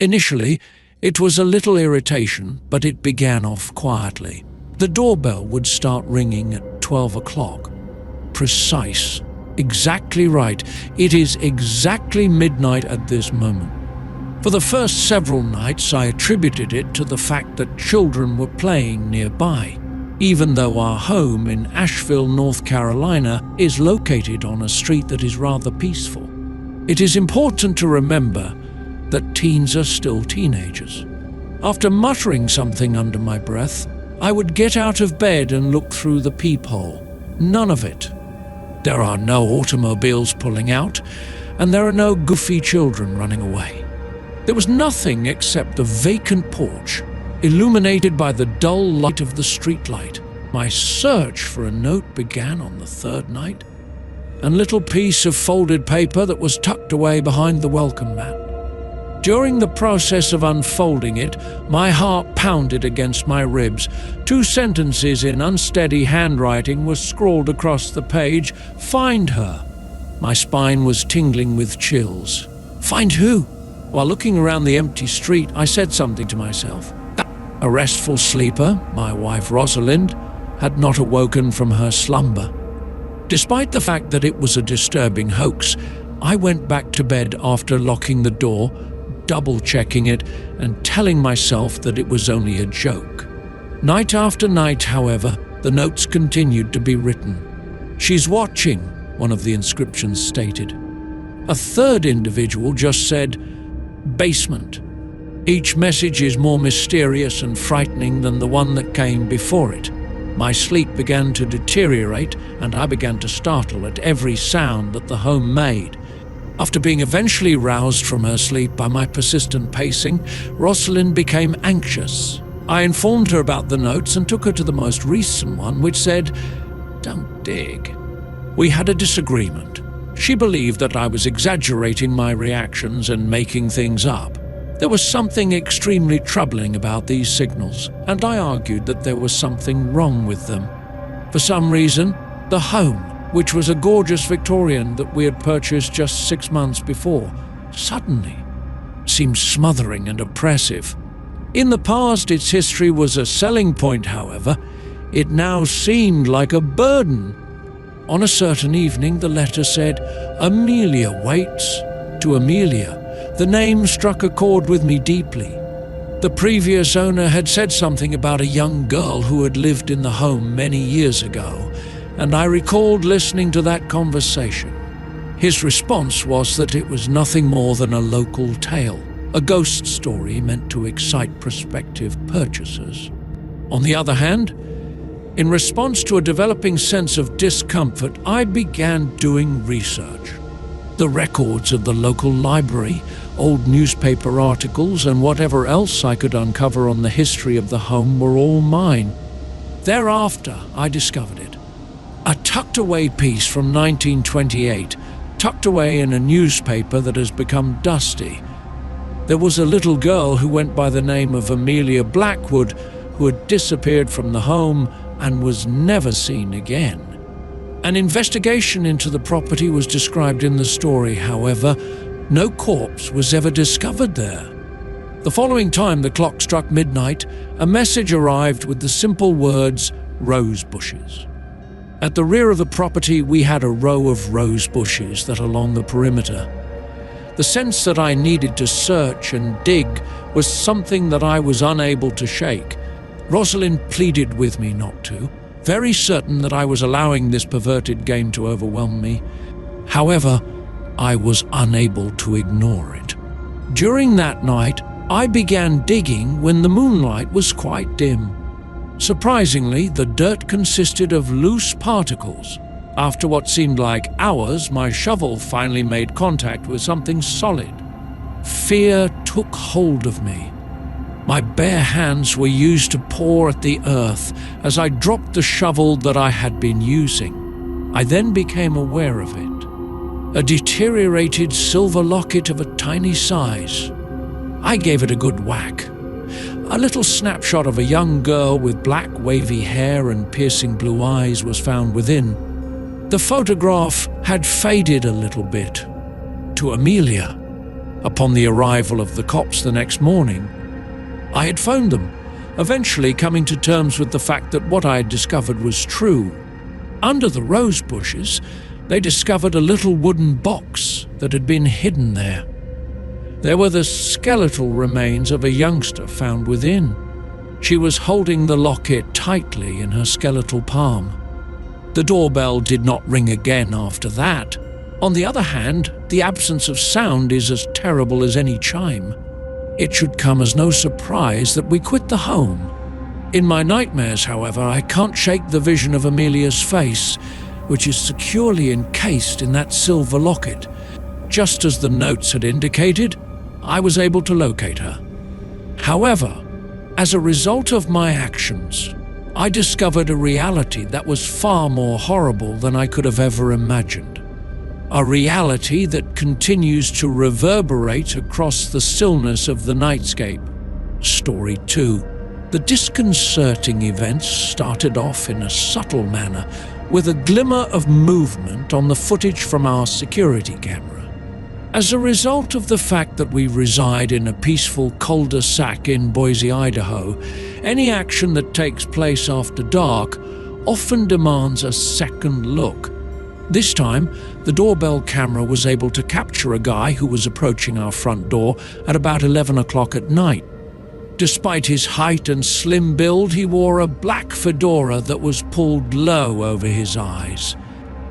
Initially, it was a little irritation, but it began off quietly. The doorbell would start ringing at 12 o'clock. Precise. Exactly right. It is exactly midnight at this moment. For the first several nights, I attributed it to the fact that children were playing nearby, even though our home in Asheville, North Carolina, is located on a street that is rather peaceful. It is important to remember that teens are still teenagers. After muttering something under my breath, I would get out of bed and look through the peephole. None of it. There are no automobiles pulling out, and there are no goofy children running away. There was nothing except the vacant porch, illuminated by the dull light of the streetlight. My search for a note began on the third night, a little piece of folded paper that was tucked away behind the welcome mat. During the process of unfolding it, my heart pounded against my ribs. 2 sentences in unsteady handwriting were scrawled across the page. "Find her." My spine was tingling with chills. Find who? While looking around the empty street, I said something to myself. A restful sleeper, my wife Rosalind, had not awoken from her slumber. Despite the fact that it was a disturbing hoax, I went back to bed after locking the door, double-checking it, and telling myself that it was only a joke. Night after night, however, the notes continued to be written. "She's watching," one of the inscriptions stated. A third individual just said, "Basement." Each message is more mysterious and frightening than the one that came before it. My sleep began to deteriorate, and I began to startle at every sound that the home made. After being eventually roused from her sleep by my persistent pacing, Rosalind became anxious. I informed her about the notes and took her to the most recent one, which said, "Don't dig." We had a disagreement. She believed that I was exaggerating my reactions and making things up. There was something extremely troubling about these signals, and I argued that there was something wrong with them. For some reason, the home, which was a gorgeous Victorian that we had purchased just 6 months before, suddenly seemed smothering and oppressive. In the past, its history was a selling point, however. It now seemed like a burden. On a certain evening, the letter said, "Amelia waits." To Amelia, the name struck a chord with me deeply. The previous owner had said something about a young girl who had lived in the home many years ago, and I recalled listening to that conversation. His response was that it was nothing more than a local tale, a ghost story meant to excite prospective purchasers. On the other hand, in response to a developing sense of discomfort, I began doing research. The records of the local library, old newspaper articles, and whatever else I could uncover on the history of the home were all mine. Thereafter, I discovered it. A tucked-away piece from 1928, tucked away in a newspaper that has become dusty. There was a little girl who went by the name of Amelia Blackwood who had disappeared from the home and was never seen again. An investigation into the property was described in the story, however, no corpse was ever discovered there. The following time the clock struck midnight, a message arrived with the simple words, "Rose bushes." At the rear of the property, we had a row of rose bushes that along the perimeter. The sense that I needed to search and dig was something that I was unable to shake. Rosalind pleaded with me not to, very certain that I was allowing this perverted game to overwhelm me. However, I was unable to ignore it. During that night, I began digging when the moonlight was quite dim. Surprisingly, the dirt consisted of loose particles. After what seemed like hours, my shovel finally made contact with something solid. Fear took hold of me. My bare hands were used to paw at the earth as I dropped the shovel that I had been using. I then became aware of it. A deteriorated silver locket of a tiny size. I gave it a good whack. A little snapshot of a young girl with black wavy hair and piercing blue eyes was found within. The photograph had faded a little bit. To Amelia, Upon the arrival of the cops the next morning, I had phoned them, eventually coming to terms with the fact that what I had discovered was true. Under the rose bushes, they discovered a little wooden box that had been hidden there. There were the skeletal remains of a youngster found within. She was holding the locket tightly in her skeletal palm. The doorbell did not ring again after that. On the other hand, the absence of sound is as terrible as any chime. It should come as no surprise that we quit the home. In my nightmares, however, I can't shake the vision of Amelia's face, which is securely encased in that silver locket. Just as the notes had indicated, I was able to locate her. However, as a result of my actions, I discovered a reality that was far more horrible than I could have ever imagined. A reality that continues to reverberate across the stillness of the nightscape. Story 2. The disconcerting events started off in a subtle manner, with a glimmer of movement on the footage from our security camera. As a result of the fact that we reside in a peaceful cul-de-sac in Boise, Idaho, any action that takes place after dark often demands a second look. This time, the doorbell camera was able to capture a guy who was approaching our front door at about 11 o'clock at night. Despite his height and slim build, he wore a black fedora that was pulled low over his eyes.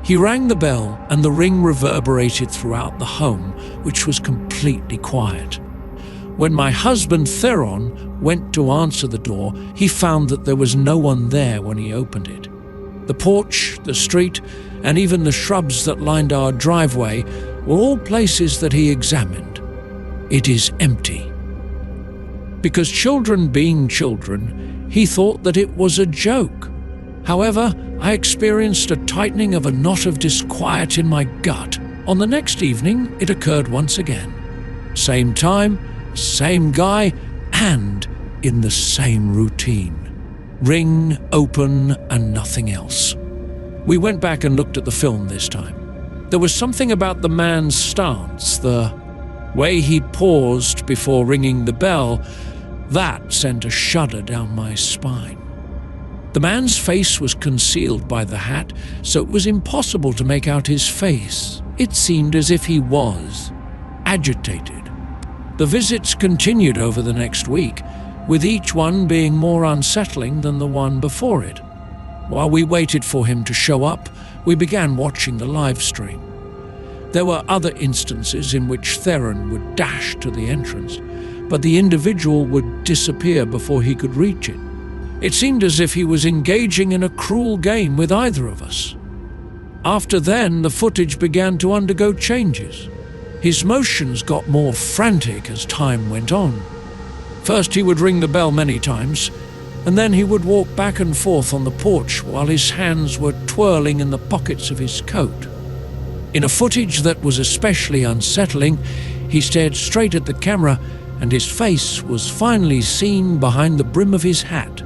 He rang the bell, and the ring reverberated throughout the home, which was completely quiet. When my husband Theron went to answer the door, he found that there was no one there when he opened it. The porch, the street, and even the shrubs that lined our driveway were all places that he examined. It is empty. Because children being children, he thought that it was a joke. However, I experienced a tightening of a knot of disquiet in my gut. On the next evening, it occurred once again. Same time, same guy, and in the same routine. Ring, open, and nothing else. We went back and looked at the film this time. There was something about the man's stance, the way he paused before ringing the bell, that sent a shudder down my spine. The man's face was concealed by the hat, so it was impossible to make out his face. It seemed as if he was agitated. The visits continued over the next week, with each one being more unsettling than the one before it. While we waited for him to show up, we began watching the live stream. There were other instances in which Theron would dash to the entrance, but the individual would disappear before he could reach it. It seemed as if he was engaging in a cruel game with either of us. After then, the footage began to undergo changes. His motions got more frantic as time went on. First, he would ring the bell many times, and then he would walk back and forth on the porch while his hands were twirling in the pockets of his coat. In a footage that was especially unsettling, he stared straight at the camera, and his face was finally seen behind the brim of his hat.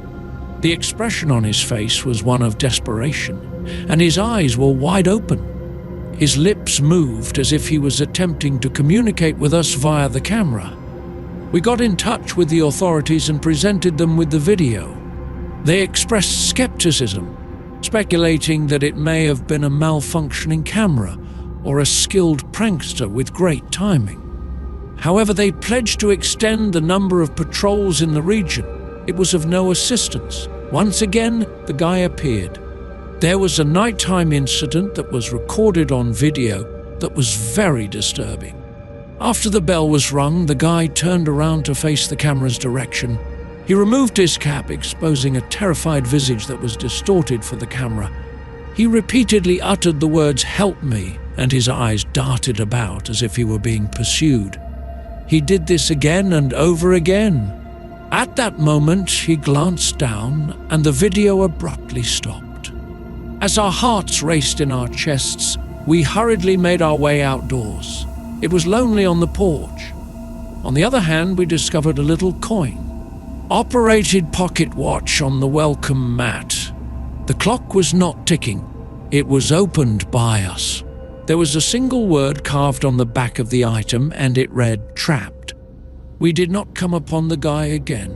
The expression on his face was one of desperation, and his eyes were wide open. His lips moved as if he was attempting to communicate with us via the camera. We got in touch with the authorities and presented them with the video. They expressed skepticism, speculating that it may have been a malfunctioning camera or a skilled prankster with great timing. However, they pledged to extend the number of patrols in the region. It was of no assistance. Once again, the guy appeared. There was a nighttime incident that was recorded on video that was very disturbing. After the bell was rung, the guy turned around to face the camera's direction. He removed his cap, exposing a terrified visage that was distorted for the camera. He repeatedly uttered the words, "Help me," and his eyes darted about as if he were being pursued. He did this again and over again. At that moment, he glanced down, and the video abruptly stopped. As our hearts raced in our chests, we hurriedly made our way outdoors. It was lonely on the porch. On the other hand, we discovered a little coin-operated pocket watch on the welcome mat. The clock was not ticking. It was opened by us. There was a single word carved on the back of the item, and it read, "Trapped." We did not come upon the guy again.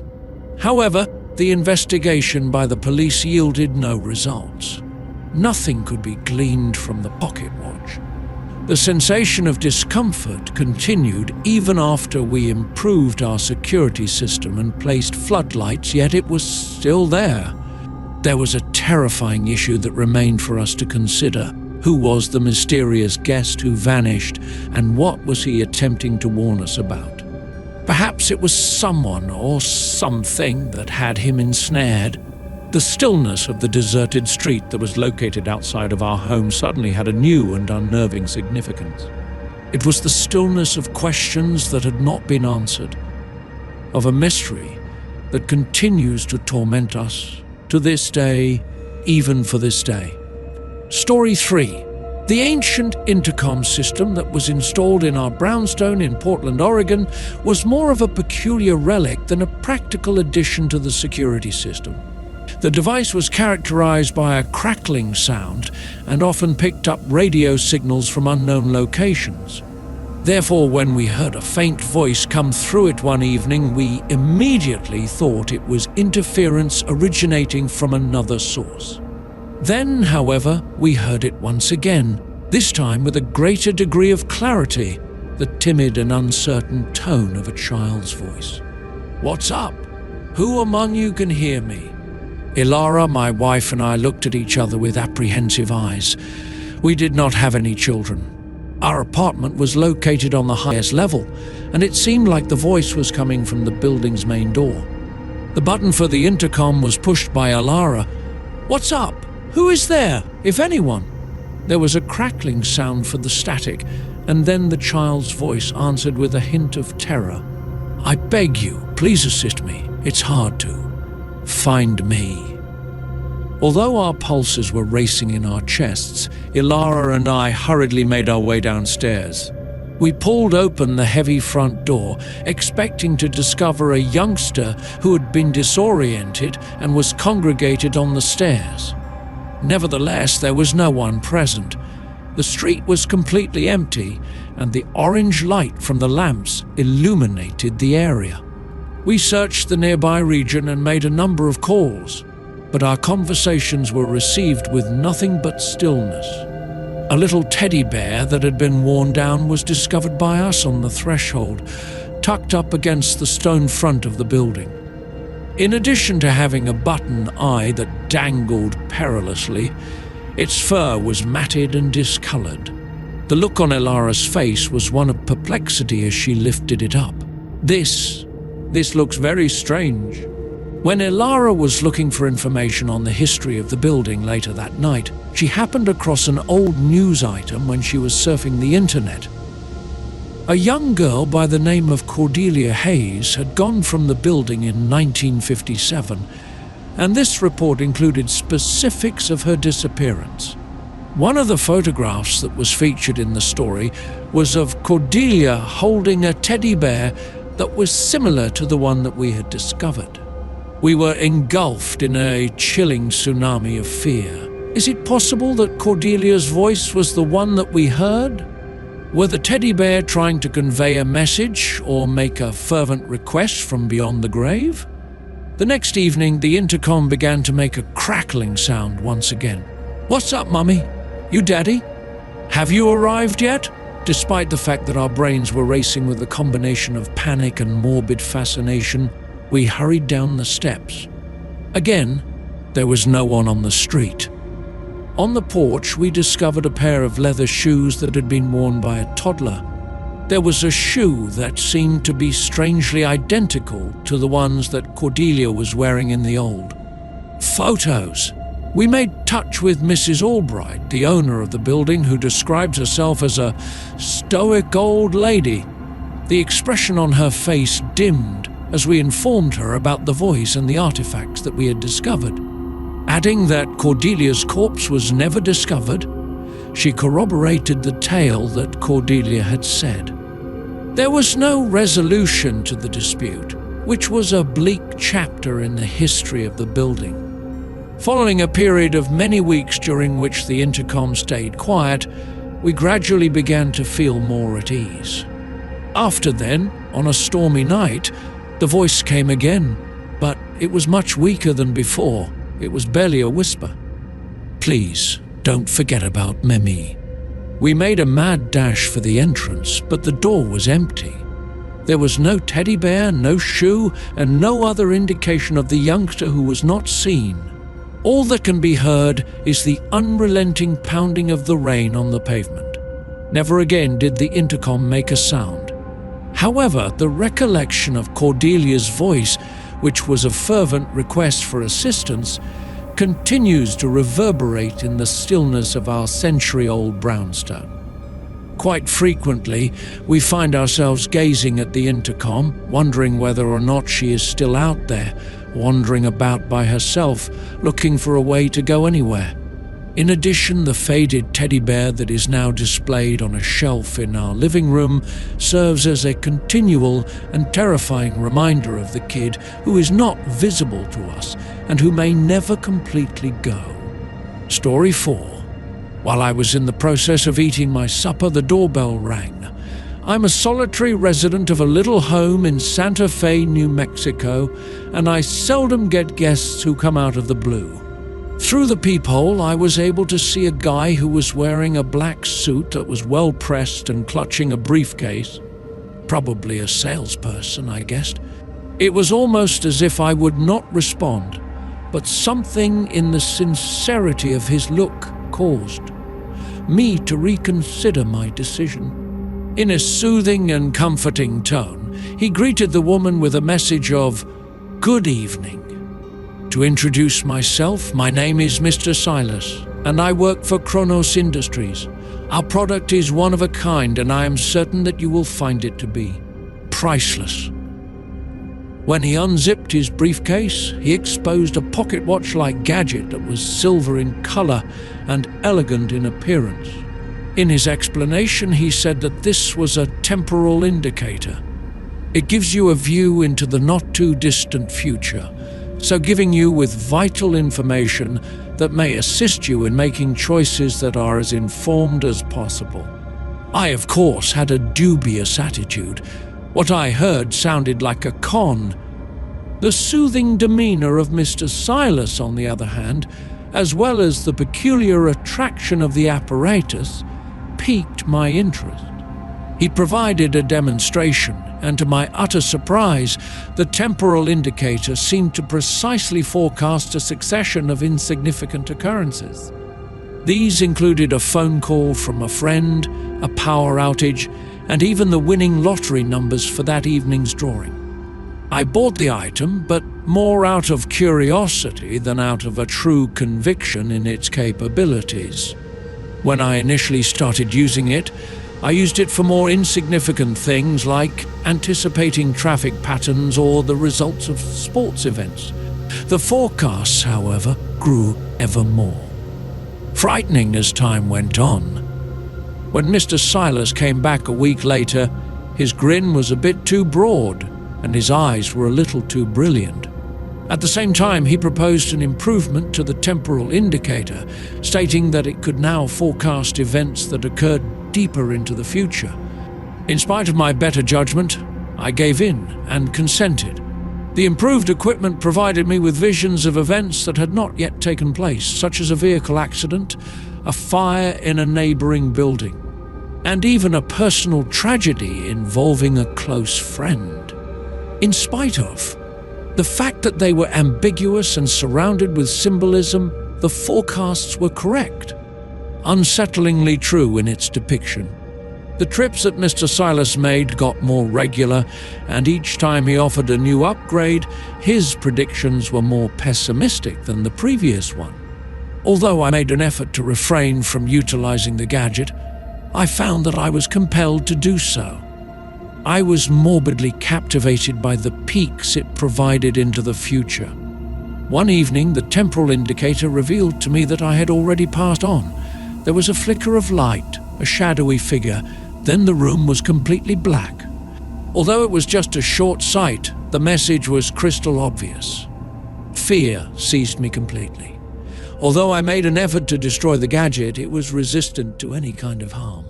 However, the investigation by the police yielded no results. Nothing could be gleaned from the pocket watch. The sensation of discomfort continued even after we improved our security system and placed floodlights, yet it was still there. There was a terrifying issue that remained for us to consider. Who was the mysterious guest who vanished, and what was he attempting to warn us about? Perhaps it was someone or something that had him ensnared. The stillness of the deserted street that was located outside of our home suddenly had a new and unnerving significance. It was the stillness of questions that had not been answered, of a mystery that continues to torment us to this day, even for this day. Story 3. The ancient intercom system that was installed in our brownstone in Portland, Oregon, was more of a peculiar relic than a practical addition to the security system. The device was characterized by a crackling sound and often picked up radio signals from unknown locations. Therefore, when we heard a faint voice come through it one evening, we immediately thought it was interference originating from another source. Then, however, we heard it once again, this time with a greater degree of clarity, the timid and uncertain tone of a child's voice. "What's up? Who among you can hear me?" Ilara, my wife, and I looked at each other with apprehensive eyes. We did not have any children. Our apartment was located on the highest level, and it seemed like the voice was coming from the building's main door. The button for the intercom was pushed by Ilara. "What's up? Who is there, if anyone?" There was a crackling sound for the static, and then the child's voice answered with a hint of terror. "I beg you, please assist me. It's hard to find me." Although our pulses were racing in our chests, Ilara and I hurriedly made our way downstairs. We pulled open the heavy front door, expecting to discover a youngster who had been disoriented and was congregated on the stairs. Nevertheless, there was no one present. The street was completely empty, and the orange light from the lamps illuminated the area. We searched the nearby region and made a number of calls, but our conversations were received with nothing but stillness. A little teddy bear that had been worn down was discovered by us on the threshold, tucked up against the stone front of the building. In addition to having a button eye that dangled perilously, its fur was matted and discolored. The look on Ilara's face was one of perplexity as she lifted it up. This looks very strange." When Ilara was looking for information on the history of the building later that night, she happened across an old news item when she was surfing the internet. A young girl by the name of Cordelia Hayes had gone from the building in 1957, and this report included specifics of her disappearance. One of the photographs that was featured in the story was of Cordelia holding a teddy bear that was similar to the one that we had discovered. We were engulfed in a chilling tsunami of fear. Is it possible that Cordelia's voice was the one that we heard? Were the teddy bear trying to convey a message or make a fervent request from beyond the grave? The next evening, the intercom began to make a crackling sound once again. "What's up, Mummy? You daddy? Have you arrived yet?" Despite the fact that our brains were racing with a combination of panic and morbid fascination, we hurried down the steps. Again, there was no one on the street. On the porch, we discovered a pair of leather shoes that had been worn by a toddler. There was a shoe that seemed to be strangely identical to the ones that Cordelia was wearing in the old. Photos. We made touch with Mrs. Albright, the owner of the building, who describes herself as a stoic old lady. The expression on her face dimmed as we informed her about the voice and the artifacts that we had discovered. Adding that Cordelia's corpse was never discovered, she corroborated the tale that Cordelia had said. There was no resolution to the dispute, which was a bleak chapter in the history of the building. Following a period of many weeks during which the intercom stayed quiet, we gradually began to feel more at ease. After then, on a stormy night, the voice came again, but it was much weaker than before. It was barely a whisper. "Please, don't forget about Memi." We made a mad dash for the entrance, but the door was empty. There was no teddy bear, no shoe, and no other indication of the youngster who was not seen. All that can be heard is the unrelenting pounding of the rain on the pavement. Never again did the intercom make a sound. However, the recollection of Cordelia's voice, which was a fervent request for assistance, continues to reverberate in the stillness of our century-old brownstone. Quite frequently, we find ourselves gazing at the intercom, wondering whether or not she is still out there, wandering about by herself, looking for a way to go anywhere. In addition, the faded teddy bear that is now displayed on a shelf in our living room serves as a continual and terrifying reminder of the kid who is not visible to us and who may never completely go. Story 4. While I was in the process of eating my supper, the doorbell rang. I'm a solitary resident of a little home in Santa Fe, New Mexico, and I seldom get guests who come out of the blue. Through the peephole, I was able to see a guy who was wearing a black suit that was well pressed and clutching a briefcase. Probably a salesperson, I guessed. It was almost as if I would not respond, but something in the sincerity of his look caused me to reconsider my decision. In a soothing and comforting tone, he greeted the woman with a message of "Good evening." To introduce myself, my name is Mr. Silas, and I work for Kronos Industries. Our product is one of a kind, and I am certain that you will find it to be priceless. When he unzipped his briefcase, he exposed a pocket watch-like gadget that was silver in color and elegant in appearance. In his explanation, he said that this was a temporal indicator. It gives you a view into the not-too-distant future, so giving you with vital information that may assist you in making choices that are as informed as possible. I, of course, had a dubious attitude. What I heard sounded like a con. The soothing demeanor of Mr. Silas, on the other hand, as well as the peculiar attraction of the apparatus, piqued my interest. He provided a demonstration, and to my utter surprise, the temporal indicator seemed to precisely forecast a succession of insignificant occurrences. These included a phone call from a friend, a power outage, and even the winning lottery numbers for that evening's drawing. I bought the item, but more out of curiosity than out of a true conviction in its capabilities. When I initially started using it, I used it for more insignificant things like anticipating traffic patterns or the results of sports events. The forecasts, however, grew ever more frightening as time went on. When Mr. Silas came back a week later, his grin was a bit too broad and his eyes were a little too brilliant. At the same time, he proposed an improvement to the temporal indicator, stating that it could now forecast events that occurred deeper into the future. In spite of my better judgment, I gave in and consented. The improved equipment provided me with visions of events that had not yet taken place, such as a vehicle accident, a fire in a neighboring building, and even a personal tragedy involving a close friend. In spite of the fact that they were ambiguous and surrounded with symbolism, the forecasts were correct, unsettlingly true in its depiction. The trips that Mr. Silas made got more regular, and each time he offered a new upgrade, his predictions were more pessimistic than the previous one. Although I made an effort to refrain from utilizing the gadget, I found that I was compelled to do so. I was morbidly captivated by the peeks it provided into the future. One evening, the temporal indicator revealed to me that I had already passed on. There was a flicker of light, a shadowy figure, then the room was completely black. Although it was just a short sight, the message was crystal obvious. Fear seized me completely. Although I made an effort to destroy the gadget, it was resistant to any kind of harm.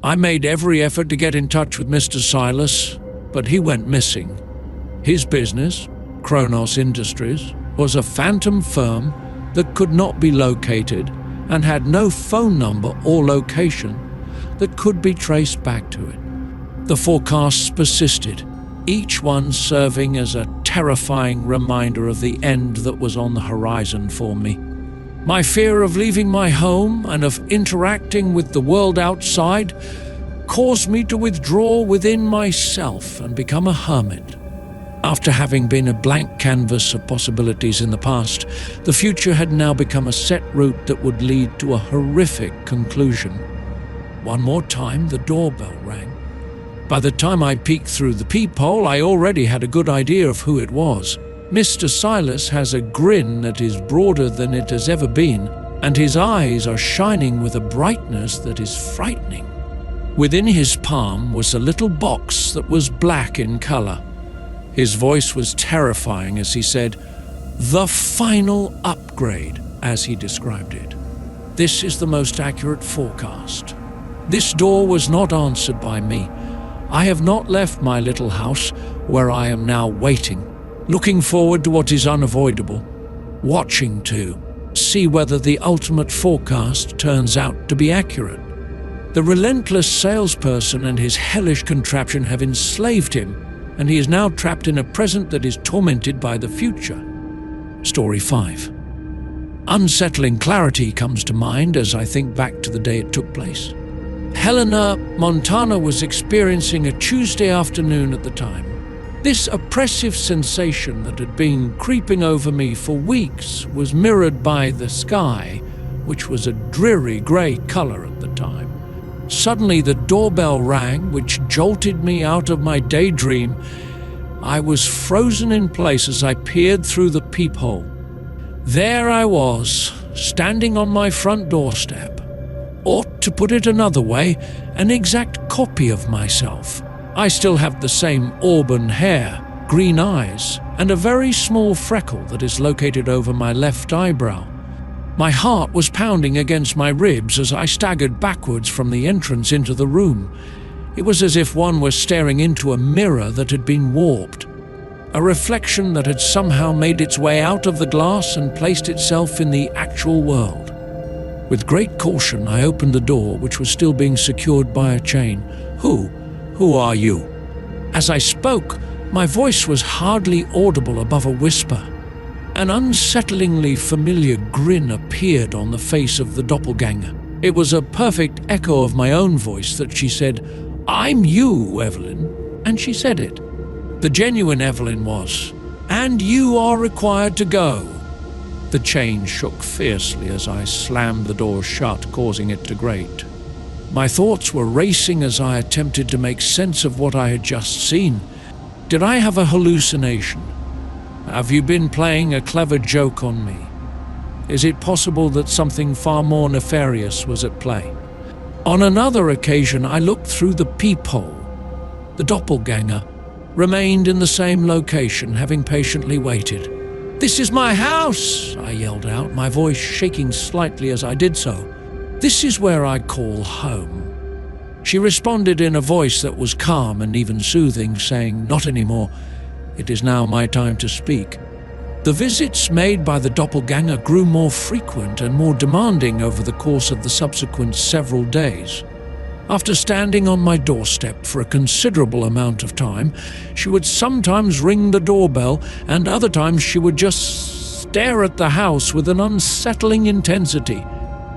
I made every effort to get in touch with Mr. Silas, but he went missing. His business, Kronos Industries, was a phantom firm that could not be located and had no phone number or location that could be traced back to it. The forecasts persisted, each one serving as a terrifying reminder of the end that was on the horizon for me. My fear of leaving my home and of interacting with the world outside caused me to withdraw within myself and become a hermit. After having been a blank canvas of possibilities in the past, the future had now become a set route that would lead to a horrific conclusion. One more time, the doorbell rang. By the time I peeked through the peephole, I already had a good idea of who it was. Mr. Silas has a grin that is broader than it has ever been, and his eyes are shining with a brightness that is frightening. Within his palm was a little box that was black in color. His voice was terrifying as he said, "The final upgrade," as he described it. This is the most accurate forecast. This door was not answered by me. I have not left my little house, where I am now waiting, looking forward to what is unavoidable, watching to see whether the ultimate forecast turns out to be accurate. The relentless salesperson and his hellish contraption have enslaved him, and he is now trapped in a present that is tormented by the future. Story 5. Unsettling clarity comes to mind as I think back to the day it took place. Helena, Montana was experiencing a Tuesday afternoon at the time. This oppressive sensation that had been creeping over me for weeks was mirrored by the sky, which was a dreary grey colour at the time. Suddenly the doorbell rang, which jolted me out of my daydream. I was frozen in place as I peered through the peephole. There I was, standing on my front doorstep. Or, to put it another way, an exact copy of myself. I still have the same auburn hair, green eyes, and a very small freckle that is located over my left eyebrow. My heart was pounding against my ribs as I staggered backwards from the entrance into the room. It was as if one was staring into a mirror that had been warped, a reflection that had somehow made its way out of the glass and placed itself in the actual world. With great caution, I opened the door, which was still being secured by a chain. Who are you?" As I spoke, my voice was hardly audible above a whisper. An unsettlingly familiar grin appeared on the face of the doppelganger. It was a perfect echo of my own voice that she said, "I'm you, Evelyn," and she said it. The genuine Evelyn was, "And you are required to go." The chain shook fiercely as I slammed the door shut, causing it to grate. My thoughts were racing as I attempted to make sense of what I had just seen. Did I have a hallucination? Have you been playing a clever joke on me? Is it possible that something far more nefarious was at play? On another occasion, I looked through the peephole. The doppelganger remained in the same location, having patiently waited. "This is my house," I yelled out, my voice shaking slightly as I did so. "This is where I call home." She responded in a voice that was calm and even soothing, saying, "Not anymore. It is now my time to speak." The visits made by the doppelganger grew more frequent and more demanding over the course of the subsequent several days. After standing on my doorstep for a considerable amount of time, she would sometimes ring the doorbell, and other times she would just stare at the house with an unsettling intensity.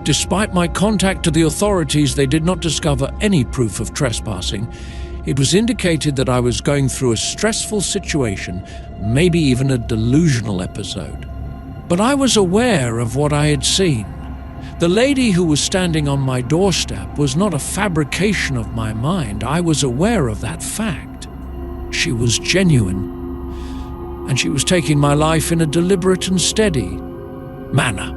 Despite my contact to the authorities, they did not discover any proof of trespassing. It was indicated that I was going through a stressful situation, maybe even a delusional episode. But I was aware of what I had seen. The lady who was standing on my doorstep was not a fabrication of my mind. I was aware of that fact. She was genuine, and she was taking my life in a deliberate and steady manner.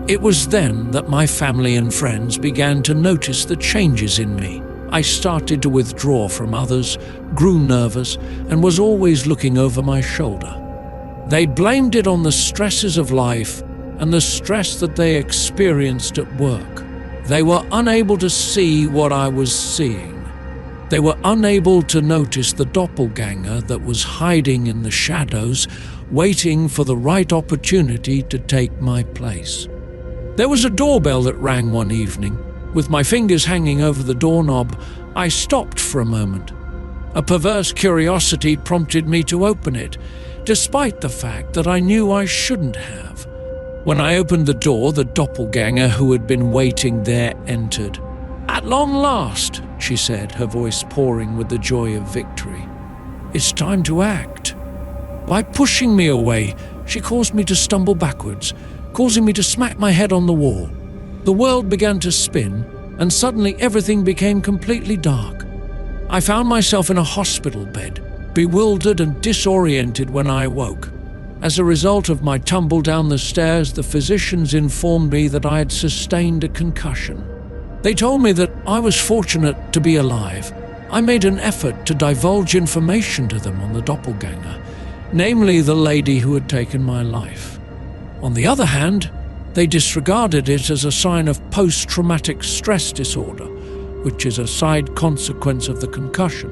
It was then that my family and friends began to notice the changes in me. I started to withdraw from others, grew nervous, and was always looking over my shoulder. They blamed it on the stresses of life and the stress that they experienced at work. They were unable to see what I was seeing. They were unable to notice the doppelganger that was hiding in the shadows, waiting for the right opportunity to take my place. There was a doorbell that rang one evening. With my fingers hanging over the doorknob, I stopped for a moment. A perverse curiosity prompted me to open it, despite the fact that I knew I shouldn't have. When I opened the door, the doppelganger who had been waiting there entered. "At long last," she said, her voice pouring with the joy of victory. "It's time to act." By pushing me away, she caused me to stumble backwards, causing me to smack my head on the wall. The world began to spin, and suddenly everything became completely dark. I found myself in a hospital bed, bewildered and disoriented when I awoke. As a result of my tumble down the stairs, the physicians informed me that I had sustained a concussion. They told me that I was fortunate to be alive. I made an effort to divulge information to them on the doppelganger, namely the lady who had taken my life. On the other hand, they disregarded it as a sign of post-traumatic stress disorder, which is a side consequence of the concussion.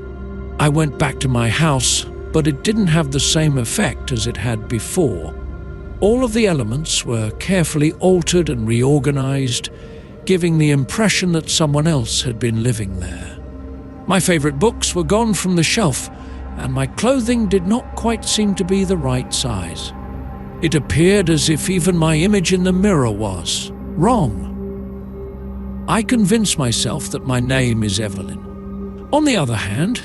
I went back to my house, but it didn't have the same effect as it had before. All of the elements were carefully altered and reorganized, giving the impression that someone else had been living there. My favorite books were gone from the shelf, and my clothing did not quite seem to be the right size. It appeared as if even my image in the mirror was wrong. I convinced myself that my name is Evelyn. On the other hand,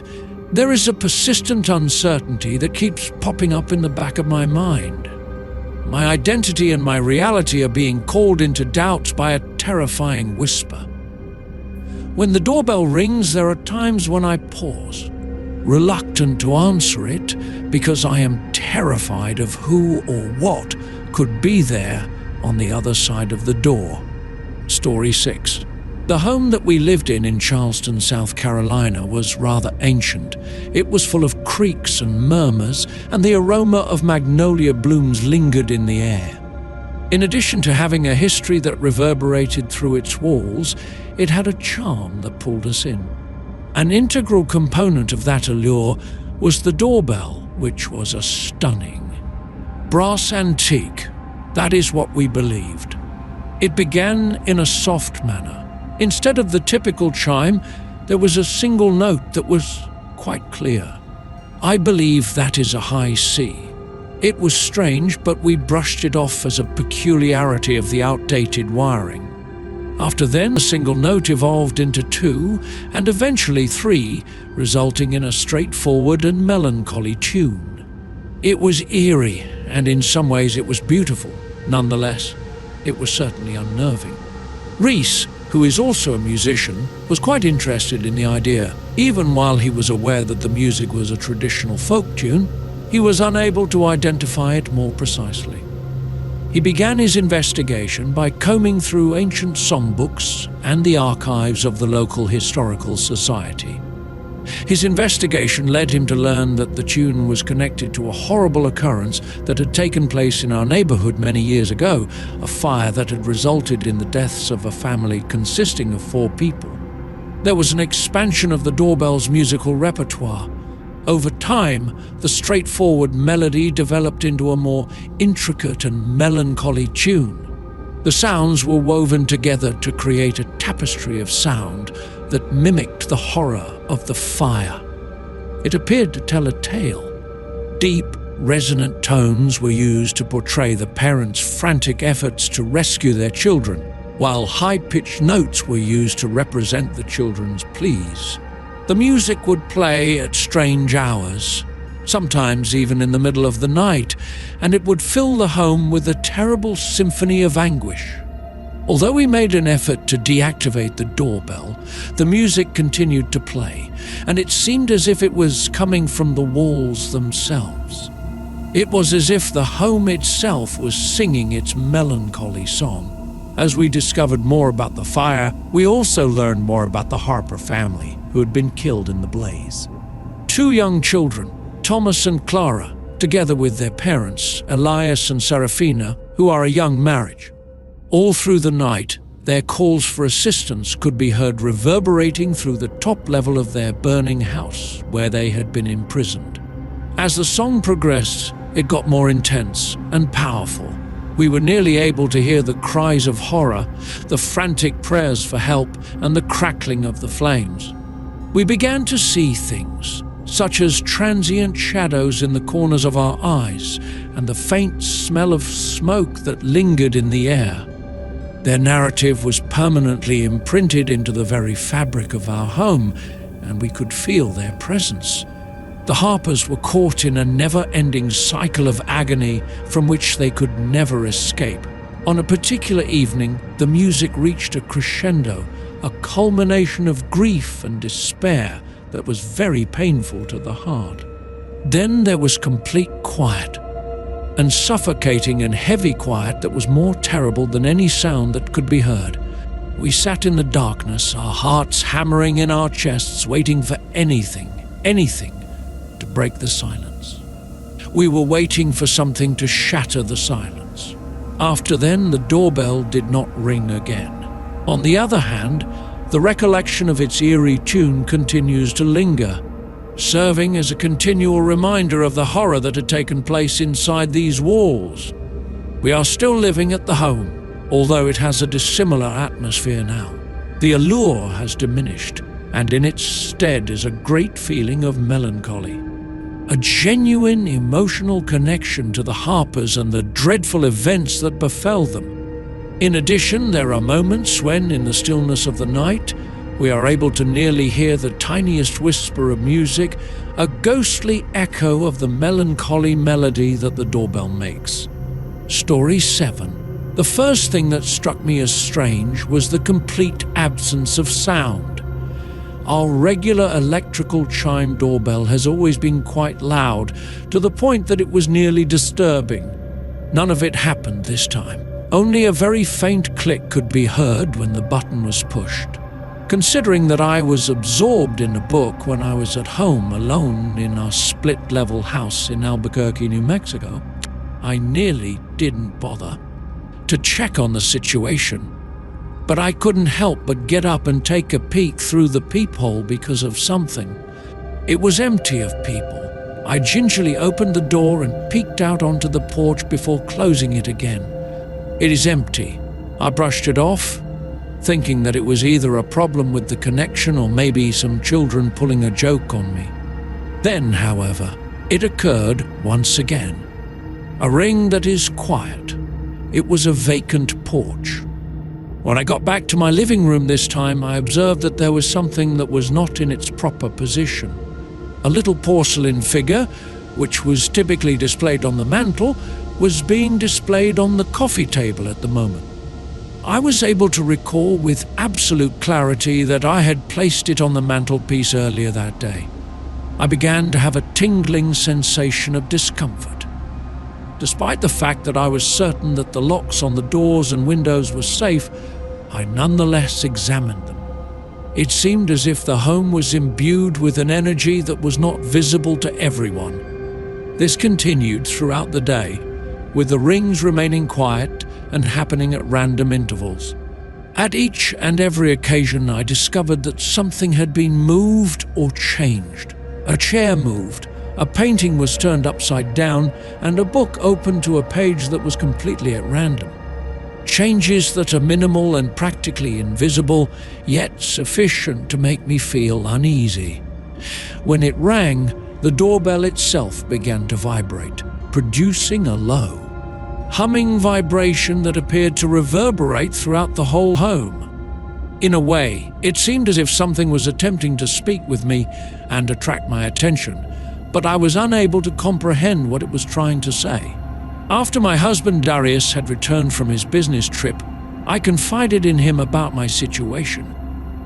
there is a persistent uncertainty that keeps popping up in the back of my mind. My identity and my reality are being called into doubt by a terrifying whisper. When the doorbell rings, there are times when I pause, reluctant to answer it because I am terrified of who or what could be there on the other side of the door. Story 6. The home that we lived in Charleston, South Carolina, was rather ancient. It was full of creaks and murmurs, and the aroma of magnolia blooms lingered in the air. In addition to having a history that reverberated through its walls, it had a charm that pulled us in. An integral component of that allure was the doorbell, which was a stunning brass antique. That is what we believed. It began in a soft manner. Instead of the typical chime, there was a single note that was quite clear. I believe that is a high C. It was strange, but we brushed it off as a peculiarity of the outdated wiring. After then, a single note evolved into 2, and eventually 3, resulting in a straightforward and melancholy tune. It was eerie, and in some ways it was beautiful. Nonetheless, it was certainly unnerving. Reese, who is also a musician, was quite interested in the idea. Even while he was aware that the music was a traditional folk tune, he was unable to identify it more precisely. He began his investigation by combing through ancient songbooks and the archives of the local historical society. His investigation led him to learn that the tune was connected to a horrible occurrence that had taken place in our neighborhood many years ago, a fire that had resulted in the deaths of a family consisting of 4 people. There was an expansion of the doorbell's musical repertoire. Over time, the straightforward melody developed into a more intricate and melancholy tune. The sounds were woven together to create a tapestry of sound that mimicked the horror of the fire. It appeared to tell a tale. Deep, resonant tones were used to portray the parents' frantic efforts to rescue their children, while high-pitched notes were used to represent the children's pleas. The music would play at strange hours, sometimes even in the middle of the night, and it would fill the home with a terrible symphony of anguish. Although we made an effort to deactivate the doorbell, the music continued to play, and it seemed as if it was coming from the walls themselves. It was as if the home itself was singing its melancholy song. As we discovered more about the fire, we also learned more about the Harper family, who had been killed in the blaze. 2 young children, Thomas and Clara, together with their parents, Elias and Serafina, who are a young marriage. All through the night, their calls for assistance could be heard reverberating through the top level of their burning house where they had been imprisoned. As the song progressed, it got more intense and powerful. We were nearly able to hear the cries of horror, the frantic prayers for help, and the crackling of the flames. We began to see things, such as transient shadows in the corners of our eyes and the faint smell of smoke that lingered in the air. Their narrative was permanently imprinted into the very fabric of our home, and we could feel their presence. The Harpers were caught in a never-ending cycle of agony from which they could never escape. On a particular evening, the music reached a crescendo, a culmination of grief and despair that was very painful to the heart. Then there was complete quiet, and suffocating and heavy quiet that was more terrible than any sound that could be heard. We sat in the darkness, our hearts hammering in our chests, waiting for anything to break the silence. We were waiting for something to shatter the silence. After then, the doorbell did not ring again. On the other hand, the recollection of its eerie tune continues to linger, serving as a continual reminder of the horror that had taken place inside these walls. We are still living at the home, although it has a dissimilar atmosphere now. The allure has diminished, and in its stead is a great feeling of melancholy. A genuine emotional connection to the Harpers and the dreadful events that befell them. In addition, there are moments when, in the stillness of the night, we are able to nearly hear the tiniest whisper of music, a ghostly echo of the melancholy melody that the doorbell makes. Story 7. The first thing that struck me as strange was the complete absence of sound. Our regular electrical chime doorbell has always been quite loud, to the point that it was nearly disturbing. None of it happened this time. Only a very faint click could be heard when the button was pushed. Considering that I was absorbed in a book when I was at home alone in our split-level house in Albuquerque, New Mexico, I nearly didn't bother to check on the situation. But I couldn't help but get up and take a peek through the peephole because of something. It was empty of people. I gingerly opened the door and peeked out onto the porch before closing it again. It is empty. I brushed it off, thinking that it was either a problem with the connection or maybe some children pulling a joke on me. Then, however, it occurred once again. A ring that is quiet. It was a vacant porch. When I got back to my living room this time, I observed that there was something that was not in its proper position. A little porcelain figure, which was typically displayed on the mantel, was being displayed on the coffee table at the moment. I was able to recall with absolute clarity that I had placed it on the mantelpiece earlier that day. I began to have a tingling sensation of discomfort. Despite the fact that I was certain that the locks on the doors and windows were safe, I nonetheless examined them. It seemed as if the home was imbued with an energy that was not visible to everyone. This continued throughout the day, with the rings remaining quiet and happening at random intervals. At each and every occasion, I discovered that something had been moved or changed. A chair moved, a painting was turned upside down, and a book opened to a page that was completely at random. Changes that are minimal and practically invisible, yet sufficient to make me feel uneasy. When it rang, the doorbell itself began to vibrate, producing a low, humming vibration that appeared to reverberate throughout the whole home. In a way, it seemed as if something was attempting to speak with me and attract my attention, but I was unable to comprehend what it was trying to say. After my husband Darius had returned from his business trip, I confided in him about my situation.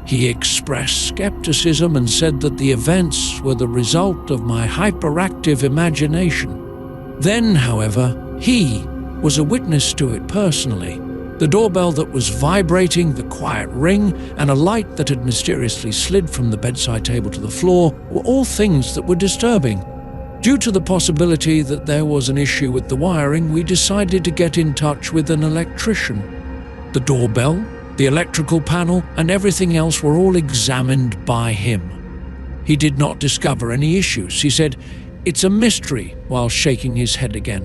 He expressed skepticism and said that the events were the result of my hyperactive imagination. Then, however, he was a witness to it personally. The doorbell that was vibrating, the quiet ring, and a light that had mysteriously slid from the bedside table to the floor were all things that were disturbing. Due to the possibility that there was an issue with the wiring, we decided to get in touch with an electrician. The doorbell, the electrical panel, and everything else were all examined by him. He did not discover any issues. He said, "It's a mystery," while shaking his head again.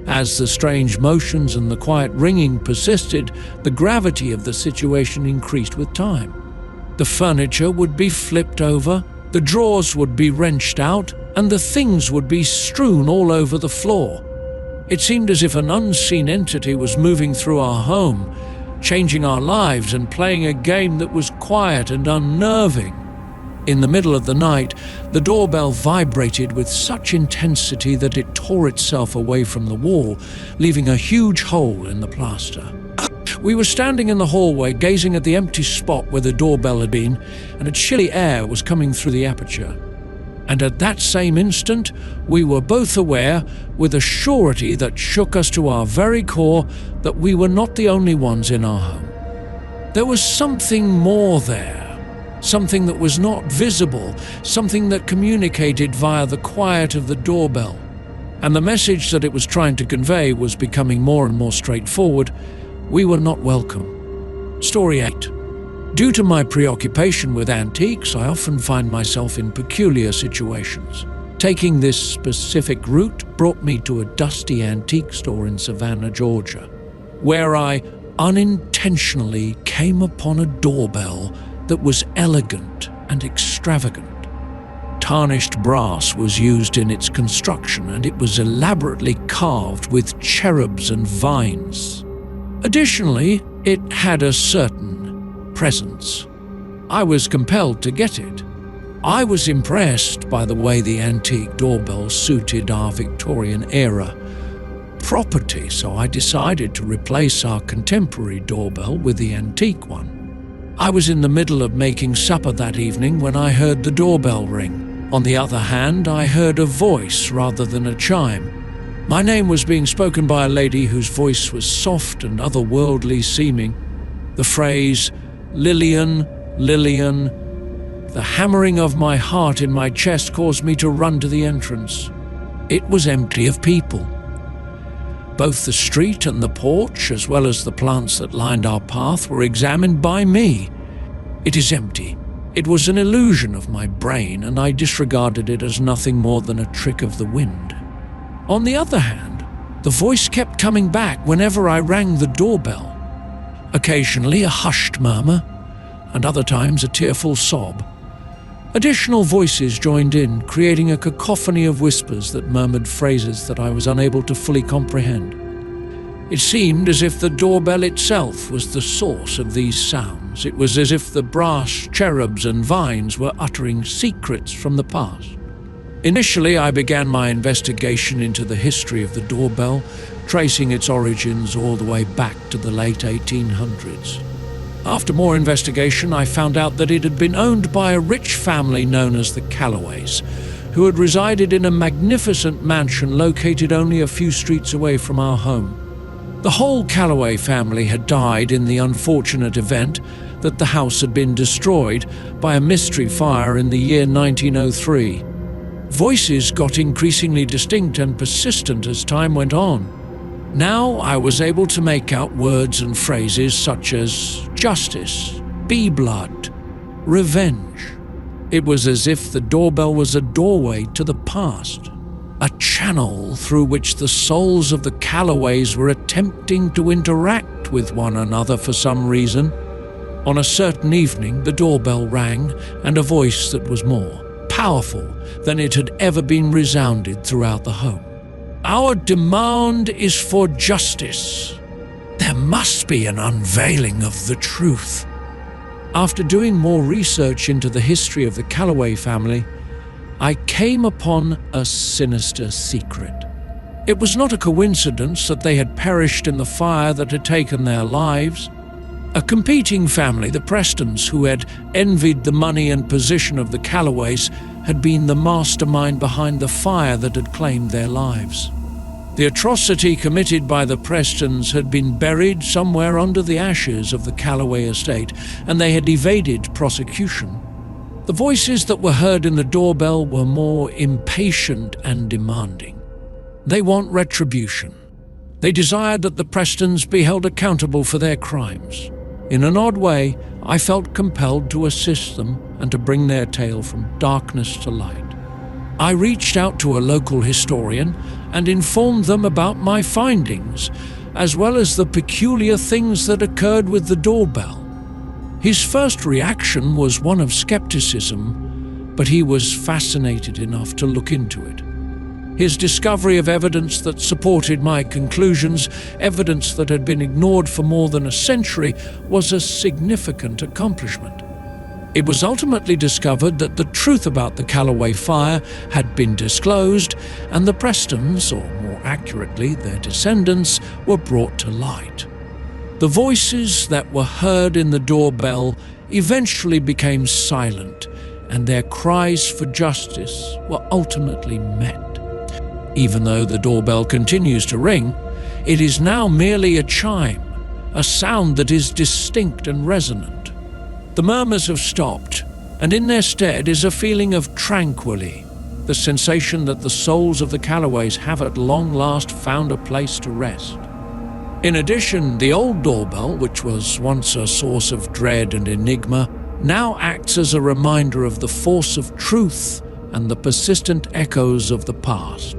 As the strange motions and the quiet ringing persisted, the gravity of the situation increased with time. The furniture would be flipped over, the drawers would be wrenched out, and the things would be strewn all over the floor. It seemed as if an unseen entity was moving through our home, changing our lives and playing a game that was quiet and unnerving. In the middle of the night, the doorbell vibrated with such intensity that it tore itself away from the wall, leaving a huge hole in the plaster. We were standing in the hallway, gazing at the empty spot where the doorbell had been, and a chilly air was coming through the aperture. And at that same instant, we were both aware, with a surety that shook us to our very core, that we were not the only ones in our home. There was something more there. Something that was not visible, something that communicated via the quiet of the doorbell. And the message that it was trying to convey was becoming more and more straightforward. We were not welcome. Story 8. Due to my preoccupation with antiques, I often find myself in peculiar situations. Taking this specific route brought me to a dusty antique store in Savannah, Georgia, where I unintentionally came upon a doorbell that was elegant and extravagant. Tarnished brass was used in its construction, and it was elaborately carved with cherubs and vines. Additionally, it had a certain presence. I was compelled to get it. I was impressed by the way the antique doorbell suited our Victorian era property, so I decided to replace our contemporary doorbell with the antique one. I was in the middle of making supper that evening when I heard the doorbell ring. On the other hand, I heard a voice rather than a chime. My name was being spoken by a lady whose voice was soft and otherworldly seeming. The phrase, "Lillian, Lillian," the hammering of my heart in my chest caused me to run to the entrance. It was empty of people. Both the street and the porch, as well as the plants that lined our path, were examined by me. It is empty. It was an illusion of my brain, and I disregarded it as nothing more than a trick of the wind. On the other hand, the voice kept coming back whenever I rang the doorbell. Occasionally a hushed murmur, and other times a tearful sob. Additional voices joined in, creating a cacophony of whispers that murmured phrases that I was unable to fully comprehend. It seemed as if the doorbell itself was the source of these sounds. It was as if the brass cherubs and vines were uttering secrets from the past. Initially, I began my investigation into the history of the doorbell, tracing its origins all the way back to the late 1800s. After more investigation, I found out that it had been owned by a rich family known as the Callaways, who had resided in a magnificent mansion located only a few streets away from our home. The whole Callaway family had died in the unfortunate event that the house had been destroyed by a mystery fire in the year 1903. Voices got increasingly distinct and persistent as time went on. Now I was able to make out words and phrases such as justice, be blood, revenge. It was as if the doorbell was a doorway to the past, a channel through which the souls of the Callaways were attempting to interact with one another for some reason. On a certain evening, the doorbell rang, and a voice that was more powerful than it had ever been resounded throughout the home. Our demand is for justice. There must be an unveiling of the truth. After doing more research into the history of the Callaway family, I came upon a sinister secret. It was not a coincidence that they had perished in the fire that had taken their lives. A competing family, the Prestons, who had envied the money and position of the Callaways, had been the mastermind behind the fire that had claimed their lives. The atrocity committed by the Prestons had been buried somewhere under the ashes of the Callaway estate, and they had evaded prosecution. The voices that were heard in the doorbell were more impatient and demanding. They want retribution. They desired that the Prestons be held accountable for their crimes. In an odd way, I felt compelled to assist them and to bring their tale from darkness to light. I reached out to a local historian and informed them about my findings, as well as the peculiar things that occurred with the doorbell. His first reaction was one of skepticism, but he was fascinated enough to look into it. His discovery of evidence that supported my conclusions, evidence that had been ignored for more than a century, was a significant accomplishment. It was ultimately discovered that the truth about the Callaway fire had been disclosed, and the Prestons, or more accurately, their descendants, were brought to light. The voices that were heard in the doorbell eventually became silent, and their cries for justice were ultimately met. Even though the doorbell continues to ring, it is now merely a chime, a sound that is distinct and resonant. The murmurs have stopped, and in their stead is a feeling of tranquility, the sensation that the souls of the Callaways have at long last found a place to rest. In addition, the old doorbell, which was once a source of dread and enigma, now acts as a reminder of the force of truth and the persistent echoes of the past.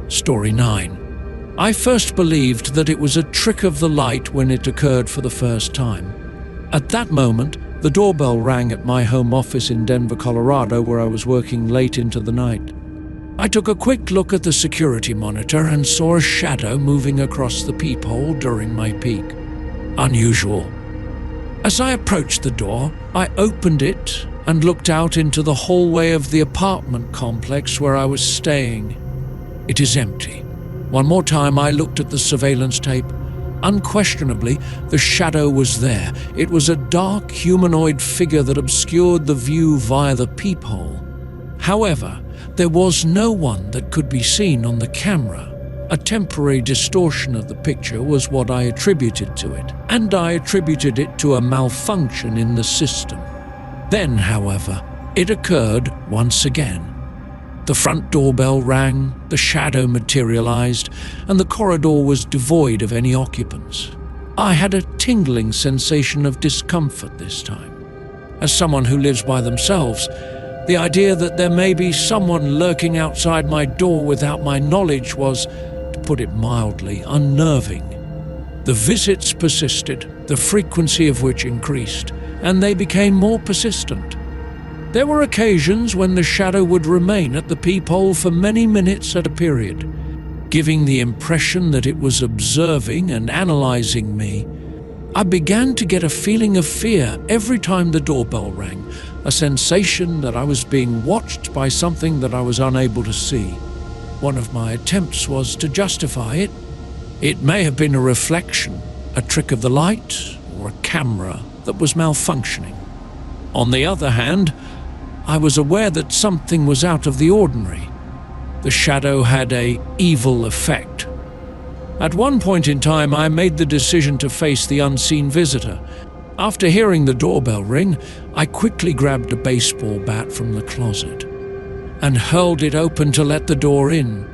Story 9. I first believed that it was a trick of the light when it occurred for the first time. At that moment, the doorbell rang at my home office in Denver, Colorado, where I was working late into the night. I took a quick look at the security monitor and saw a shadow moving across the peephole during my peek. Unusual. As I approached the door, I opened it and looked out into the hallway of the apartment complex where I was staying. It is empty. One more time I looked at the surveillance tape. Unquestionably, the shadow was there. It was a dark humanoid figure that obscured the view via the peephole. However, there was no one that could be seen on the camera. A temporary distortion of the picture was what I attributed to it, and I attributed it to a malfunction in the system. Then, however, it occurred once again. The front doorbell rang, the shadow materialized, and the corridor was devoid of any occupants. I had a tingling sensation of discomfort this time. As someone who lives by themselves, the idea that there may be someone lurking outside my door without my knowledge was, to put it mildly, unnerving. The visits persisted, the frequency of which increased, and they became more persistent. There were occasions when the shadow would remain at the peephole for many minutes at a period, giving the impression that it was observing and analyzing me. I began to get a feeling of fear every time the doorbell rang, a sensation that I was being watched by something that I was unable to see. One of my attempts was to justify it. It may have been a reflection, a trick of the light, or a camera that was malfunctioning. On the other hand, I was aware that something was out of the ordinary. The shadow had an evil effect. At one point in time, I made the decision to face the unseen visitor. After hearing the doorbell ring, I quickly grabbed a baseball bat from the closet and hurled it open to let the door in.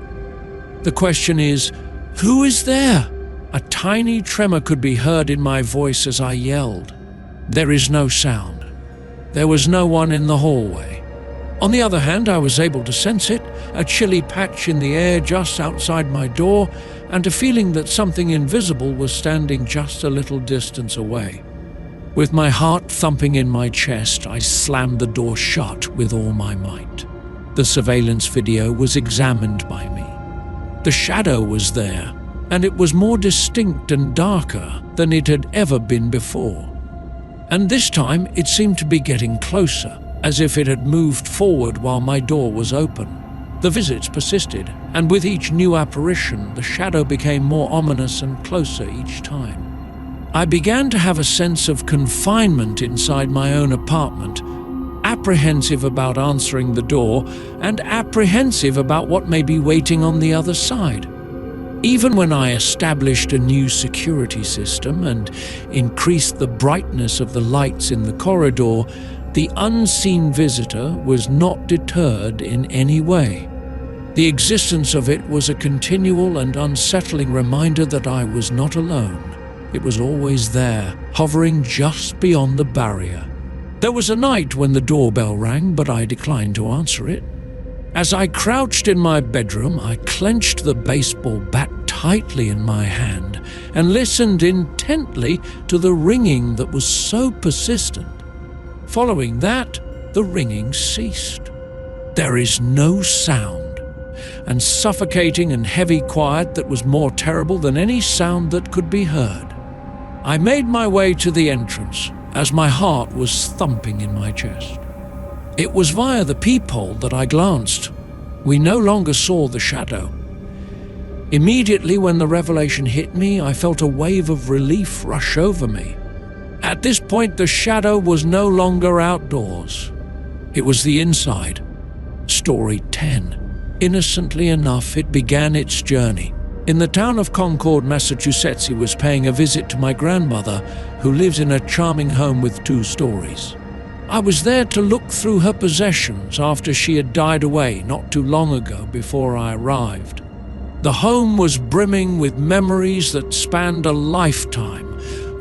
The question is, who is there? A tiny tremor could be heard in my voice as I yelled. There is no sound. There was no one in the hallway. On the other hand, I was able to sense it, a chilly patch in the air just outside my door, and a feeling that something invisible was standing just a little distance away. With my heart thumping in my chest, I slammed the door shut with all my might. The surveillance video was examined by me. The shadow was there, and it was more distinct and darker than it had ever been before. And this time it seemed to be getting closer, as if it had moved forward while my door was open. The visits persisted, and with each new apparition, the shadow became more ominous and closer each time. I began to have a sense of confinement inside my own apartment, apprehensive about answering the door, and apprehensive about what may be waiting on the other side. Even when I established a new security system and increased the brightness of the lights in the corridor, The unseen visitor was not deterred in any way. The existence of it was a continual and unsettling reminder that I was not alone. It was always there, hovering just beyond the barrier. There was a night when the doorbell rang, but I declined to answer it. As I crouched in my bedroom, I clenched the baseball bat tightly in my hand and listened intently to the ringing that was so persistent. Following that, the ringing ceased. There is no sound, and suffocating and heavy quiet that was more terrible than any sound that could be heard. I made my way to the entrance as my heart was thumping in my chest. It was via the peephole that I glanced. We no longer saw the shadow. Immediately when the revelation hit me, I felt a wave of relief rush over me. At this point, the shadow was no longer outdoors. It was the inside. Story 10. Innocently enough, it began its journey. In the town of Concord, Massachusetts, he was paying a visit to my grandmother, who lives in a charming home with 2 stories. I was there to look through her possessions after she had died away not too long ago before I arrived. The home was brimming with memories that spanned a lifetime,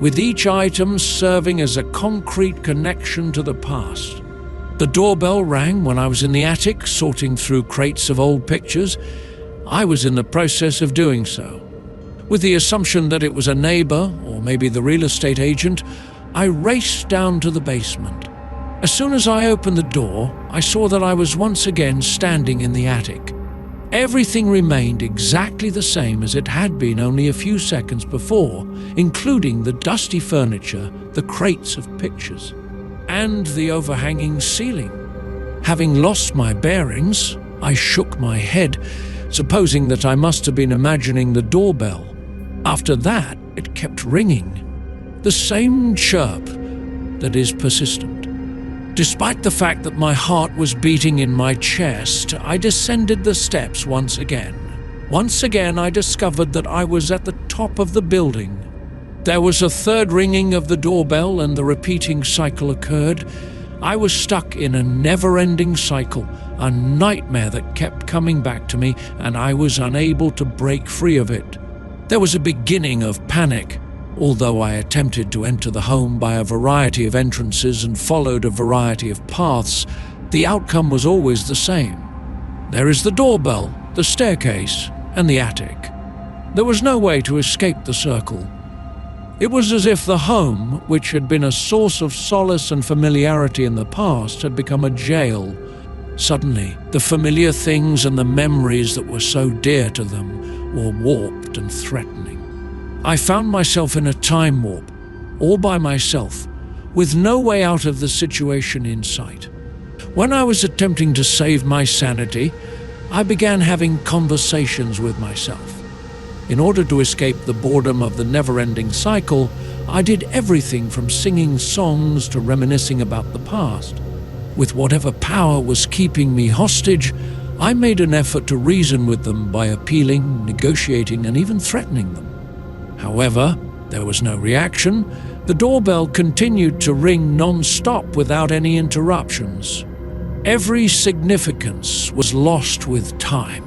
with each item serving as a concrete connection to the past. The doorbell rang when I was in the attic sorting through crates of old pictures. I was in the process of doing so. With the assumption that it was a neighbor or maybe the real estate agent, I raced down to the basement. As soon as I opened the door, I saw that I was once again standing in the attic. Everything remained exactly the same as it had been only a few seconds before, including the dusty furniture, the crates of pictures, and the overhanging ceiling. Having lost my bearings, I shook my head, supposing that I must have been imagining the doorbell. After that, it kept ringing, the same chirp that is persistent. Despite the fact that my heart was beating in my chest, I descended the steps once again. Once again, I discovered that I was at the top of the building. There was a third ringing of the doorbell and the repeating cycle occurred. I was stuck in a never-ending cycle, a nightmare that kept coming back to me, and I was unable to break free of it. There was a beginning of panic. Although I attempted to enter the home by a variety of entrances and followed a variety of paths, the outcome was always the same. There is the doorbell, the staircase, and the attic. There was no way to escape the circle. It was as if the home, which had been a source of solace and familiarity in the past, had become a jail. Suddenly, the familiar things and the memories that were so dear to them were warped and threatening. I found myself in a time warp, all by myself, with no way out of the situation in sight. When I was attempting to save my sanity, I began having conversations with myself. In order to escape the boredom of the never-ending cycle, I did everything from singing songs to reminiscing about the past. With whatever power was keeping me hostage, I made an effort to reason with them by appealing, negotiating, and even threatening them. However, there was no reaction. The doorbell continued to ring non-stop without any interruptions. Every significance was lost with time.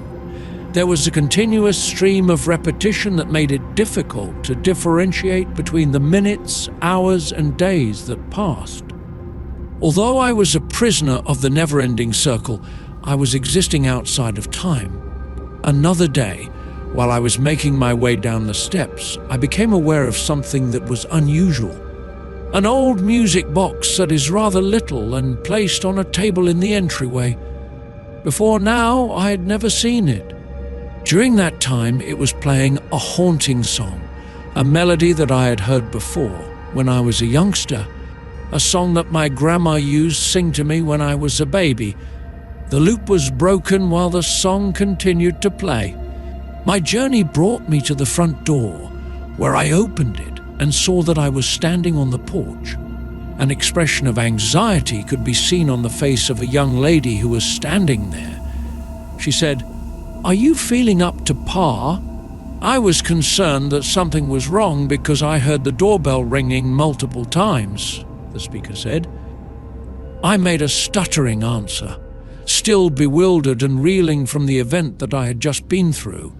There was a continuous stream of repetition that made it difficult to differentiate between the minutes, hours, and days that passed. Although I was a prisoner of the never-ending circle, I was existing outside of time. Another day, while I was making my way down the steps, I became aware of something that was unusual. An old music box that is rather little and placed on a table in the entryway. Before now, I had never seen it. During that time, it was playing a haunting song, a melody that I had heard before when I was a youngster, a song that my grandma used to sing to me when I was a baby. The loop was broken while the song continued to play. My journey brought me to the front door, where I opened it and saw that I was standing on the porch. An expression of anxiety could be seen on the face of a young lady who was standing there. She said, "Are you feeling up to par?" I was concerned that something was wrong because I heard the doorbell ringing multiple times, the speaker said. I made a stuttering answer, still bewildered and reeling from the event that I had just been through.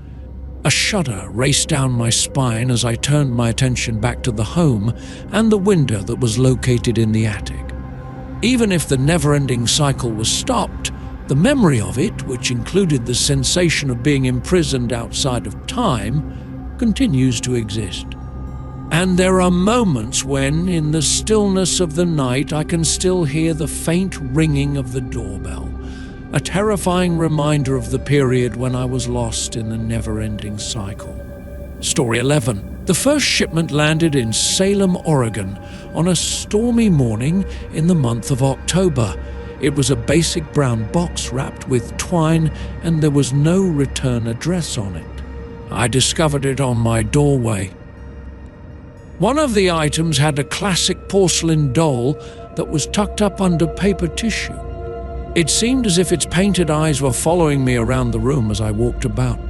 A shudder raced down my spine as I turned my attention back to the home and the window that was located in the attic. Even if the never-ending cycle was stopped, the memory of it, which included the sensation of being imprisoned outside of time, continues to exist. And there are moments when, in the stillness of the night, I can still hear the faint ringing of the doorbell, a terrifying reminder of the period when I was lost in the never-ending cycle. Story 11. The first shipment landed in Salem, Oregon, on a stormy morning in the month of October. It was a basic brown box wrapped with twine, and there was no return address on it. I discovered it on my doorway. One of the items had a classic porcelain doll that was tucked up under paper tissue. It seemed as if its painted eyes were following me around the room as I walked about.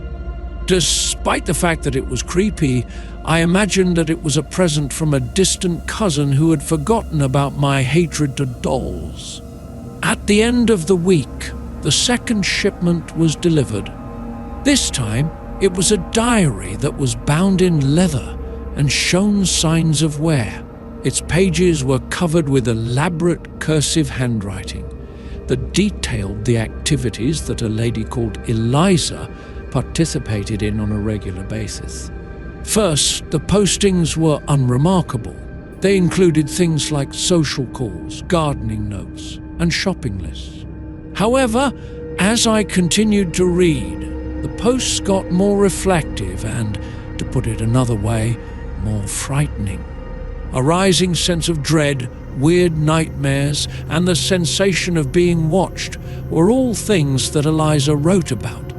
Despite the fact that it was creepy, I imagined that it was a present from a distant cousin who had forgotten about my hatred to dolls. At the end of the week, the second shipment was delivered. This time, it was a diary that was bound in leather and shown signs of wear. Its pages were covered with elaborate cursive handwriting that detailed the activities that a lady called Eliza participated in on a regular basis. First, the postings were unremarkable. They included things like social calls, gardening notes, and shopping lists. However, as I continued to read, the posts got more reflective and, to put it another way, more frightening. A rising sense of dread, weird nightmares, and the sensation of being watched were all things that Eliza wrote about.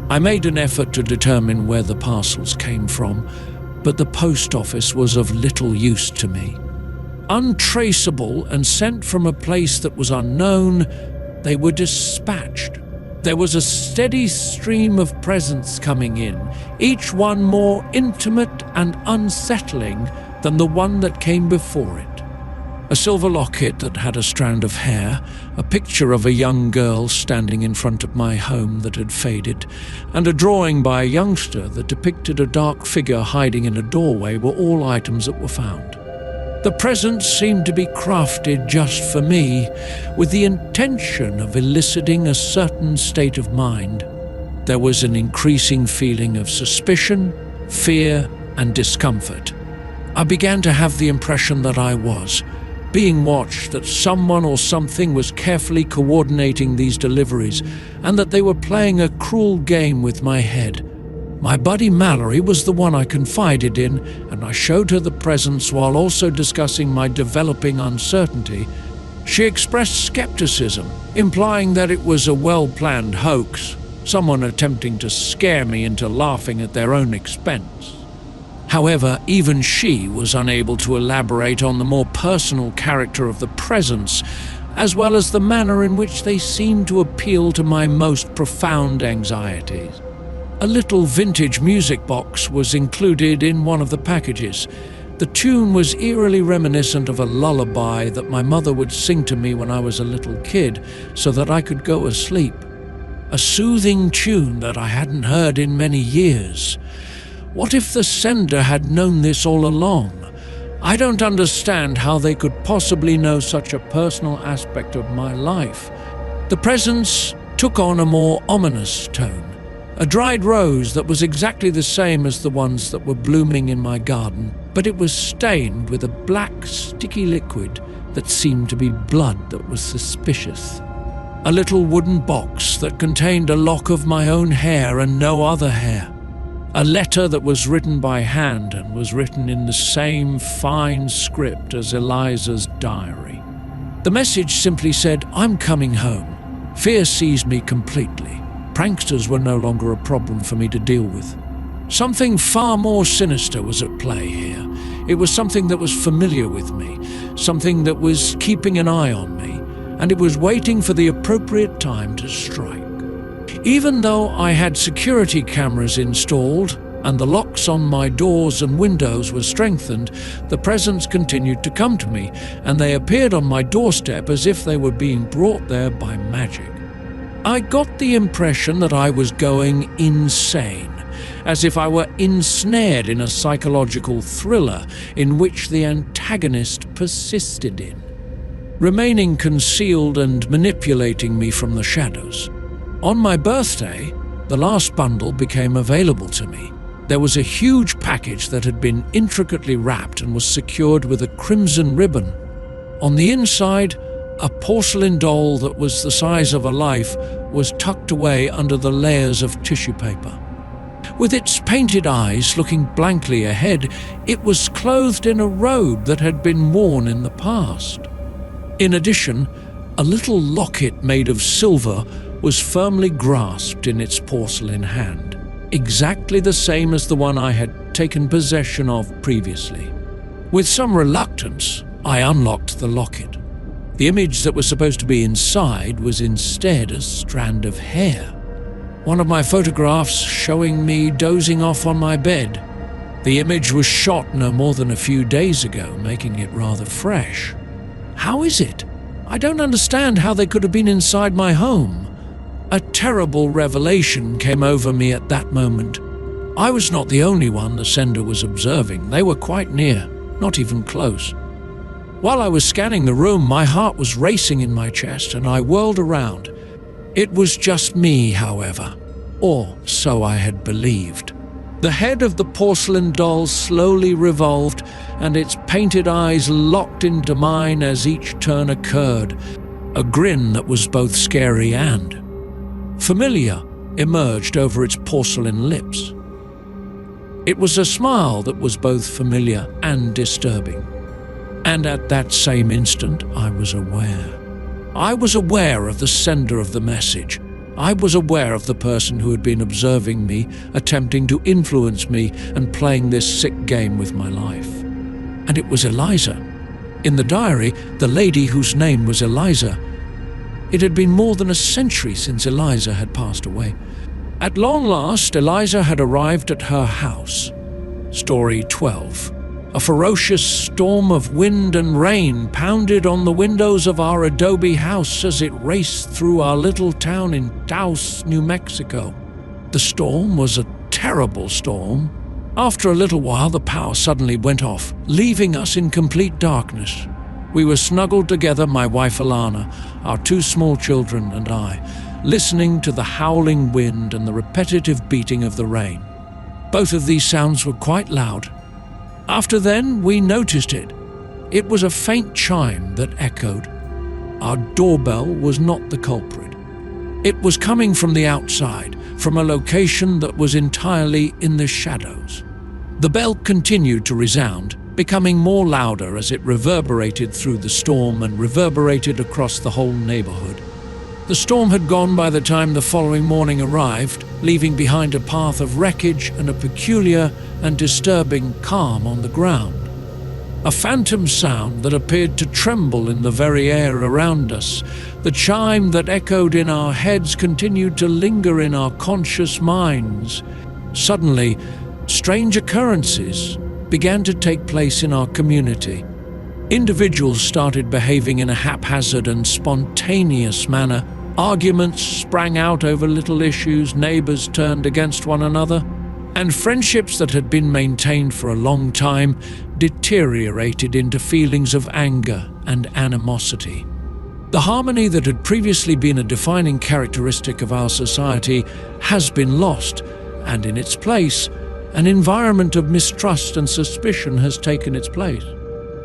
I made an effort to determine where the parcels came from, but the post office was of little use to me. Untraceable and sent from a place that was unknown, they were dispatched. There was a steady stream of presents coming in, each one more intimate and unsettling than the one that came before it. A silver locket that had a strand of hair, a picture of a young girl standing in front of my home that had faded, and a drawing by a youngster that depicted a dark figure hiding in a doorway were all items that were found. The presents seemed to be crafted just for me, with the intention of eliciting a certain state of mind. There was an increasing feeling of suspicion, fear, and discomfort. I began to have the impression that I was being watched, that someone or something was carefully coordinating these deliveries, and that they were playing a cruel game with my head. My buddy Mallory was the one I confided in, and I showed her the presents while also discussing my developing uncertainty. She expressed skepticism, implying that it was a well-planned hoax, someone attempting to scare me into laughing at their own expense. However, even she was unable to elaborate on the more personal character of the presents, as well as the manner in which they seemed to appeal to my most profound anxieties. A little vintage music box was included in one of the packages. The tune was eerily reminiscent of a lullaby that my mother would sing to me when I was a little kid so that I could go asleep. A soothing tune that I hadn't heard in many years. What if the sender had known this all along? I don't understand how they could possibly know such a personal aspect of my life. The presents took on a more ominous tone. A dried rose that was exactly the same as the ones that were blooming in my garden, but it was stained with a black, sticky liquid that seemed to be blood that was suspicious. A little wooden box that contained a lock of my own hair and no other hair. A letter that was written by hand and was written in the same fine script as Eliza's diary. The message simply said, "I'm coming home." Fear seized me completely. Pranksters were no longer a problem for me to deal with. Something far more sinister was at play here. It was something that was familiar with me, something that was keeping an eye on me, and it was waiting for the appropriate time to strike. Even though I had security cameras installed, and the locks on my doors and windows were strengthened, the presents continued to come to me, and they appeared on my doorstep as if they were being brought there by magic. I got the impression that I was going insane, as if I were ensnared in a psychological thriller in which the antagonist persisted in, remaining concealed and manipulating me from the shadows. On my birthday, the last bundle became available to me. There was a huge package that had been intricately wrapped and was secured with a crimson ribbon. On the inside, a porcelain doll that was the size of a life was tucked away under the layers of tissue paper. With its painted eyes looking blankly ahead, it was clothed in a robe that had been worn in the past. In addition, a little locket made of silver was firmly grasped in its porcelain hand, exactly the same as the one I had taken possession of previously. With some reluctance, I unlocked the locket. The image that was supposed to be inside was instead a strand of hair. One of my photographs showing me dozing off on my bed. The image was shot no more than a few days ago, making it rather fresh. How is it? I don't understand how they could have been inside my home. A terrible revelation came over me at that moment. I was not the only one the sender was observing. They were quite near, not even close. While I was scanning the room, my heart was racing in my chest and I whirled around. It was just me, however, or so I had believed. The head of the porcelain doll slowly revolved and its painted eyes locked into mine as each turn occurred, a grin that was both scary and familiar emerged over its porcelain lips. It was a smile that was both familiar and disturbing. And at that same instant, I was aware. I was aware of the sender of the message. I was aware of the person who had been observing me, attempting to influence me and playing this sick game with my life. And it was Eliza. In the diary, the lady whose name was Eliza. It had been more than a century since Eliza had passed away. At long last, Eliza had arrived at her house. Story 12. A ferocious storm of wind and rain pounded on the windows of our adobe house as it raced through our little town in Taos, New Mexico. The storm was a terrible storm. After a little while, the power suddenly went off, leaving us in complete darkness. We were snuggled together, my wife Alana, our two small children and I, listening to the howling wind and the repetitive beating of the rain. Both of these sounds were quite loud. After then, we noticed it. It was a faint chime that echoed. Our doorbell was not the culprit. It was coming from the outside, from a location that was entirely in the shadows. The bell continued to resound, becoming more louder as it reverberated through the storm and reverberated across the whole neighborhood. The storm had gone by the time the following morning arrived, leaving behind a path of wreckage and a peculiar and disturbing calm on the ground. A phantom sound that appeared to tremble in the very air around us. The chime that echoed in our heads continued to linger in our conscious minds. Suddenly, strange occurrences began to take place in our community. Individuals started behaving in a haphazard and spontaneous manner. Arguments sprang out over little issues, neighbors turned against one another, and friendships that had been maintained for a long time deteriorated into feelings of anger and animosity. The harmony that had previously been a defining characteristic of our society has been lost, and in its place, an environment of mistrust and suspicion has taken its place.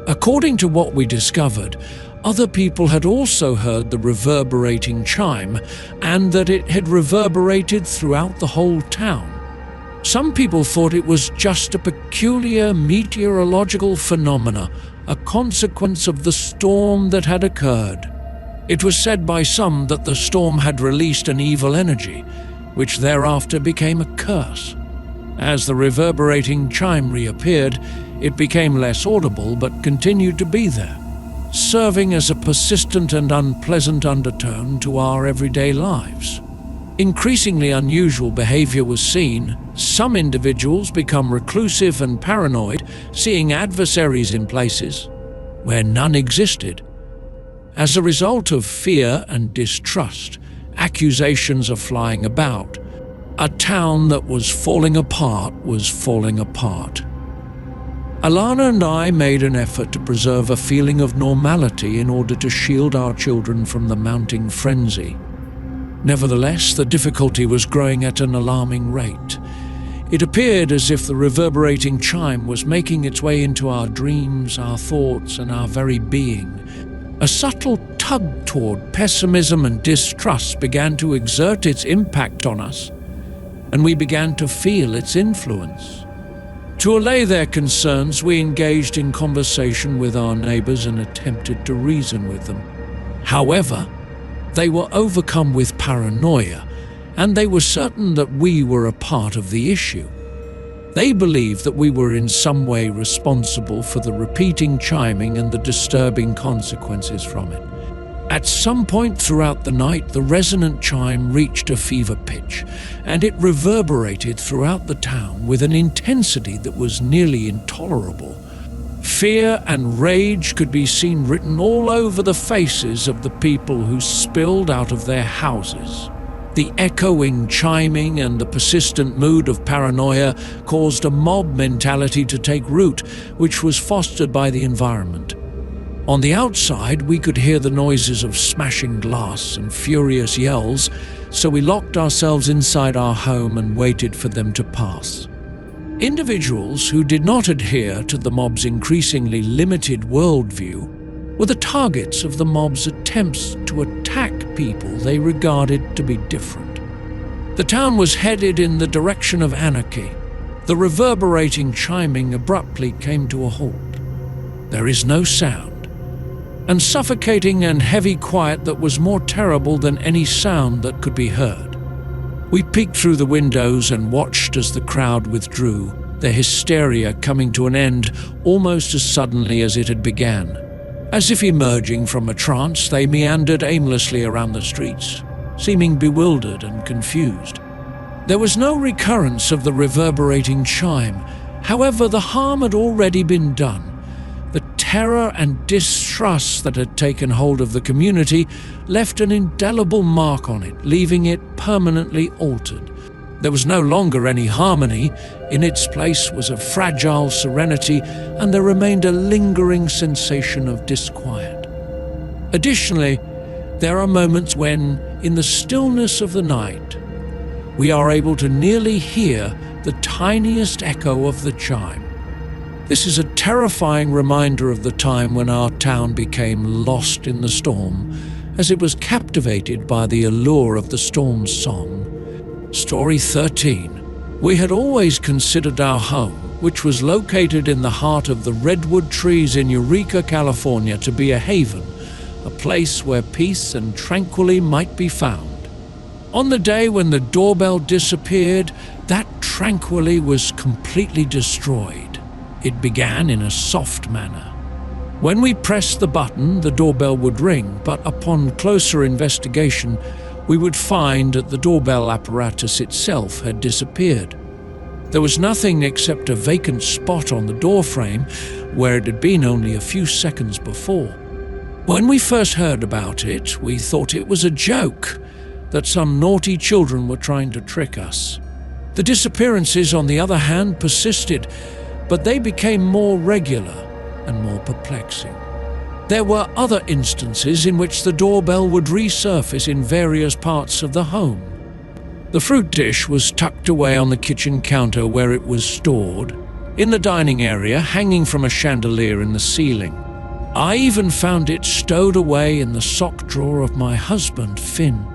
According to what we discovered, other people had also heard the reverberating chime, and that it had reverberated throughout the whole town. Some people thought it was just a peculiar meteorological phenomena, a consequence of the storm that had occurred. It was said by some that the storm had released an evil energy, which thereafter became a curse. As the reverberating chime reappeared, it became less audible but continued to be there, serving as a persistent and unpleasant undertone to our everyday lives. Increasingly unusual behavior was seen. Some individuals become reclusive and paranoid, seeing adversaries in places where none existed. As a result of fear and distrust, accusations are flying about. A town that was falling apart was falling apart. Alana and I made an effort to preserve a feeling of normality in order to shield our children from the mounting frenzy. Nevertheless, the difficulty was growing at an alarming rate. It appeared as if the reverberating chime was making its way into our dreams, our thoughts, and our very being. A subtle tug toward pessimism and distrust began to exert its impact on us, and we began to feel its influence. To allay their concerns, we engaged in conversation with our neighbors and attempted to reason with them. However, they were overcome with paranoia, and they were certain that we were a part of the issue. They believed that we were in some way responsible for the repeating chiming and the disturbing consequences from it. At some point throughout the night, the resonant chime reached a fever pitch, and it reverberated throughout the town with an intensity that was nearly intolerable. Fear and rage could be seen written all over the faces of the people who spilled out of their houses. The echoing chiming and the persistent mood of paranoia caused a mob mentality to take root, which was fostered by the environment. On the outside, we could hear the noises of smashing glass and furious yells, so we locked ourselves inside our home and waited for them to pass. Individuals who did not adhere to the mob's increasingly limited worldview were the targets of the mob's attempts to attack people they regarded to be different. The town was headed in the direction of anarchy. The reverberating chiming abruptly came to a halt. There is no sound, and suffocating and heavy quiet that was more terrible than any sound that could be heard. We peeked through the windows and watched as the crowd withdrew, their hysteria coming to an end almost as suddenly as it had begun. As if emerging from a trance, they meandered aimlessly around the streets, seeming bewildered and confused. There was no recurrence of the reverberating chime. However, the harm had already been done. The terror and distrust that had taken hold of the community left an indelible mark on it, leaving it permanently altered. There was no longer any harmony. In its place was a fragile serenity, and there remained a lingering sensation of disquiet. Additionally, there are moments when, in the stillness of the night, we are able to nearly hear the tiniest echo of the chime. This is a terrifying reminder of the time when our town became lost in the storm, as it was captivated by the allure of the storm's song. Story 13. We had always considered our home, which was located in the heart of the redwood trees in Eureka, California, to be a haven, a place where peace and tranquility might be found. On the day when the doorbell disappeared, that tranquility was completely destroyed. It began in a soft manner. When we pressed the button, the doorbell would ring, but upon closer investigation, we would find that the doorbell apparatus itself had disappeared. There was nothing except a vacant spot on the doorframe where it had been only a few seconds before. When we first heard about it, we thought it was a joke, that some naughty children were trying to trick us. The disappearances, on the other hand, persisted, but they became more regular and more perplexing. There were other instances in which the doorbell would resurface in various parts of the home. The fruit dish was tucked away on the kitchen counter where it was stored, in the dining area, hanging from a chandelier in the ceiling. I even found it stowed away in the sock drawer of my husband, Finn.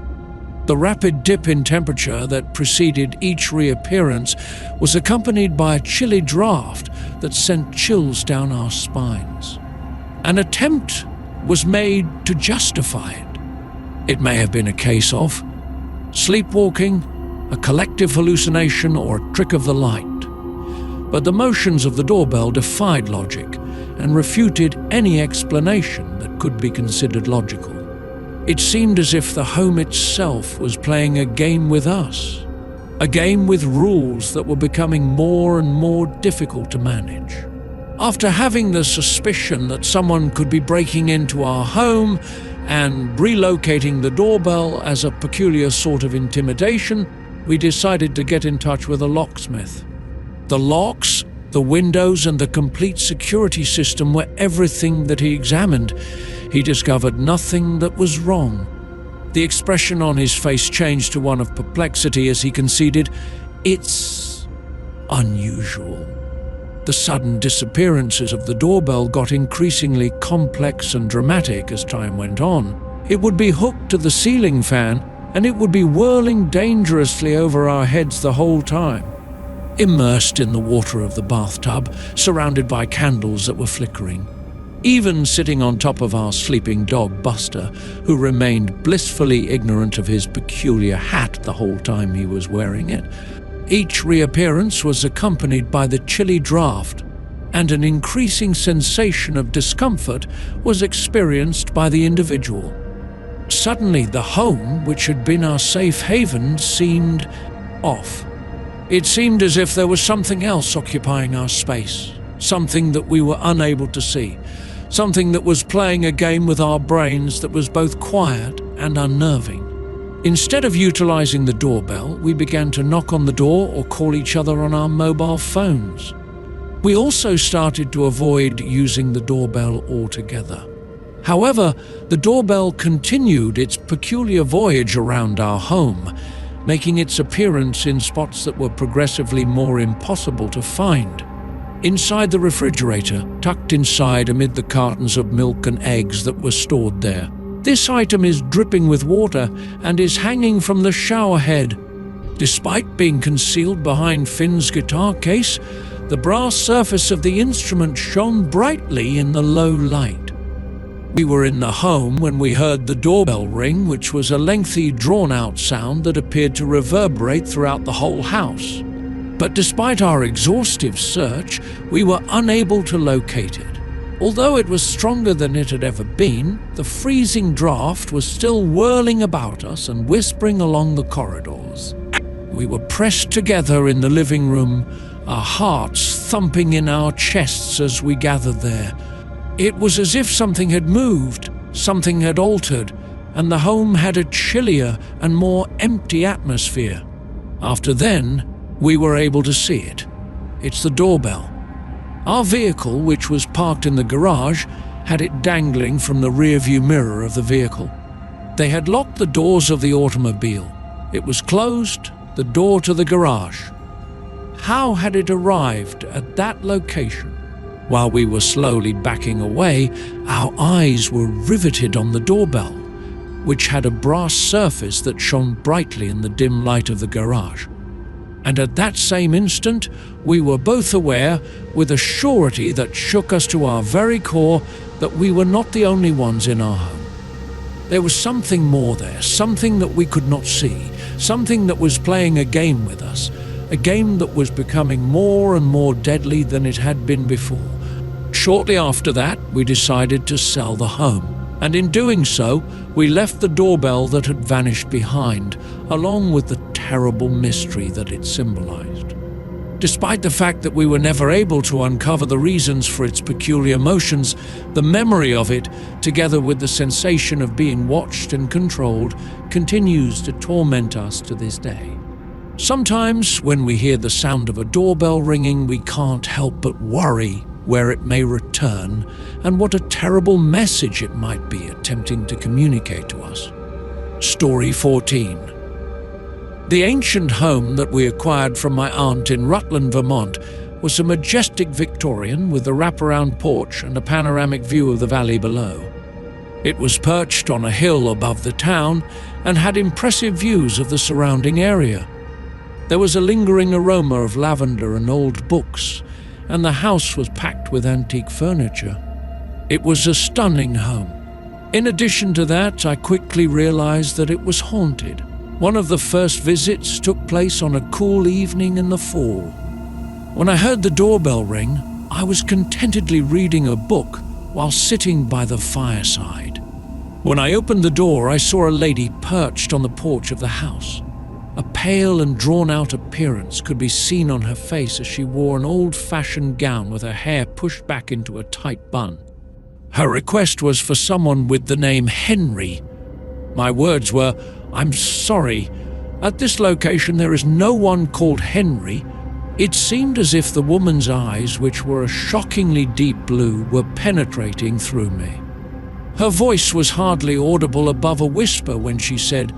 The rapid dip in temperature that preceded each reappearance was accompanied by a chilly draft that sent chills down our spines. An attempt was made to justify it. It may have been a case of sleepwalking, a collective hallucination, or a trick of the light. But the motions of the doorbell defied logic and refuted any explanation that could be considered logical. It seemed as if the home itself was playing a game with us, a game with rules that were becoming more and more difficult to manage. After having the suspicion that someone could be breaking into our home and relocating the doorbell as a peculiar sort of intimidation, we decided to get in touch with a locksmith. The locks, the windows, and the complete security system were everything that he examined. He discovered nothing that was wrong. The expression on his face changed to one of perplexity as he conceded, "It's unusual." The sudden disappearances of the doorbell got increasingly complex and dramatic as time went on. It would be hooked to the ceiling fan, and it would be whirling dangerously over our heads the whole time. Immersed in the water of the bathtub, surrounded by candles that were flickering. Even sitting on top of our sleeping dog Buster, who remained blissfully ignorant of his peculiar hat the whole time he was wearing it. Each reappearance was accompanied by the chilly draft, and an increasing sensation of discomfort was experienced by the individual. Suddenly, the home, which had been our safe haven, seemed off. It seemed as if there was something else occupying our space, something that we were unable to see, something that was playing a game with our brains that was both quiet and unnerving. Instead of utilizing the doorbell, we began to knock on the door or call each other on our mobile phones. We also started to avoid using the doorbell altogether. However, the doorbell continued its peculiar voyage around our home, making its appearance in spots that were progressively more impossible to find. Inside the refrigerator, tucked inside amid the cartons of milk and eggs that were stored there. This item is dripping with water and is hanging from the shower head. Despite being concealed behind Finn's guitar case, the brass surface of the instrument shone brightly in the low light. We were in the home when we heard the doorbell ring, which was a lengthy, drawn-out sound that appeared to reverberate throughout the whole house. But despite our exhaustive search, we were unable to locate it. Although it was stronger than it had ever been, the freezing draft was still whirling about us and whispering along the corridors. We were pressed together in the living room, our hearts thumping in our chests as we gathered there. It was as if something had moved, something had altered, and the home had a chillier and more empty atmosphere. After then, we were able to see it. It's the doorbell. Our vehicle, which was parked in the garage, had it dangling from the rearview mirror of the vehicle. They had locked the doors of the automobile. It was closed, the door to the garage. How had it arrived at that location? While we were slowly backing away, our eyes were riveted on the doorbell, which had a brass surface that shone brightly in the dim light of the garage. And at that same instant, we were both aware, with a surety that shook us to our very core, that we were not the only ones in our home. There was something more there, something that we could not see, something that was playing a game with us, a game that was becoming more and more deadly than it had been before. Shortly after that, we decided to sell the home. And in doing so, we left the doorbell that had vanished behind, along with the terrible mystery that it symbolized. Despite the fact that we were never able to uncover the reasons for its peculiar motions, the memory of it, together with the sensation of being watched and controlled, continues to torment us to this day. Sometimes, when we hear the sound of a doorbell ringing, we can't help but worry where it may return, and what a terrible message it might be attempting to communicate to us. Story 14. The ancient home that we acquired from my aunt in Rutland, Vermont, was a majestic Victorian with a wraparound porch and a panoramic view of the valley below. It was perched on a hill above the town and had impressive views of the surrounding area. There was a lingering aroma of lavender and old books, and the house was packed with antique furniture. It was a stunning home. In addition to that, I quickly realized that it was haunted. One of the first visits took place on a cool evening in the fall. When I heard the doorbell ring, I was contentedly reading a book while sitting by the fireside. When I opened the door, I saw a lady perched on the porch of the house. A pale and drawn-out appearance could be seen on her face as she wore an old-fashioned gown with her hair pushed back into a tight bun. Her request was for someone with the name Henry. My words were, "I'm sorry. At this location there is no one called Henry." It seemed as if the woman's eyes, which were a shockingly deep blue, were penetrating through me. Her voice was hardly audible above a whisper when she said,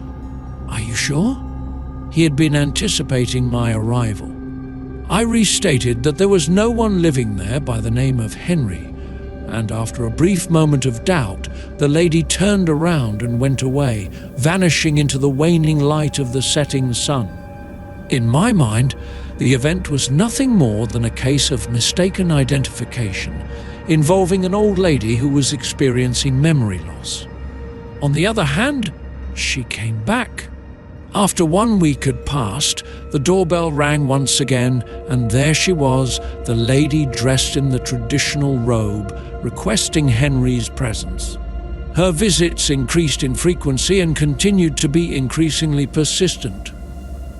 "Are you sure?" He had been anticipating my arrival. I restated that there was no one living there by the name of Henry, and after a brief moment of doubt, the lady turned around and went away, vanishing into the waning light of the setting sun. In my mind, the event was nothing more than a case of mistaken identification involving an old lady who was experiencing memory loss. On the other hand, she came back. After 1 week had passed, the doorbell rang once again, and there she was, the lady dressed in the traditional robe, requesting Henry's presence. Her visits increased in frequency and continued to be increasingly persistent.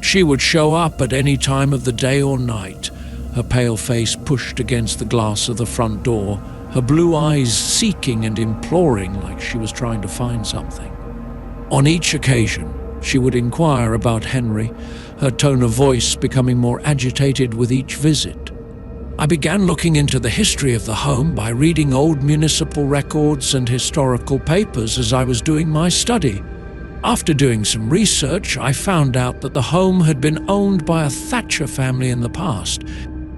She would show up at any time of the day or night, her pale face pushed against the glass of the front door, her blue eyes seeking and imploring like she was trying to find something. On each occasion, she would inquire about Henry, her tone of voice becoming more agitated with each visit. I began looking into the history of the home by reading old municipal records and historical papers as I was doing my study. After doing some research, I found out that the home had been owned by a Thatcher family in the past.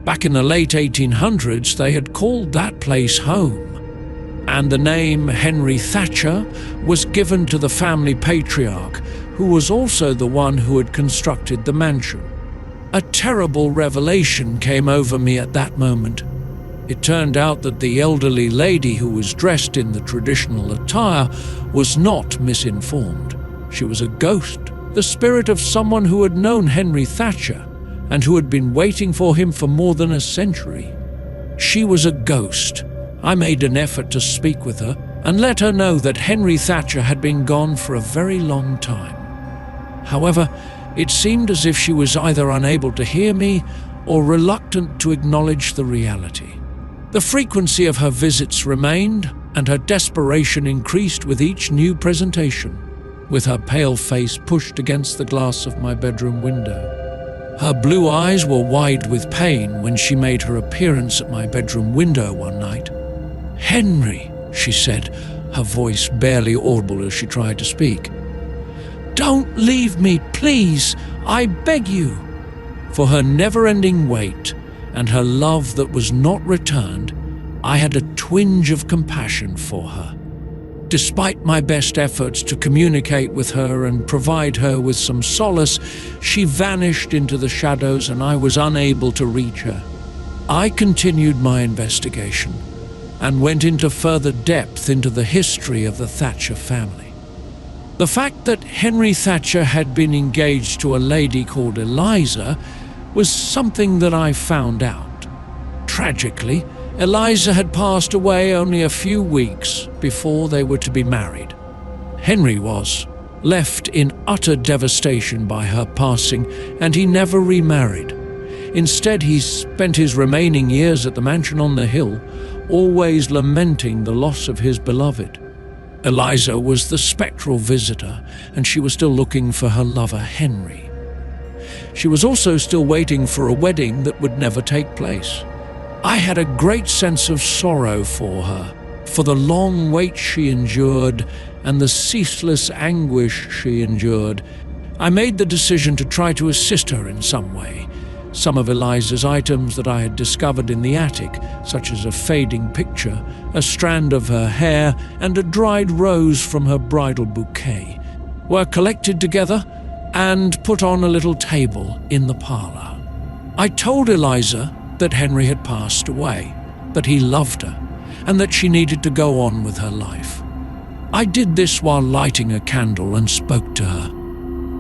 Back in the late 1800s, they had called that place home, and the name Henry Thatcher was given to the family patriarch, who was also the one who had constructed the mansion. A terrible revelation came over me at that moment. It turned out that the elderly lady who was dressed in the traditional attire was not misinformed. She was a ghost, the spirit of someone who had known Henry Thatcher and who had been waiting for him for more than a century. She was a ghost. I made an effort to speak with her and let her know that Henry Thatcher had been gone for a very long time. However, it seemed as if she was either unable to hear me or reluctant to acknowledge the reality. The frequency of her visits remained, and her desperation increased with each new presentation, with her pale face pushed against the glass of my bedroom window. Her blue eyes were wide with pain when she made her appearance at my bedroom window one night. "Henry," she said, her voice barely audible as she tried to speak. "Don't leave me, please, I beg you." For her never-ending wait and her love that was not returned, I had a twinge of compassion for her. Despite my best efforts to communicate with her and provide her with some solace, she vanished into the shadows and I was unable to reach her. I continued my investigation and went into further depth into the history of the Thatcher family. The fact that Henry Thatcher had been engaged to a lady called Eliza was something that I found out. Tragically, Eliza had passed away only a few weeks before they were to be married. Henry was left in utter devastation by her passing, and he never remarried. Instead, he spent his remaining years at the mansion on the hill, always lamenting the loss of his beloved. Eliza was the spectral visitor, and she was still looking for her lover, Henry. She was also still waiting for a wedding that would never take place. I had a great sense of sorrow for her, for the long wait she endured and the ceaseless anguish she endured. I made the decision to try to assist her in some way. Some of Eliza's items that I had discovered in the attic, such as a fading picture, a strand of her hair, and a dried rose from her bridal bouquet, were collected together and put on a little table in the parlor. I told Eliza that Henry had passed away, that he loved her, and that she needed to go on with her life. I did this while lighting a candle and spoke to her.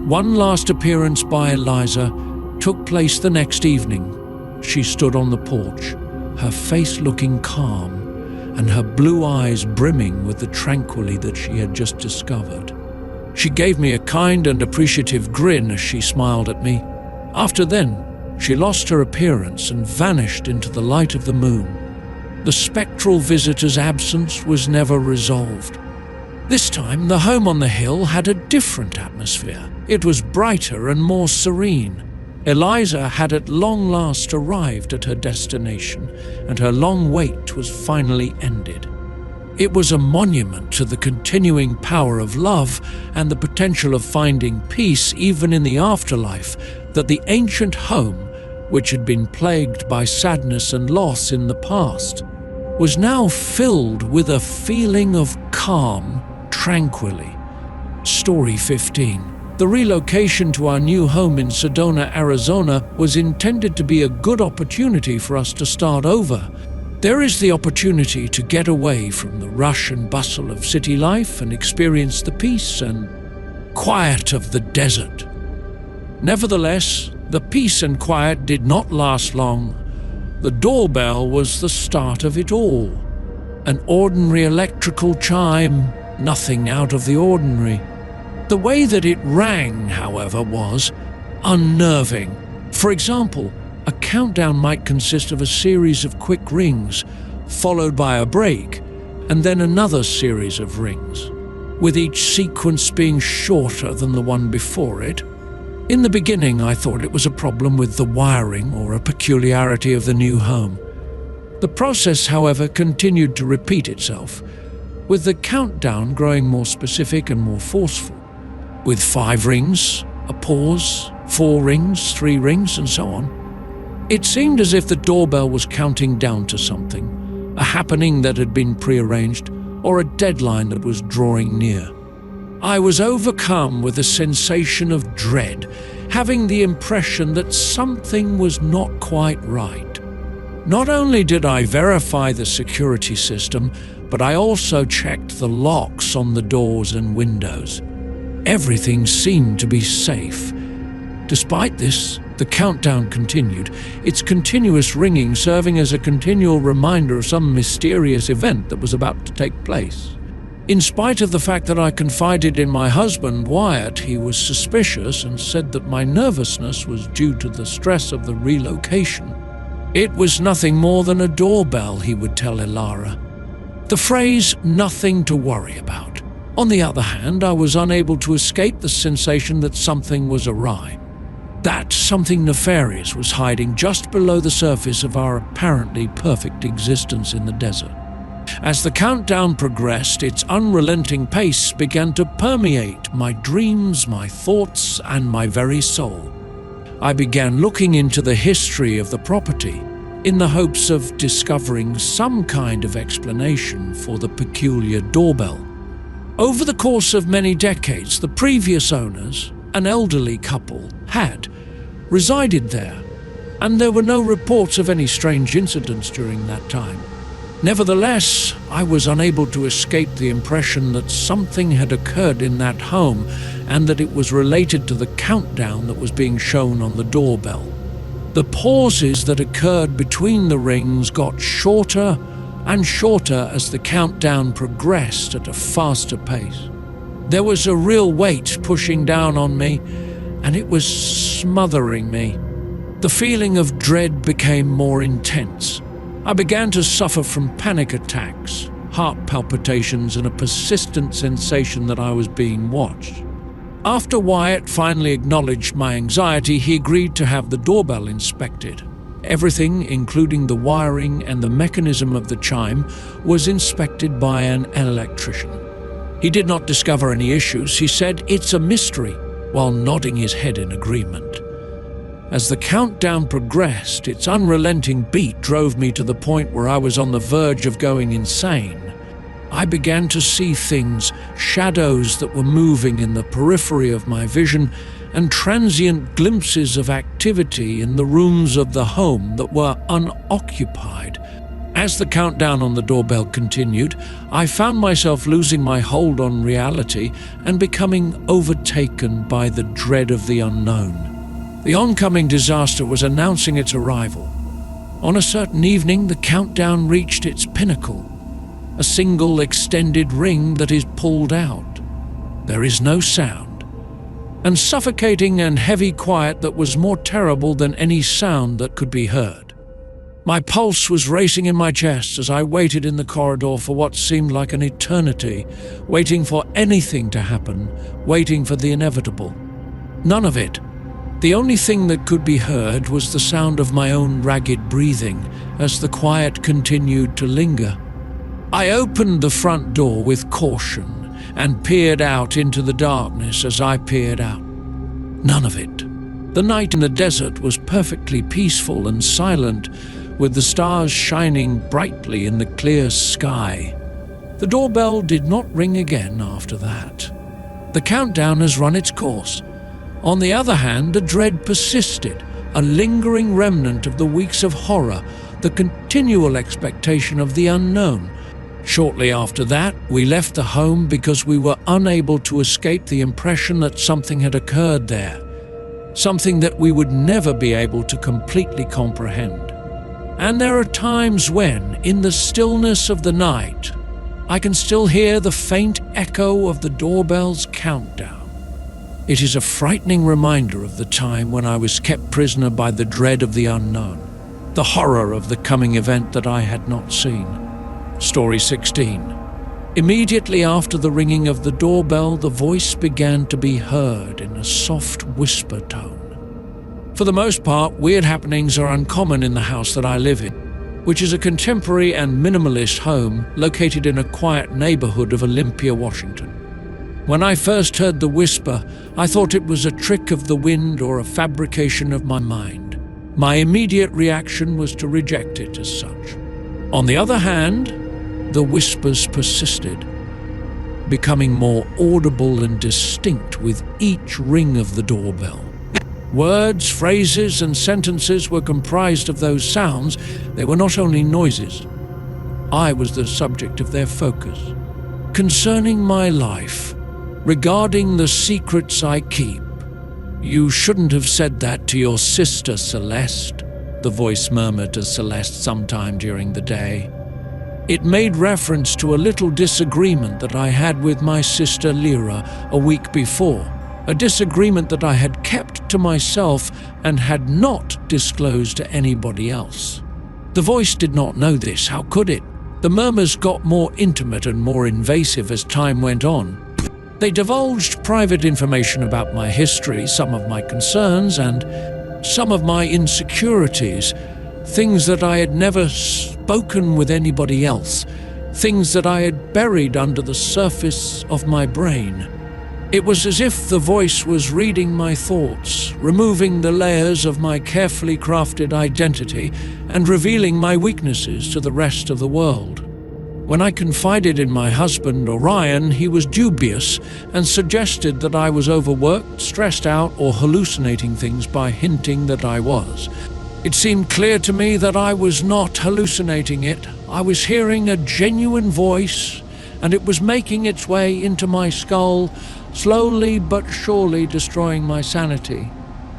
One last appearance by Eliza took place the next evening. She stood on the porch, her face looking calm, and her blue eyes brimming with the tranquility that she had just discovered. She gave me a kind and appreciative grin as she smiled at me. After then, she lost her appearance and vanished into the light of the moon. The spectral visitor's absence was never resolved. This time, the home on the hill had a different atmosphere. It was brighter and more serene. Eliza had at long last arrived at her destination, and her long wait was finally ended. It was a monument to the continuing power of love and the potential of finding peace even in the afterlife that the ancient home, which had been plagued by sadness and loss in the past, was now filled with a feeling of calm tranquilly. Story 15. The relocation to our new home in Sedona, Arizona was intended to be a good opportunity for us to start over. There is the opportunity to get away from the rush and bustle of city life and experience the peace and quiet of the desert. Nevertheless, the peace and quiet did not last long. The doorbell was the start of it all. An ordinary electrical chime, nothing out of the ordinary. The way that it rang, however, was unnerving. For example, a countdown might consist of a series of quick rings, followed by a break, and then another series of rings, with each sequence being shorter than the one before it. In the beginning, I thought it was a problem with the wiring or a peculiarity of the new home. The process, however, continued to repeat itself, with the countdown growing more specific and more forceful, with 5 rings, a pause, 4 rings, 3 rings, and so on. It seemed as if the doorbell was counting down to something, a happening that had been prearranged, or a deadline that was drawing near. I was overcome with a sensation of dread, having the impression that something was not quite right. Not only did I verify the security system, but I also checked the locks on the doors and windows. Everything seemed to be safe. Despite this, the countdown continued, its continuous ringing serving as a continual reminder of some mysterious event that was about to take place. In spite of the fact that I confided in my husband, Wyatt, he was suspicious and said that my nervousness was due to the stress of the relocation. It was nothing more than a doorbell, he would tell Ilara. The phrase, "nothing to worry about." On the other hand, I was unable to escape the sensation that something was awry, that something nefarious was hiding just below the surface of our apparently perfect existence in the desert. As the countdown progressed, its unrelenting pace began to permeate my dreams, my thoughts, and my very soul. I began looking into the history of the property in the hopes of discovering some kind of explanation for the peculiar doorbell. Over the course of many decades, the previous owners, an elderly couple, had resided there, and there were no reports of any strange incidents during that time. Nevertheless, I was unable to escape the impression that something had occurred in that home and that it was related to the countdown that was being shown on the doorbell. The pauses that occurred between the rings got shorter and shorter as the countdown progressed at a faster pace. There was a real weight pushing down on me, and it was smothering me. The feeling of dread became more intense. I began to suffer from panic attacks, heart palpitations, and a persistent sensation that I was being watched. After Wyatt finally acknowledged my anxiety, he agreed to have the doorbell inspected. Everything, including the wiring and the mechanism of the chime, was inspected by an electrician. He did not discover any issues. He said, "It's a mystery," while nodding his head in agreement. As the countdown progressed, its unrelenting beat drove me to the point where I was on the verge of going insane. I began to see things, shadows that were moving in the periphery of my vision, and transient glimpses of activity in the rooms of the home that were unoccupied. As the countdown on the doorbell continued, I found myself losing my hold on reality and becoming overtaken by the dread of the unknown. The oncoming disaster was announcing its arrival. On a certain evening, the countdown reached its pinnacle. a single extended ring that is pulled out. There is no sound, and suffocating and heavy quiet that was more terrible than any sound that could be heard. My pulse was racing in my chest as I waited in the corridor for what seemed like an eternity, waiting for anything to happen, waiting for the inevitable. None of it. The only thing that could be heard was the sound of my own ragged breathing as the quiet continued to linger. I opened the front door with caution and peered out into the darkness as I peered out. None of it. The night in the desert was perfectly peaceful and silent, with the stars shining brightly in the clear sky. The doorbell did not ring again after that. The countdown has run its course. On the other hand, the dread persisted, a lingering remnant of the weeks of horror, the continual expectation of the unknown. Shortly after that, we left the home because we were unable to escape the impression that something had occurred there, something that we would never be able to completely comprehend. And there are times when, in the stillness of the night, I can still hear the faint echo of the doorbell's countdown. It is a frightening reminder of the time when I was kept prisoner by the dread of the unknown, the horror of the coming event that I had not seen. Story 16. Immediately after the ringing of the doorbell, the voice began to be heard in a soft whisper tone. For the most part, weird happenings are uncommon in the house that I live in, which is a contemporary and minimalist home located in a quiet neighborhood of Olympia, Washington. When I first heard the whisper, I thought it was a trick of the wind or a fabrication of my mind. My immediate reaction was to reject it as such. On the other hand, the whispers persisted, becoming more audible and distinct with each ring of the doorbell. Words, phrases, and sentences were comprised of those sounds. They were not only noises. I was the subject of their focus. Concerning my life, regarding the secrets I keep. "You shouldn't have said that to your sister, Celeste," the voice murmured to Celeste sometime during the day. It made reference to a little disagreement that I had with my sister Lyra a week before, a disagreement that I had kept to myself and had not disclosed to anybody else. The voice did not know this. How could it? The murmurs got more intimate and more invasive as time went on. They divulged private information about my history, some of my concerns, and some of my insecurities, things that I had never spoken with anybody else, things that I had buried under the surface of my brain. It was as if the voice was reading my thoughts, removing the layers of my carefully crafted identity and revealing my weaknesses to the rest of the world. When I confided in my husband, Orion, he was dubious and suggested that I was overworked, stressed out, or hallucinating things by hinting that I was. It seemed clear to me that I was not hallucinating it. I was hearing a genuine voice, and it was making its way into my skull, slowly but surely destroying my sanity.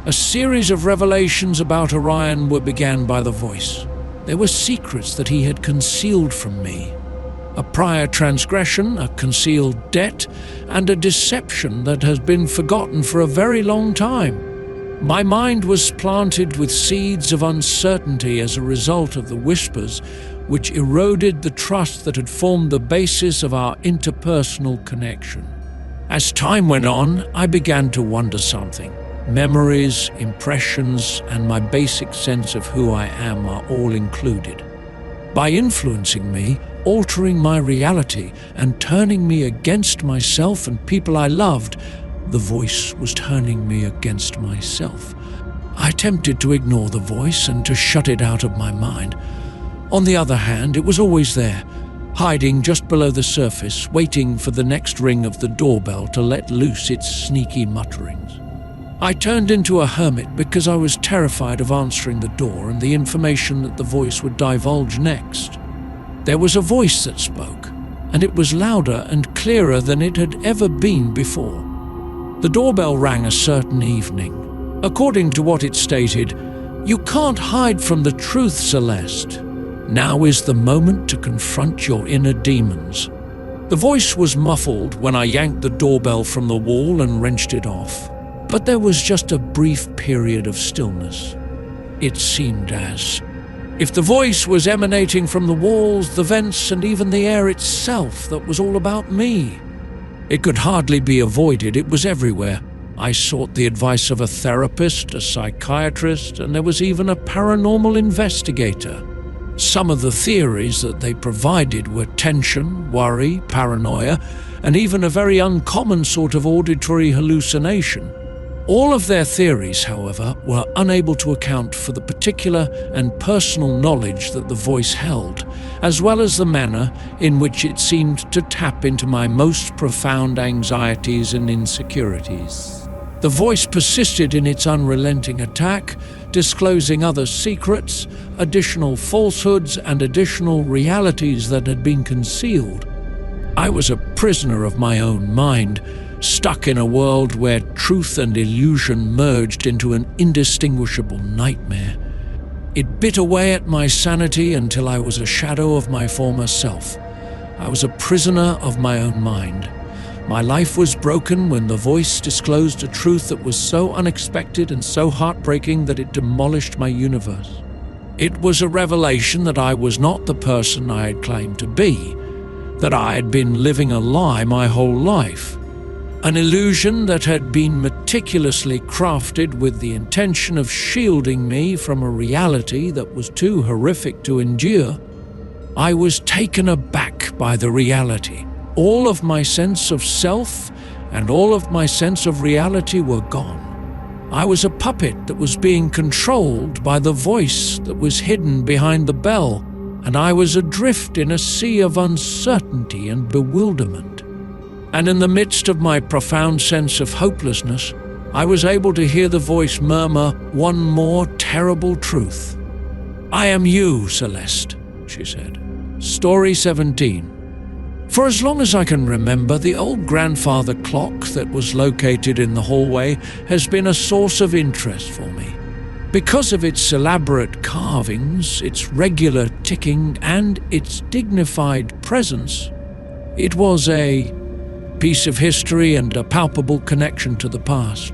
A series of revelations about Orion began by the voice. There were secrets that he had concealed from me. A prior transgression, a concealed debt, and a deception that has been forgotten for a very long time. My mind was planted with seeds of uncertainty as a result of the whispers, which eroded the trust that had formed the basis of our interpersonal connection. As time went on, I began to wonder something. Memories, impressions, and my basic sense of who I am are all included. By influencing me, altering my reality, and turning me against myself and people I loved, the voice was turning me against myself. I attempted to ignore the voice and to shut it out of my mind. On the other hand, it was always there, hiding just below the surface, waiting for the next ring of the doorbell to let loose its sneaky mutterings. I turned into a hermit because I was terrified of answering the door and the information that the voice would divulge next. There was a voice that spoke, and it was louder and clearer than it had ever been before. The doorbell rang a certain evening. According to what it stated, "You can't hide from the truth, Celeste. Now is the moment to confront your inner demons. The voice was muffled when I yanked the doorbell from the wall and wrenched it off. But there was just a brief period of stillness. It seemed as if the voice was emanating from the walls, the vents, and even the air itself that was all about me. It could hardly be avoided, it was everywhere. I sought the advice of a therapist, a psychiatrist, and there was even a paranormal investigator. Some of the theories that they provided were tension, worry, paranoia, and even a very uncommon sort of auditory hallucination. All of their theories, however, were unable to account for the particular and personal knowledge that the voice held, as well as the manner in which it seemed to tap into my most profound anxieties and insecurities. The voice persisted in its unrelenting attack, disclosing other secrets, additional falsehoods, and additional realities that had been concealed. I was a prisoner of my own mind, stuck in a world where truth and illusion merged into an indistinguishable nightmare. It bit away at my sanity until I was a shadow of my former self. I was a prisoner of my own mind. My life was broken when the voice disclosed a truth that was so unexpected and so heartbreaking that it demolished my universe. It was a revelation that I was not the person I had claimed to be, that I had been living a lie my whole life. An illusion that had been meticulously crafted with the intention of shielding me from a reality that was too horrific to endure. I was taken aback by the reality. All of my sense of self and all of my sense of reality were gone. I was a puppet that was being controlled by the voice that was hidden behind the bell, and I was adrift in a sea of uncertainty and bewilderment. And in the midst of my profound sense of hopelessness, I was able to hear the voice murmur one more terrible truth. "I am you, Celeste," she said. Story 17. For as long as I can remember, the old grandfather clock that was located in the hallway has been a source of interest for me. Because of its elaborate carvings, its regular ticking, and its dignified presence, it was a piece of history and a palpable connection to the past.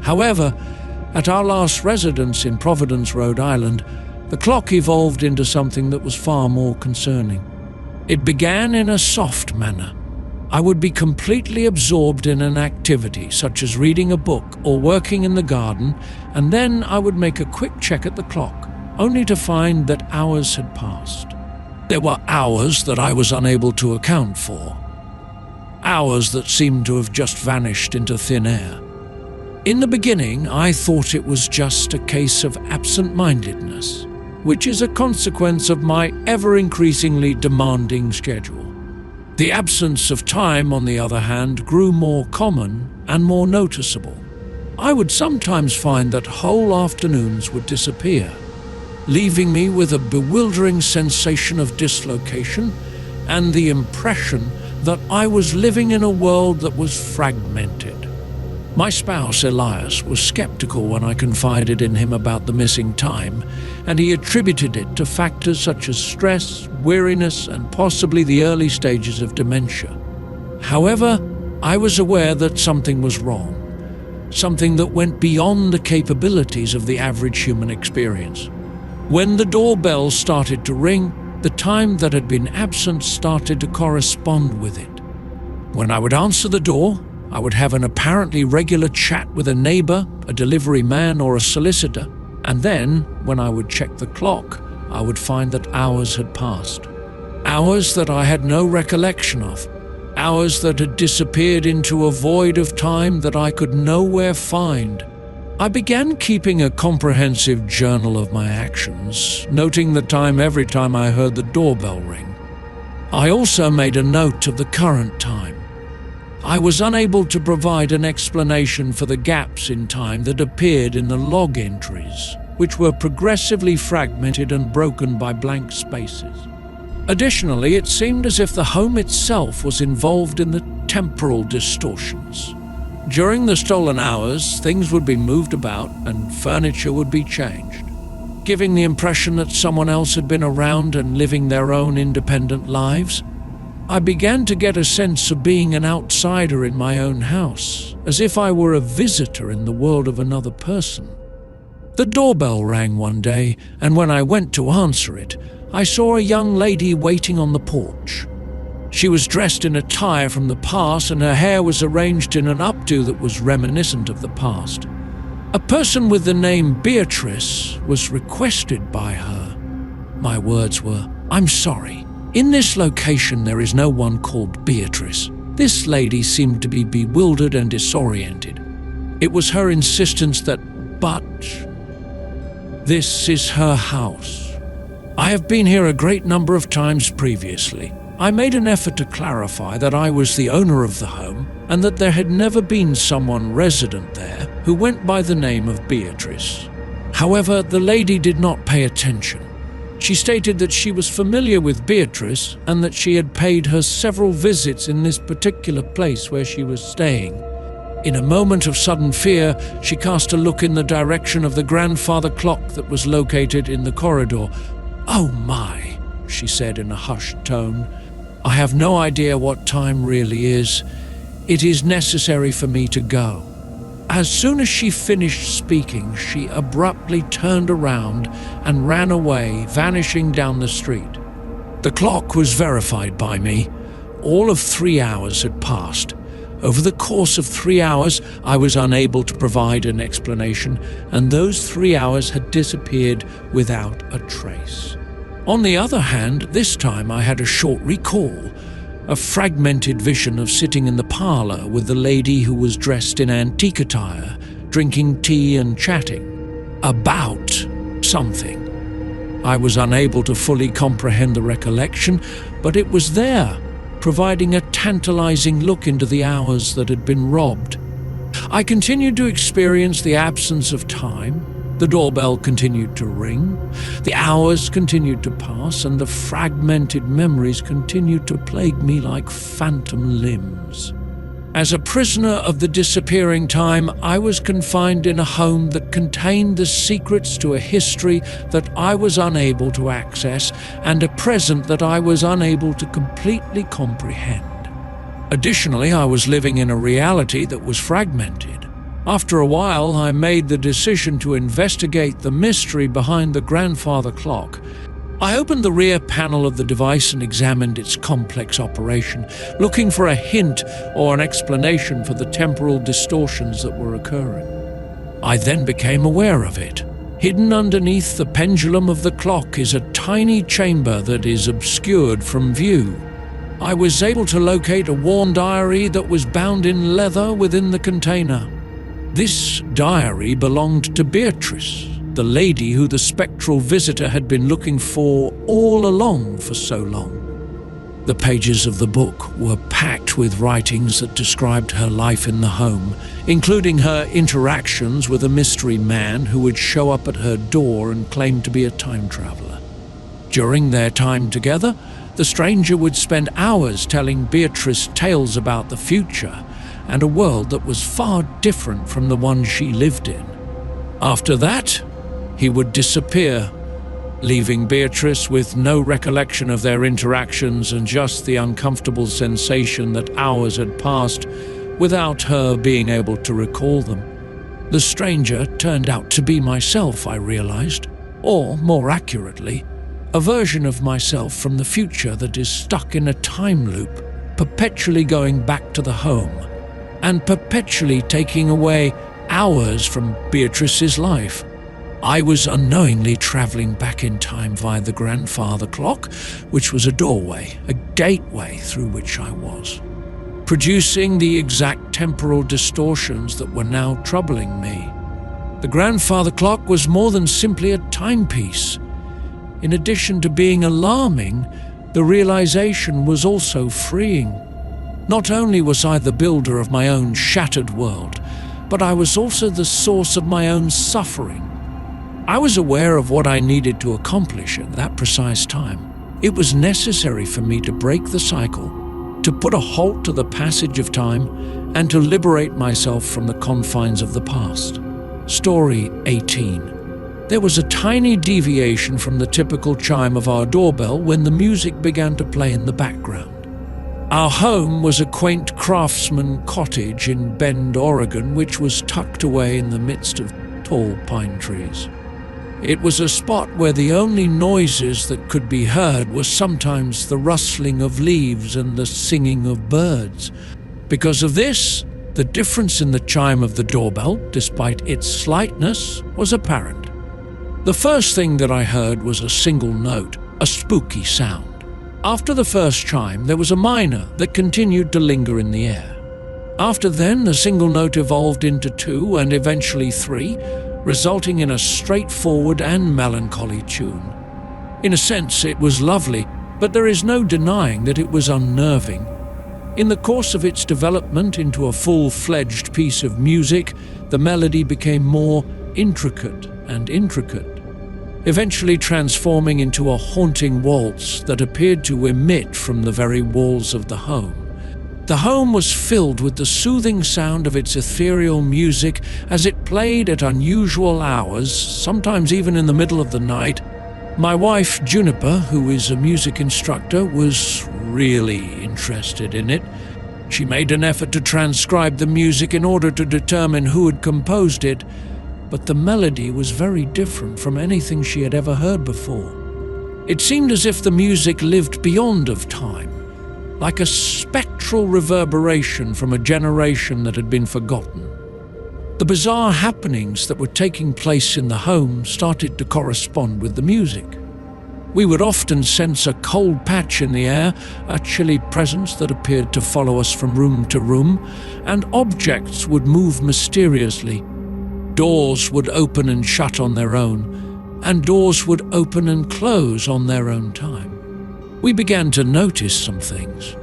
However, at our last residence in Providence, Rhode Island, the clock evolved into something that was far more concerning. It began in a soft manner. I would be completely absorbed in an activity, such as reading a book or working in the garden, and then I would make a quick check at the clock, only to find that hours had passed. There were hours that I was unable to account for. Hours that seemed to have just vanished into thin air. In the beginning, I thought it was just a case of absent-mindedness, which is a consequence of my ever-increasingly demanding schedule. The absence of time, on the other hand, grew more common and more noticeable. I would sometimes find that whole afternoons would disappear, leaving me with a bewildering sensation of dislocation and the impression that I was living in a world that was fragmented. My spouse, Elias, was skeptical when I confided in him about the missing time, and he attributed it to factors such as stress, weariness, and possibly the early stages of dementia. However, I was aware that something was wrong, something that went beyond the capabilities of the average human experience. When the doorbell started to ring, the time that had been absent started to correspond with it. When I would answer the door, I would have an apparently regular chat with a neighbor, a delivery man, or a solicitor, and then, when I would check the clock, I would find that hours had passed. Hours that I had no recollection of. Hours that had disappeared into a void of time that I could nowhere find. I began keeping a comprehensive journal of my actions, noting the time every time I heard the doorbell ring. I also made a note of the current time. I was unable to provide an explanation for the gaps in time that appeared in the log entries, which were progressively fragmented and broken by blank spaces. Additionally, it seemed as if the home itself was involved in the temporal distortions. During the stolen hours, things would be moved about and furniture would be changed. giving the impression that someone else had been around and living their own independent lives. I began to get a sense of being an outsider in my own house, as if I were a visitor in the world of another person. The doorbell rang one day, and when I went to answer it, I saw a young lady waiting on the porch. She was dressed in attire from the past, and her hair was arranged in an updo that was reminiscent of the past. A person with the name Beatrice was requested by her. My words were, "I'm sorry. In this location there is no one called Beatrice." This lady seemed to be bewildered and disoriented. It was her insistence that, "But this is her house. I have been here a great number of times previously." I made an effort to clarify that I was the owner of the home and that there had never been someone resident there who went by the name of Beatrice. However, the lady did not pay attention. She stated that she was familiar with Beatrice and that she had paid her several visits in this particular place where she was staying. In a moment of sudden fear, she cast a look in the direction of the grandfather clock that was located in the corridor. "Oh my," she said in a hushed tone. "I have no idea what time really is. It is necessary for me to go." As soon as she finished speaking, she abruptly turned around and ran away, vanishing down the street. The clock was verified by me. All of 3 hours had passed. Over the course of 3 hours, I was unable to provide an explanation, and those 3 hours had disappeared without a trace. On the other hand, this time I had a short recall, a fragmented vision of sitting in the parlor with the lady who was dressed in antique attire, drinking tea and chatting about something. I was unable to fully comprehend the recollection, but it was there, providing a tantalizing look into the hours that had been robbed. I continued to experience the absence of time. The doorbell continued to ring, the hours continued to pass, and the fragmented memories continued to plague me like phantom limbs. As a prisoner of the disappearing time, I was confined in a home that contained the secrets to a history that I was unable to access and a present that I was unable to completely comprehend. Additionally, I was living in a reality that was fragmented. After a while, I made the decision to investigate the mystery behind the grandfather clock. I opened the rear panel of the device and examined its complex operation, looking for a hint or an explanation for the temporal distortions that were occurring. I then became aware of it. Hidden underneath the pendulum of the clock is a tiny chamber that is obscured from view. I was able to locate a worn diary that was bound in leather within the container. This diary belonged to Beatrice, the lady who the spectral visitor had been looking for all along for so long. The pages of the book were packed with writings that described her life in the home, including her interactions with a mystery man who would show up at her door and claim to be a time traveler. During their time together, the stranger would spend hours telling Beatrice tales about the future and a world that was far different from the one she lived in. After that, he would disappear, leaving Beatrice with no recollection of their interactions and just the uncomfortable sensation that hours had passed without her being able to recall them. The stranger turned out to be myself, I realized, or more accurately, a version of myself from the future that is stuck in a time loop, perpetually going back to the home and perpetually taking away hours from Beatrice's life. I was unknowingly traveling back in time via the grandfather clock, which was a doorway, a gateway through which I was, producing the exact temporal distortions that were now troubling me. The grandfather clock was more than simply a timepiece. In addition to being alarming, the realization was also freeing. Not only was I the builder of my own shattered world, but I was also the source of my own suffering. I was aware of what I needed to accomplish at that precise time. It was necessary for me to break the cycle, to put a halt to the passage of time, and to liberate myself from the confines of the past. Story 18. There was a tiny deviation from the typical chime of our doorbell when the music began to play in the background. Our home was a quaint craftsman cottage in Bend, Oregon, which was tucked away in the midst of tall pine trees. It was a spot where the only noises that could be heard were sometimes the rustling of leaves and the singing of birds. Because of this, the difference in the chime of the doorbell, despite its slightness, was apparent. The first thing that I heard was a single note, a spooky sound. After the first chime, there was a minor that continued to linger in the air. After then, the single note evolved into 2 and eventually 3, resulting in a straightforward and melancholy tune. In a sense, it was lovely, but there is no denying that it was unnerving. In the course of its development into a full-fledged piece of music, the melody became more intricate and intricate, eventually transforming into a haunting waltz that appeared to emit from the very walls of the home. The home was filled with the soothing sound of its ethereal music as it played at unusual hours, sometimes even in the middle of the night. My wife, Juniper, who is a music instructor, was really interested in it. She made an effort to transcribe the music in order to determine who had composed it, but the melody was very different from anything she had ever heard before. It seemed as if the music lived beyond of time, like a spectral reverberation from a generation that had been forgotten. The bizarre happenings that were taking place in the home started to correspond with the music. We would often sense a cold patch in the air, a chilly presence that appeared to follow us from room to room, and objects would move mysteriously. Doors would open and shut on their own, and doors would open and close on their own time. We began to notice some things.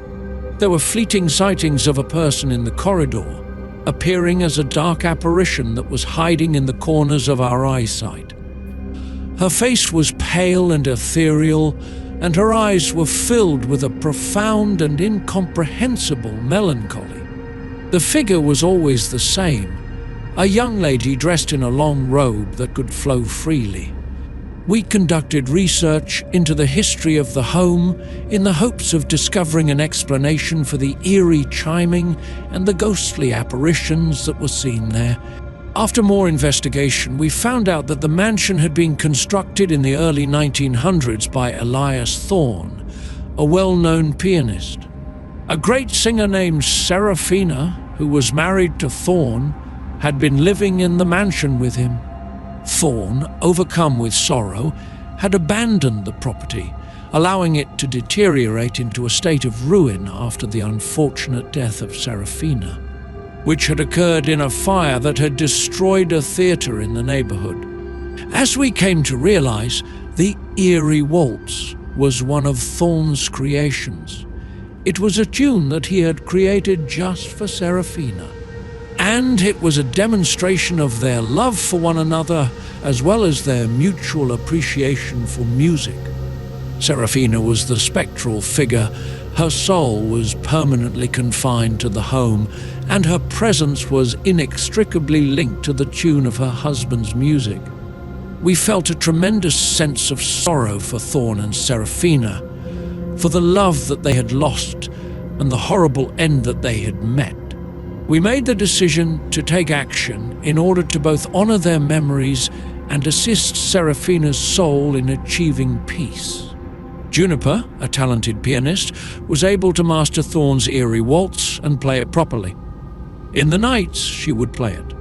There were fleeting sightings of a person in the corridor, appearing as a dark apparition that was hiding in the corners of our eyesight. Her face was pale and ethereal, and her eyes were filled with a profound and incomprehensible melancholy. The figure was always the same, a young lady dressed in a long robe that could flow freely. We conducted research into the history of the home in the hopes of discovering an explanation for the eerie chiming and the ghostly apparitions that were seen there. After more investigation, we found out that the mansion had been constructed in the early 1900s by Elias Thorne, a well-known pianist. A great singer named Serafina, who was married to Thorne, had been living in the mansion with him. Thorne, overcome with sorrow, had abandoned the property, allowing it to deteriorate into a state of ruin after the unfortunate death of Serafina, which had occurred in a fire that had destroyed a theatre in the neighborhood. As we came to realize, the Eerie Waltz was one of Thorne's creations. It was a tune that he had created just for Serafina. And it was a demonstration of their love for one another as well as their mutual appreciation for music. Serafina was the spectral figure. Her soul was permanently confined to the home, and her presence was inextricably linked to the tune of her husband's music. We felt a tremendous sense of sorrow for Thorne and Serafina, for the love that they had lost and the horrible end that they had met. We made the decision to take action in order to both honor their memories and assist Serafina's soul in achieving peace. Juniper, a talented pianist, was able to master Thorne's Eerie Waltz and play it properly. In the nights, she would play it,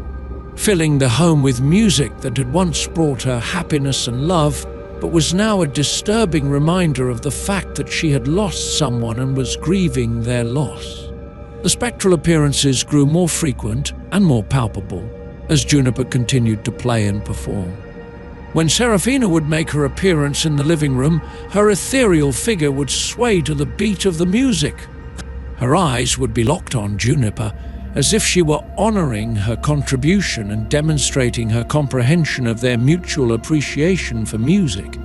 filling the home with music that had once brought her happiness and love, but was now a disturbing reminder of the fact that she had lost someone and was grieving their loss. The spectral appearances grew more frequent and more palpable as Juniper continued to play and perform. When Serafina would make her appearance in the living room, her ethereal figure would sway to the beat of the music. Her eyes would be locked on Juniper, as if she were honoring her contribution and demonstrating her comprehension of their mutual appreciation for music.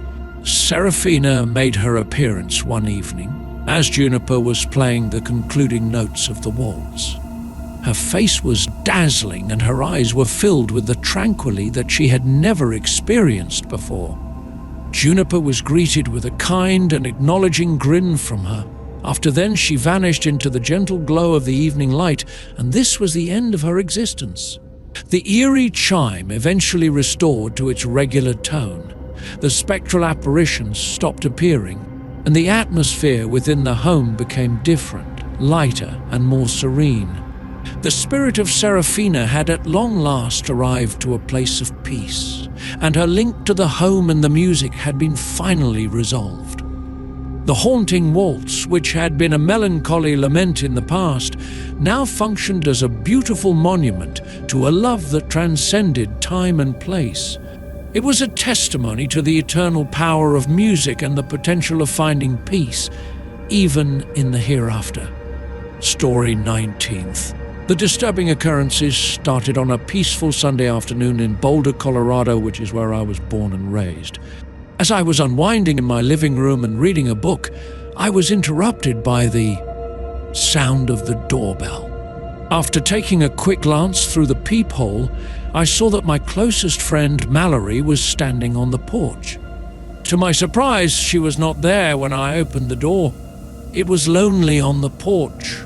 Serafina made her appearance one evening as Juniper was playing the concluding notes of the waltz. Her face was dazzling and her eyes were filled with the tranquility that she had never experienced before. Juniper was greeted with a kind and acknowledging grin from her. After then, she vanished into the gentle glow of the evening light, and this was the end of her existence. The eerie chime eventually restored to its regular tone. The spectral apparitions stopped appearing, and the atmosphere within the home became different, lighter, and more serene. The spirit of Seraphina had at long last arrived to a place of peace, and her link to the home and the music had been finally resolved. The haunting waltz, which had been a melancholy lament in the past, now functioned as a beautiful monument to a love that transcended time and place. It was a testimony to the eternal power of music and the potential of finding peace, even in the hereafter. Story 19th. The disturbing occurrences started on a peaceful Sunday afternoon in Boulder, Colorado, which is where I was born and raised. As I was unwinding in my living room and reading a book, I was interrupted by the sound of the doorbell. After taking a quick glance through the peephole, I saw that my closest friend Mallory was standing on the porch. To my surprise, she was not there when I opened the door. It was lonely on the porch.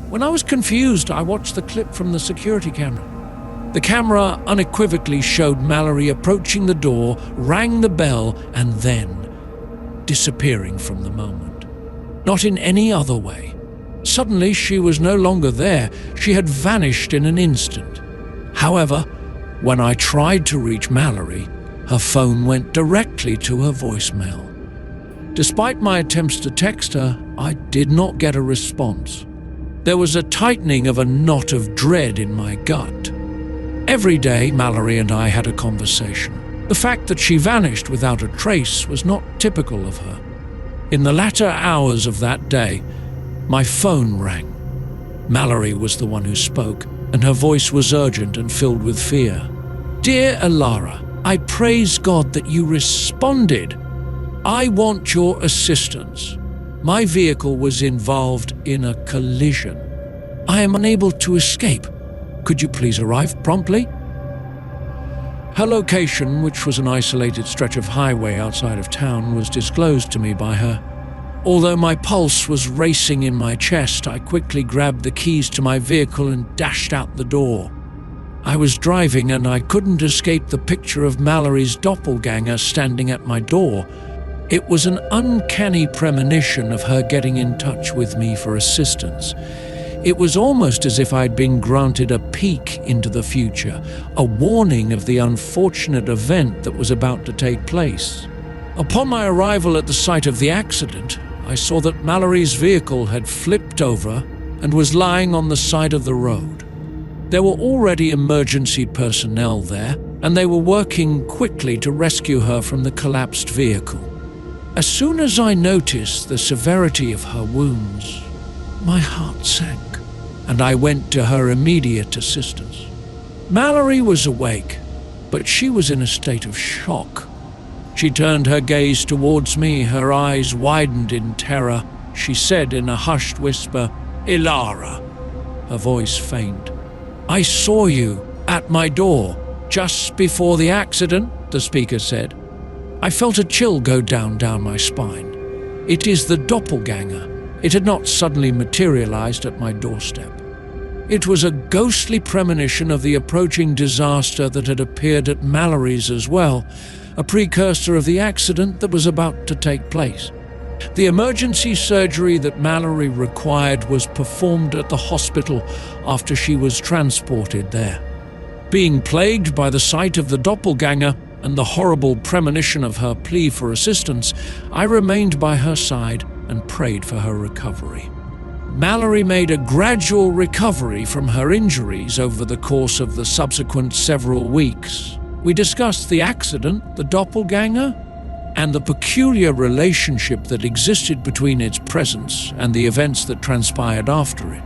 When I was confused, I watched the clip from the security camera. The camera unequivocally showed Mallory approaching the door, rang the bell, and then disappearing from the moment. Not in any other way. Suddenly, she was no longer there. She had vanished in an instant. However, when I tried to reach Mallory, her phone went directly to her voicemail. Despite my attempts to text her, I did not get a response. There was a tightening of a knot of dread in my gut. Every day, Mallory and I had a conversation. The fact that she vanished without a trace was not typical of her. In the latter hours of that day, my phone rang. Mallory was the one who spoke, and her voice was urgent and filled with fear. "Dear Elara, I praise God that you responded. I want your assistance. My vehicle was involved in a collision. I am unable to escape. Could you please arrive promptly?" Her location, which was an isolated stretch of highway outside of town, was disclosed to me by her. Although my pulse was racing in my chest, I quickly grabbed the keys to my vehicle and dashed out the door. I was driving and I couldn't escape the picture of Mallory's doppelganger standing at my door. It was an uncanny premonition of her getting in touch with me for assistance. It was almost as if I'd been granted a peek into the future, a warning of the unfortunate event that was about to take place. Upon my arrival at the site of the accident, I saw that Mallory's vehicle had flipped over and was lying on the side of the road. There were already emergency personnel there, and they were working quickly to rescue her from the collapsed vehicle. As soon as I noticed the severity of her wounds, my heart sank, and I went to her immediate assistance. Mallory was awake, but she was in a state of shock. She turned her gaze towards me, her eyes widened in terror. She said in a hushed whisper, "Elara," her voice faint. "I saw you at my door just before the accident," the speaker said. I felt a chill go down my spine. It is the doppelganger. It had not suddenly materialized at my doorstep. It was a ghostly premonition of the approaching disaster that had appeared at Mallory's as well, a precursor of the accident that was about to take place. The emergency surgery that Mallory required was performed at the hospital after she was transported there. Being plagued by the sight of the doppelganger and the horrible premonition of her plea for assistance, I remained by her side and prayed for her recovery. Mallory made a gradual recovery from her injuries over the course of the subsequent several weeks. We discussed the accident, the doppelganger, and the peculiar relationship that existed between its presence and the events that transpired after it.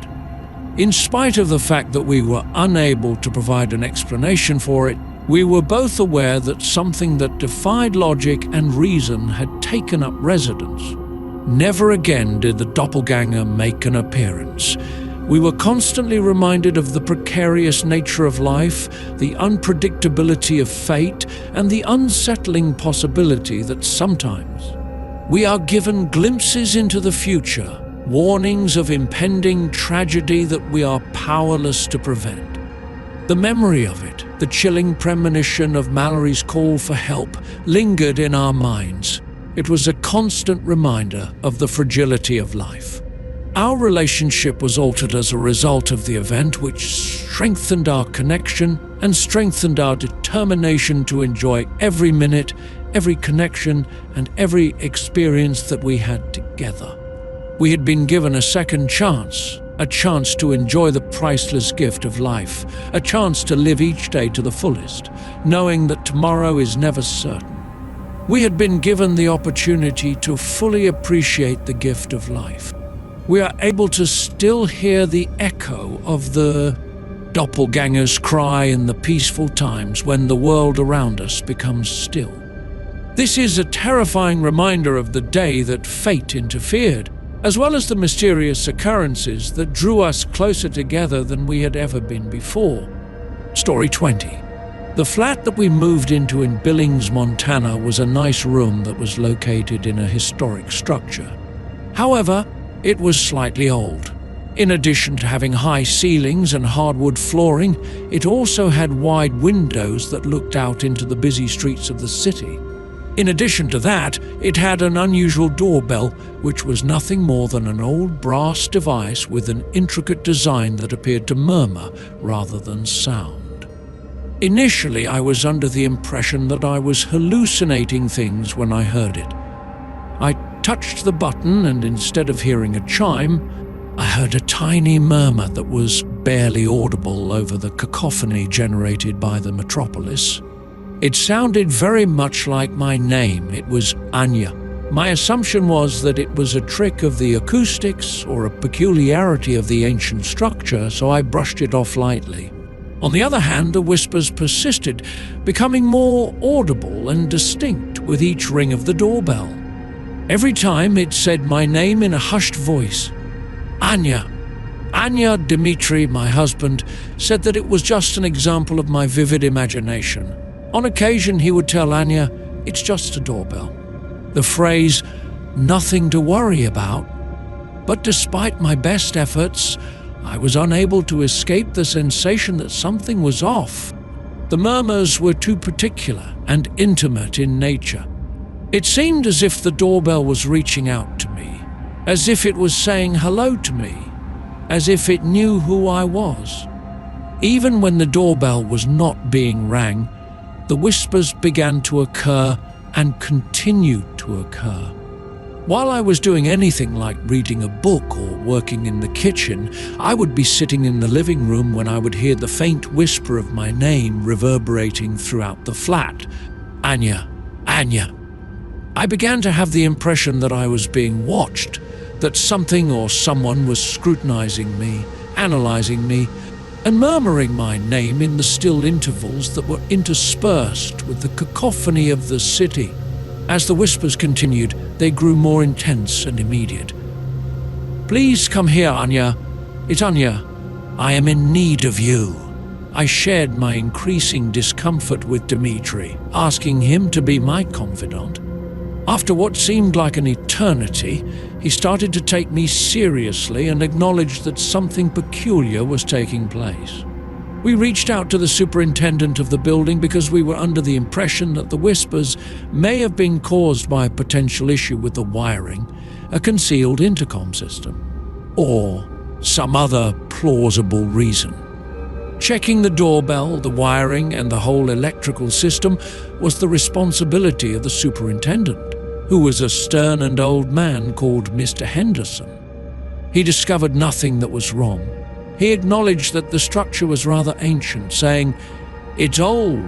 In spite of the fact that we were unable to provide an explanation for it, we were both aware that something that defied logic and reason had taken up residence. Never again did the doppelganger make an appearance. We were constantly reminded of the precarious nature of life, the unpredictability of fate, and the unsettling possibility that sometimes we are given glimpses into the future, warnings of impending tragedy that we are powerless to prevent. The memory of it, the chilling premonition of Mallory's call for help, lingered in our minds. It was a constant reminder of the fragility of life. Our relationship was altered as a result of the event, which strengthened our connection and strengthened our determination to enjoy every minute, every connection, and every experience that we had together. We had been given a second chance, a chance to enjoy the priceless gift of life, a chance to live each day to the fullest, knowing that tomorrow is never certain. We had been given the opportunity to fully appreciate the gift of life. We are able to still hear the echo of the doppelganger's cry in the peaceful times when the world around us becomes still. This is a terrifying reminder of the day that fate interfered, as well as the mysterious occurrences that drew us closer together than we had ever been before. Story 20. The flat that we moved into in Billings, Montana was a nice room that was located in a historic structure. However, it was slightly old. In addition to having high ceilings and hardwood flooring, it also had wide windows that looked out into the busy streets of the city. In addition to that, it had an unusual doorbell, which was nothing more than an old brass device with an intricate design that appeared to murmur rather than sound. Initially, I was under the impression that I was hallucinating things when I heard it. I touched the button, and instead of hearing a chime, I heard a tiny murmur that was barely audible over the cacophony generated by the metropolis. It sounded very much like my name. It was Anya. My assumption was that it was a trick of the acoustics or a peculiarity of the ancient structure, so I brushed it off lightly. On the other hand, the whispers persisted, becoming more audible and distinct with each ring of the doorbell. Every time it said my name in a hushed voice. Anya. Dmitri, my husband, said that it was just an example of my vivid imagination. On occasion, he would tell Anya, "It's just a doorbell." The phrase, "nothing to worry about." But despite my best efforts, I was unable to escape the sensation that something was off. The murmurs were too particular and intimate in nature. It seemed as if the doorbell was reaching out to me, as if it was saying hello to me, as if it knew who I was. Even when the doorbell was not being rang, the whispers began to occur and continued to occur. While I was doing anything like reading a book or working in the kitchen, I would be sitting in the living room when I would hear the faint whisper of my name reverberating throughout the flat. Anya. I began to have the impression that I was being watched, that something or someone was scrutinizing me, analyzing me, and murmuring my name in the still intervals that were interspersed with the cacophony of the city. As the whispers continued, they grew more intense and immediate. "Please come here, Anya. It's Anya. I am in need of you." I shared my increasing discomfort with Dmitri, asking him to be my confidant. After what seemed like an eternity, he started to take me seriously and acknowledged that something peculiar was taking place. We reached out to the superintendent of the building because we were under the impression that the whispers may have been caused by a potential issue with the wiring, a concealed intercom system, or some other plausible reason. Checking the doorbell, the wiring, and the whole electrical system was the responsibility of the superintendent, who was a stern and old man called Mr. Henderson. He discovered nothing that was wrong. He acknowledged that the structure was rather ancient, saying, "It's old.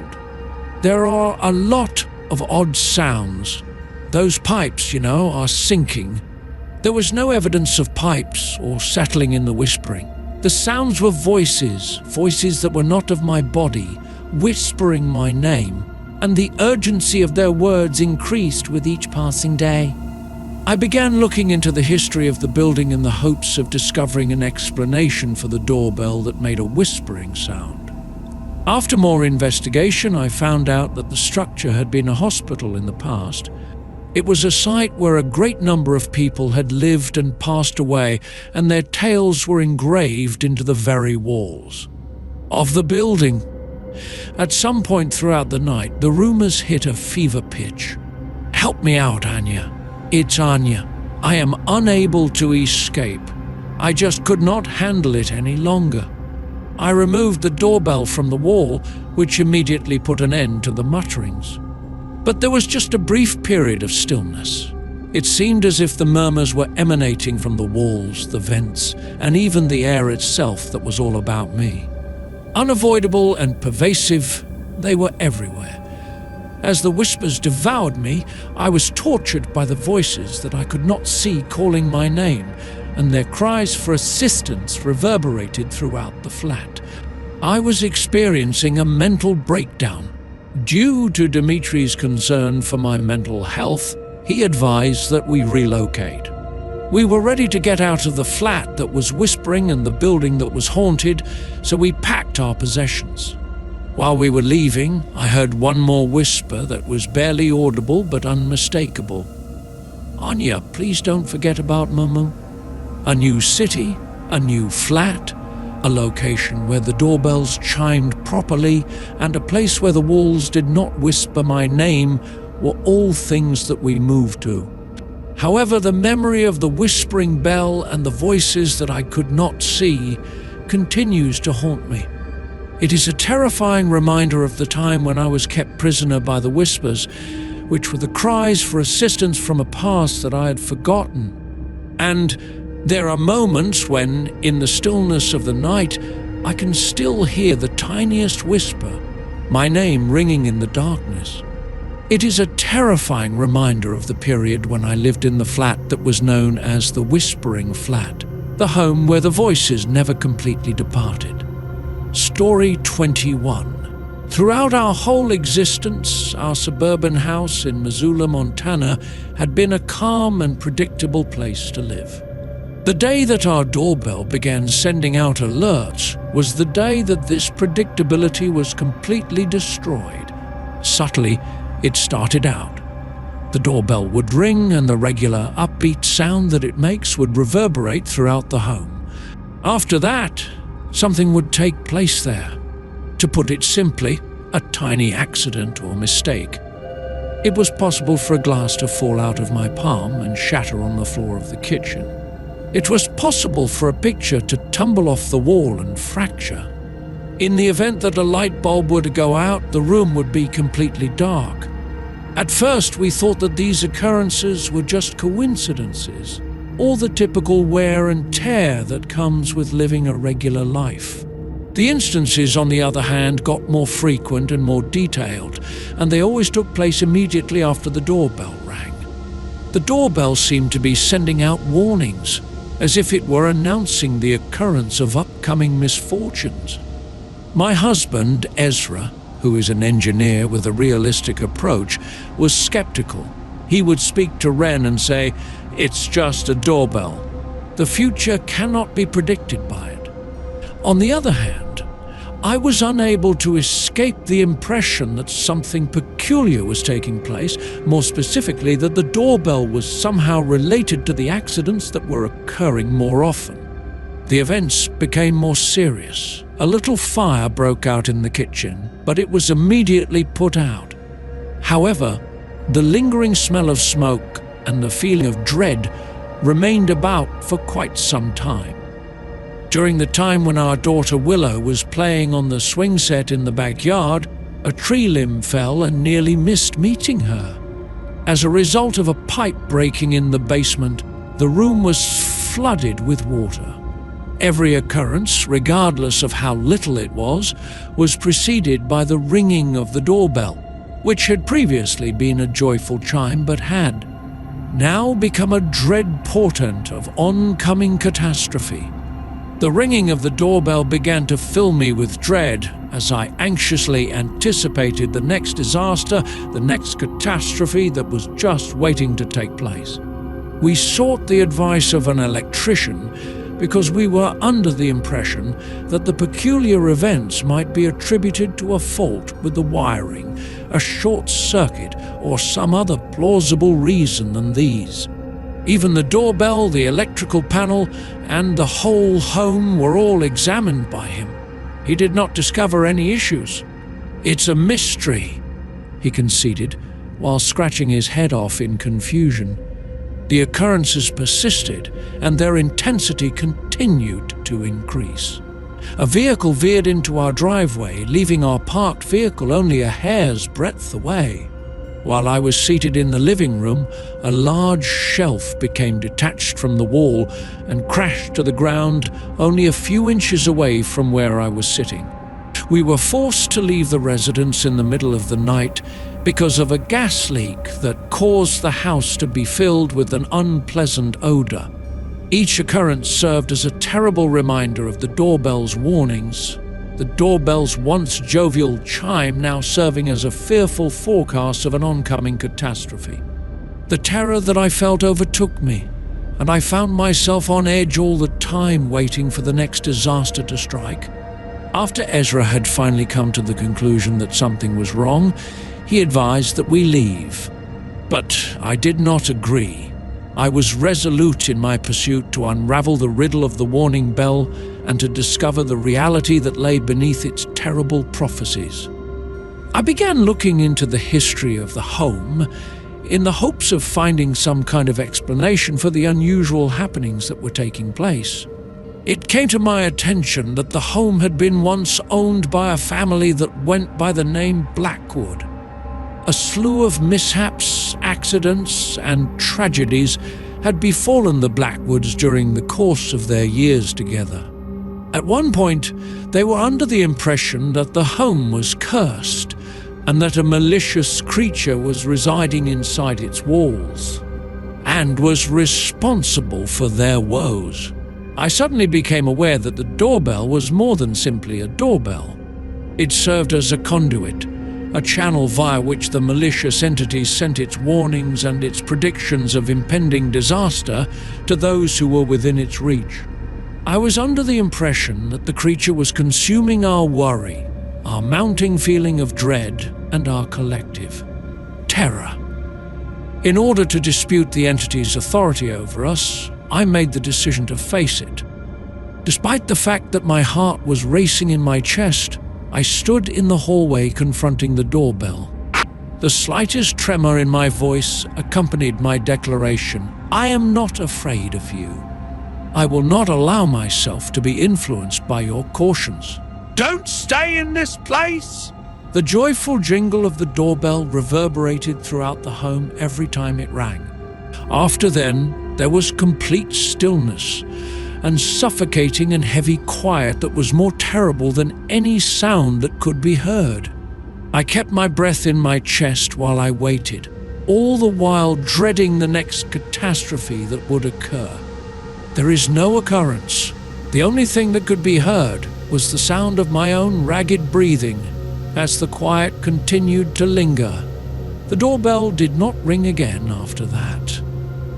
There are a lot of odd sounds. Those pipes, are sinking." There was no evidence of pipes or settling in the whispering. The sounds were voices that were not of my body, whispering my name, and the urgency of their words increased with each passing day. I began looking into the history of the building in the hopes of discovering an explanation for the doorbell that made a whispering sound. After more investigation, I found out that the structure had been a hospital in the past. It was a site where a great number of people had lived and passed away, and their tales were engraved into the very walls of the building. At some point throughout the night, the rumors hit a fever pitch. "Help me out, Anya. It's Anya. I am unable to escape. I just could not handle it any longer." I removed the doorbell from the wall, which immediately put an end to the mutterings. But there was just a brief period of stillness. It seemed as if the murmurs were emanating from the walls, the vents, and even the air itself that was all about me. Unavoidable and pervasive, they were everywhere. As the whispers devoured me, I was tortured by the voices that I could not see calling my name, and their cries for assistance reverberated throughout the flat. I was experiencing a mental breakdown. Due to Dimitri's concern for my mental health, he advised that we relocate. We were ready to get out of the flat that was whispering and the building that was haunted, so we packed our possessions. While we were leaving, I heard one more whisper that was barely audible but unmistakable. "Anya, please don't forget about Mumu." A new city, a new flat, a location where the doorbells chimed properly, and a place where the walls did not whisper my name were all things that we moved to. However, the memory of the whispering bell and the voices that I could not see continues to haunt me. It is a terrifying reminder of the time when I was kept prisoner by the whispers, which were the cries for assistance from a past that I had forgotten. And there are moments when, in the stillness of the night, I can still hear the tiniest whisper, my name ringing in the darkness. It is a terrifying reminder of the period when I lived in the flat that was known as the Whispering Flat, the home where the voices never completely departed. Story 21. Throughout our whole existence, our suburban house in Missoula, Montana, had been a calm and predictable place to live. The day that our doorbell began sending out alerts was the day that this predictability was completely destroyed. Subtly, it started out. The doorbell would ring, and the regular upbeat sound that it makes would reverberate throughout the home. After that, something would take place there. To put it simply, a tiny accident or mistake. It was possible for a glass to fall out of my palm and shatter on the floor of the kitchen. It was possible for a picture to tumble off the wall and fracture. In the event that a light bulb were to go out, the room would be completely dark. At first, we thought that these occurrences were just coincidences, or the typical wear and tear that comes with living a regular life. The instances, on the other hand, got more frequent and more detailed, and they always took place immediately after the doorbell rang. The doorbell seemed to be sending out warnings, as if it were announcing the occurrence of upcoming misfortunes. My husband, Ezra, who is an engineer with a realistic approach, was skeptical. He would speak to Ren and say, "It's just a doorbell. The future cannot be predicted by it." On the other hand, I was unable to escape the impression that something peculiar was taking place, more specifically that the doorbell was somehow related to the accidents that were occurring more often. The events became more serious. A little fire broke out in the kitchen, but it was immediately put out. However, the lingering smell of smoke and the feeling of dread remained about for quite some time. During the time when our daughter Willow was playing on the swing set in the backyard, a tree limb fell and nearly missed meeting her. As a result of a pipe breaking in the basement, the room was flooded with water. Every occurrence, regardless of how little it was preceded by the ringing of the doorbell, which had previously been a joyful chime but had now become a dread portent of oncoming catastrophe. The ringing of the doorbell began to fill me with dread as I anxiously anticipated the next disaster, the next catastrophe that was just waiting to take place. We sought the advice of an electrician because we were under the impression that the peculiar events might be attributed to a fault with the wiring, a short circuit, or some other plausible reason than these. Even the doorbell, the electrical panel, and the whole home were all examined by him. He did not discover any issues. "It's a mystery," he conceded, while scratching his head off in confusion. The occurrences persisted, and their intensity continued to increase. A vehicle veered into our driveway, leaving our parked vehicle only a hair's breadth away. While I was seated in the living room, a large shelf became detached from the wall and crashed to the ground only a few inches away from where I was sitting. We were forced to leave the residence in the middle of the night because of a gas leak that caused the house to be filled with an unpleasant odor. Each occurrence served as a terrible reminder of the doorbell's warnings, the doorbell's once jovial chime now serving as a fearful forecast of an oncoming catastrophe. The terror that I felt overtook me, and I found myself on edge all the time, waiting for the next disaster to strike. After Ezra had finally come to the conclusion that something was wrong, he advised that we leave. But I did not agree. I was resolute in my pursuit to unravel the riddle of the warning bell and to discover the reality that lay beneath its terrible prophecies. I began looking into the history of the home in the hopes of finding some kind of explanation for the unusual happenings that were taking place. It came to my attention that the home had been once owned by a family that went by the name Blackwood. A slew of mishaps, accidents, and tragedies had befallen the Blackwoods during the course of their years together. At one point, they were under the impression that the home was cursed and that a malicious creature was residing inside its walls and was responsible for their woes. I suddenly became aware that the doorbell was more than simply a doorbell. It served as a conduit, a channel via which the malicious entity sent its warnings and its predictions of impending disaster to those who were within its reach. I was under the impression that the creature was consuming our worry, our mounting feeling of dread, and our collective terror. In order to dispute the entity's authority over us, I made the decision to face it. Despite the fact that my heart was racing in my chest, I stood in the hallway confronting the doorbell. The slightest tremor in my voice accompanied my declaration, "I am not afraid of you. I will not allow myself to be influenced by your cautions. Don't stay in this place!" The joyful jingle of the doorbell reverberated throughout the home every time it rang. After then, there was complete stillness and suffocating and heavy quiet that was more terrible than any sound that could be heard. I kept my breath in my chest while I waited, all the while dreading the next catastrophe that would occur. There is no occurrence. The only thing that could be heard was the sound of my own ragged breathing as the quiet continued to linger. The doorbell did not ring again after that.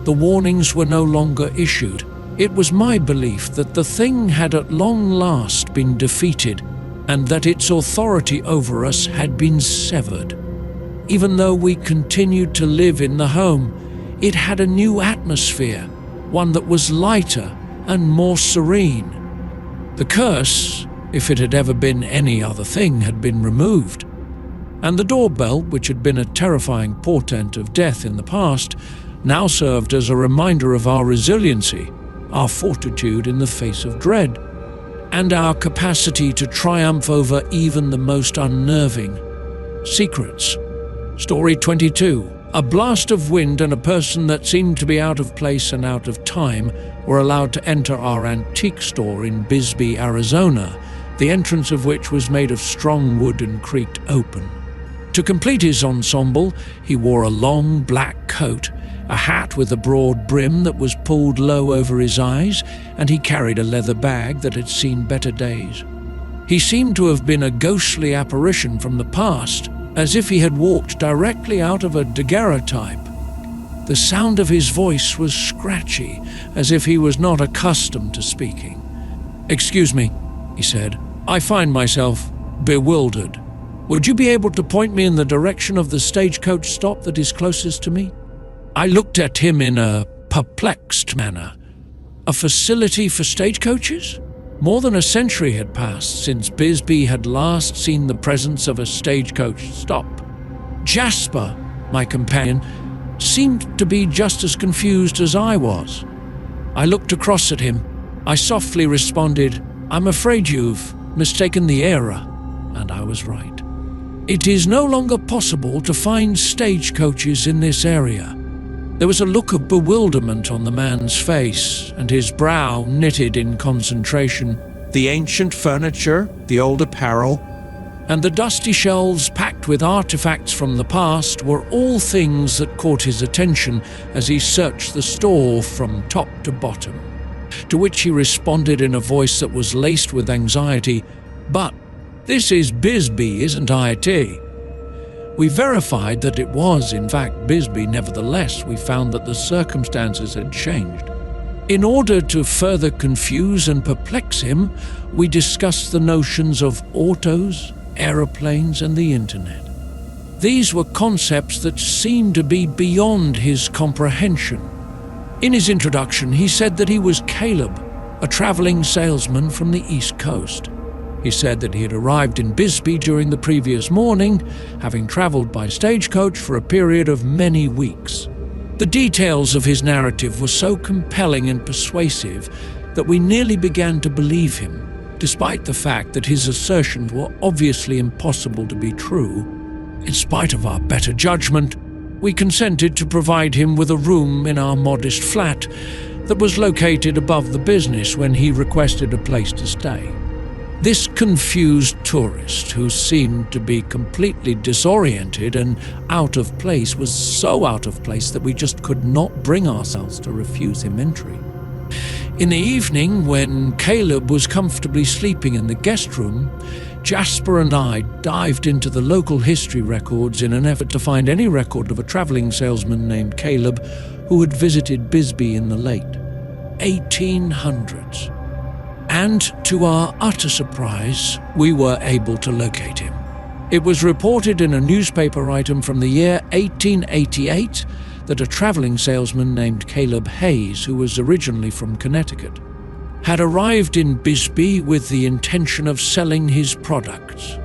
The warnings were no longer issued. It was my belief that the thing had at long last been defeated and that its authority over us had been severed. Even though we continued to live in the home, it had a new atmosphere, one that was lighter and more serene. The curse, if it had ever been any other thing, had been removed. And the doorbell, which had been a terrifying portent of death in the past, now served as a reminder of our resiliency, our fortitude in the face of dread, and our capacity to triumph over even the most unnerving secrets. Story 22. A blast of wind and a person that seemed to be out of place and out of time were allowed to enter our antique store in Bisbee, Arizona, the entrance of which was made of strong wood and creaked open. To complete his ensemble, he wore a long black coat, a hat with a broad brim that was pulled low over his eyes, and he carried a leather bag that had seen better days. He seemed to have been a ghostly apparition from the past, as if he had walked directly out of a daguerreotype. The sound of his voice was scratchy, as if he was not accustomed to speaking. "Excuse me," he said. "I find myself bewildered. Would you be able to point me in the direction of the stagecoach stop that is closest to me?" I looked at him in a perplexed manner. A facility for stagecoaches? More than a century had passed since Bisbee had last seen the presence of a stagecoach stop. Jasper, my companion, seemed to be just as confused as I was. I looked across at him. I softly responded, "I'm afraid you've mistaken the era," and I was right. It is no longer possible to find stagecoaches in this area. There was a look of bewilderment on the man's face, and his brow knitted in concentration. The ancient furniture, the old apparel, and the dusty shelves packed with artifacts from the past were all things that caught his attention as he searched the store from top to bottom. To which he responded in a voice that was laced with anxiety, "But this is Bisbee, isn't it?" We verified that it was, in fact, Bisbee. Nevertheless, we found that the circumstances had changed. In order to further confuse and perplex him, we discussed the notions of autos, aeroplanes, and the internet. These were concepts that seemed to be beyond his comprehension. In his introduction, he said that he was Caleb, a traveling salesman from the East Coast. He said that he had arrived in Bisbee during the previous morning, having traveled by stagecoach for a period of many weeks. The details of his narrative were so compelling and persuasive that we nearly began to believe him, despite the fact that his assertions were obviously impossible to be true. In spite of our better judgment, we consented to provide him with a room in our modest flat that was located above the business when he requested a place to stay. This confused tourist, who seemed to be completely disoriented and out of place, was so out of place that we just could not bring ourselves to refuse him entry. In the evening, when Caleb was comfortably sleeping in the guest room, Jasper and I dived into the local history records in an effort to find any record of a traveling salesman named Caleb who had visited Bisbee in the late 1800s. And to our utter surprise, we were able to locate him. It was reported in a newspaper item from the year 1888 that a traveling salesman named Caleb Hayes, who was originally from Connecticut, had arrived in Bisbee with the intention of selling his products.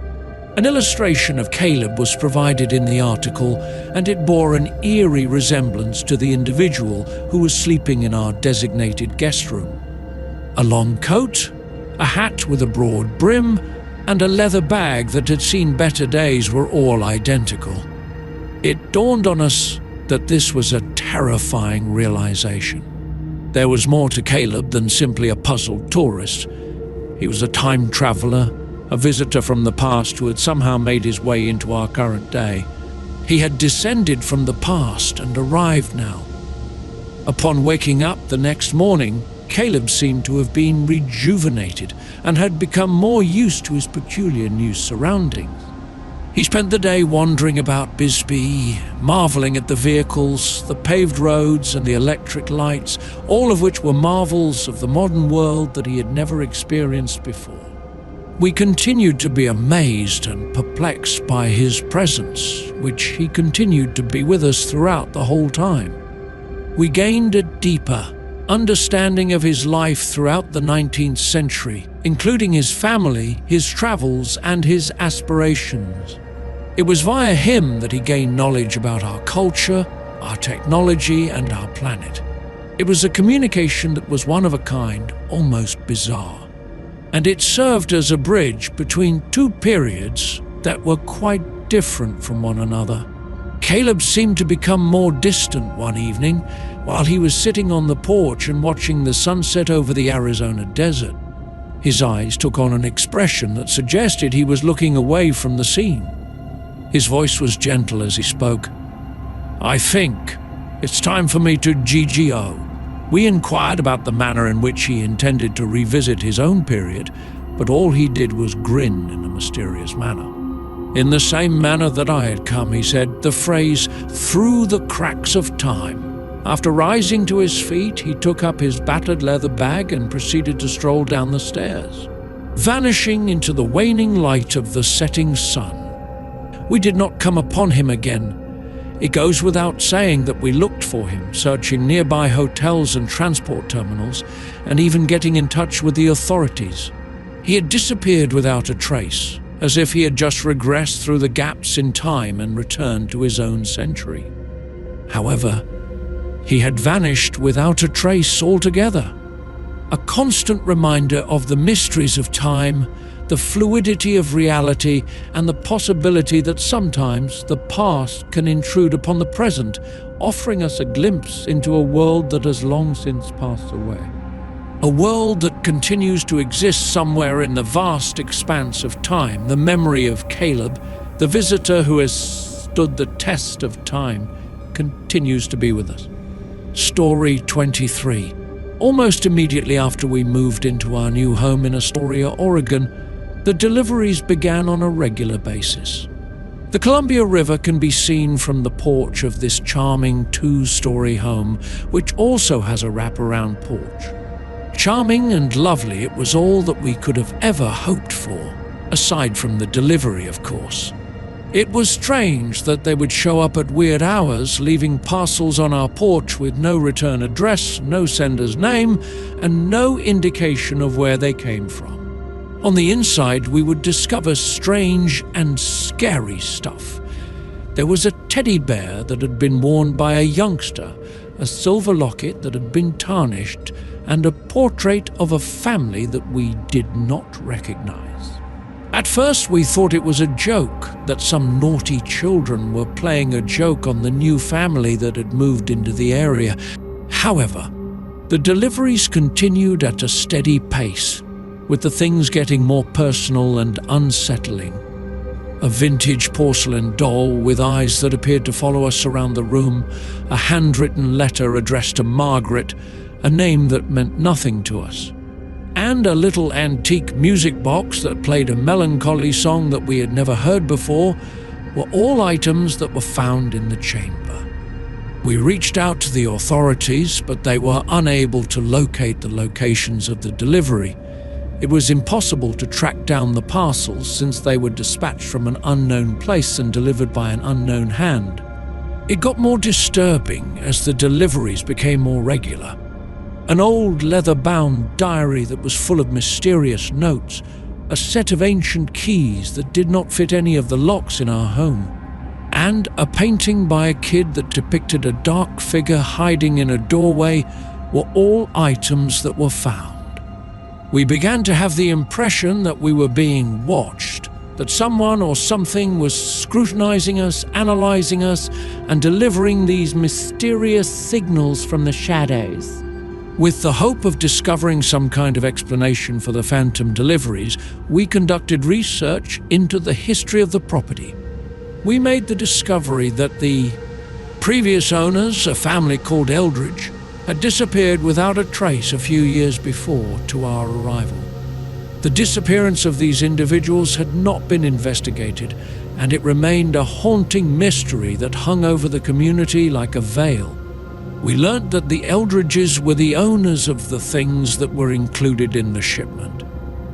An illustration of Caleb was provided in the article, and it bore an eerie resemblance to the individual who was sleeping in our designated guest room. A long coat, a hat with a broad brim, and a leather bag that had seen better days were all identical. It dawned on us that this was a terrifying realization. There was more to Caleb than simply a puzzled tourist. He was a time traveler, a visitor from the past who had somehow made his way into our current day. He had descended from the past and arrived now. Upon waking up the next morning, Caleb seemed to have been rejuvenated and had become more used to his peculiar new surroundings. He spent the day wandering about Bisbee, marveling at the vehicles, the paved roads, and the electric lights, all of which were marvels of the modern world that he had never experienced before. We continued to be amazed and perplexed by his presence, which he continued to be with us throughout the whole time. We gained a deeper understanding of his life throughout the 19th century, including his family, his travels, and his aspirations. It was via him that he gained knowledge about our culture, our technology, and our planet. It was a communication that was one of a kind, almost bizarre. And it served as a bridge between two periods that were quite different from one another. Caleb seemed to become more distant one evening while he was sitting on the porch and watching the sunset over the Arizona desert. His eyes took on an expression that suggested he was looking away from the scene. His voice was gentle as he spoke. "I think it's time for me to GGO." We inquired about the manner in which he intended to revisit his own period, but all he did was grin in a mysterious manner. "In the same manner that I had come," he said, "the phrase 'through the cracks of time.' After rising to his feet, he took up his battered leather bag and proceeded to stroll down the stairs, vanishing into the waning light of the setting sun. We did not come upon him again. It goes without saying that we looked for him, searching nearby hotels and transport terminals, and even getting in touch with the authorities. He had disappeared without a trace, as if he had just regressed through the gaps in time and returned to his own century. However, he had vanished without a trace altogether. A constant reminder of the mysteries of time, the fluidity of reality, and the possibility that sometimes the past can intrude upon the present, offering us a glimpse into a world that has long since passed away. A world that continues to exist somewhere in the vast expanse of time, the memory of Caleb, the visitor who has stood the test of time, continues to be with us. Story 23. Almost immediately after we moved into our new home in Astoria, Oregon, the deliveries began on a regular basis. The Columbia River can be seen from the porch of this charming 2-story home, which also has a wraparound porch. Charming and lovely, it was all that we could have ever hoped for, aside from the delivery, of course. It was strange that they would show up at weird hours, leaving parcels on our porch with no return address, no sender's name, and no indication of where they came from. On the inside, we would discover strange and scary stuff. There was a teddy bear that had been worn by a youngster, a silver locket that had been tarnished, and a portrait of a family that we did not recognize. At first, we thought it was a joke, that some naughty children were playing a joke on the new family that had moved into the area. However, the deliveries continued at a steady pace, with the things getting more personal and unsettling. A vintage porcelain doll with eyes that appeared to follow us around the room, a handwritten letter addressed to Margaret, a name that meant nothing to us, and a little antique music box that played a melancholy song that we had never heard before, were all items that were found in the chamber. We reached out to the authorities, but they were unable to locate the locations of the delivery. It was impossible to track down the parcels since they were dispatched from an unknown place and delivered by an unknown hand. It got more disturbing as the deliveries became more regular. An old leather-bound diary that was full of mysterious notes, a set of ancient keys that did not fit any of the locks in our home, and a painting by a kid that depicted a dark figure hiding in a doorway were all items that were found. We began to have the impression that we were being watched, that someone or something was scrutinizing us, analyzing us, and delivering these mysterious signals from the shadows. With the hope of discovering some kind of explanation for the phantom deliveries, we conducted research into the history of the property. We made the discovery that the previous owners, a family called Eldridge, had disappeared without a trace a few years before to our arrival. The disappearance of these individuals had not been investigated, and it remained a haunting mystery that hung over the community like a veil. We learnt that the Eldridges were the owners of the things that were included in the shipment.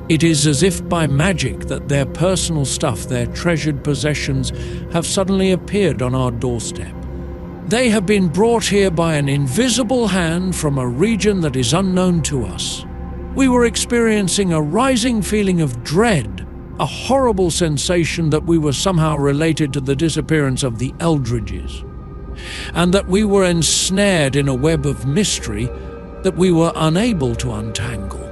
It is as if by magic that their personal stuff, their treasured possessions, have suddenly appeared on our doorstep. They have been brought here by an invisible hand from a region that is unknown to us. We were experiencing a rising feeling of dread, a horrible sensation that we were somehow related to the disappearance of the Eldridges, and that we were ensnared in a web of mystery that we were unable to untangle.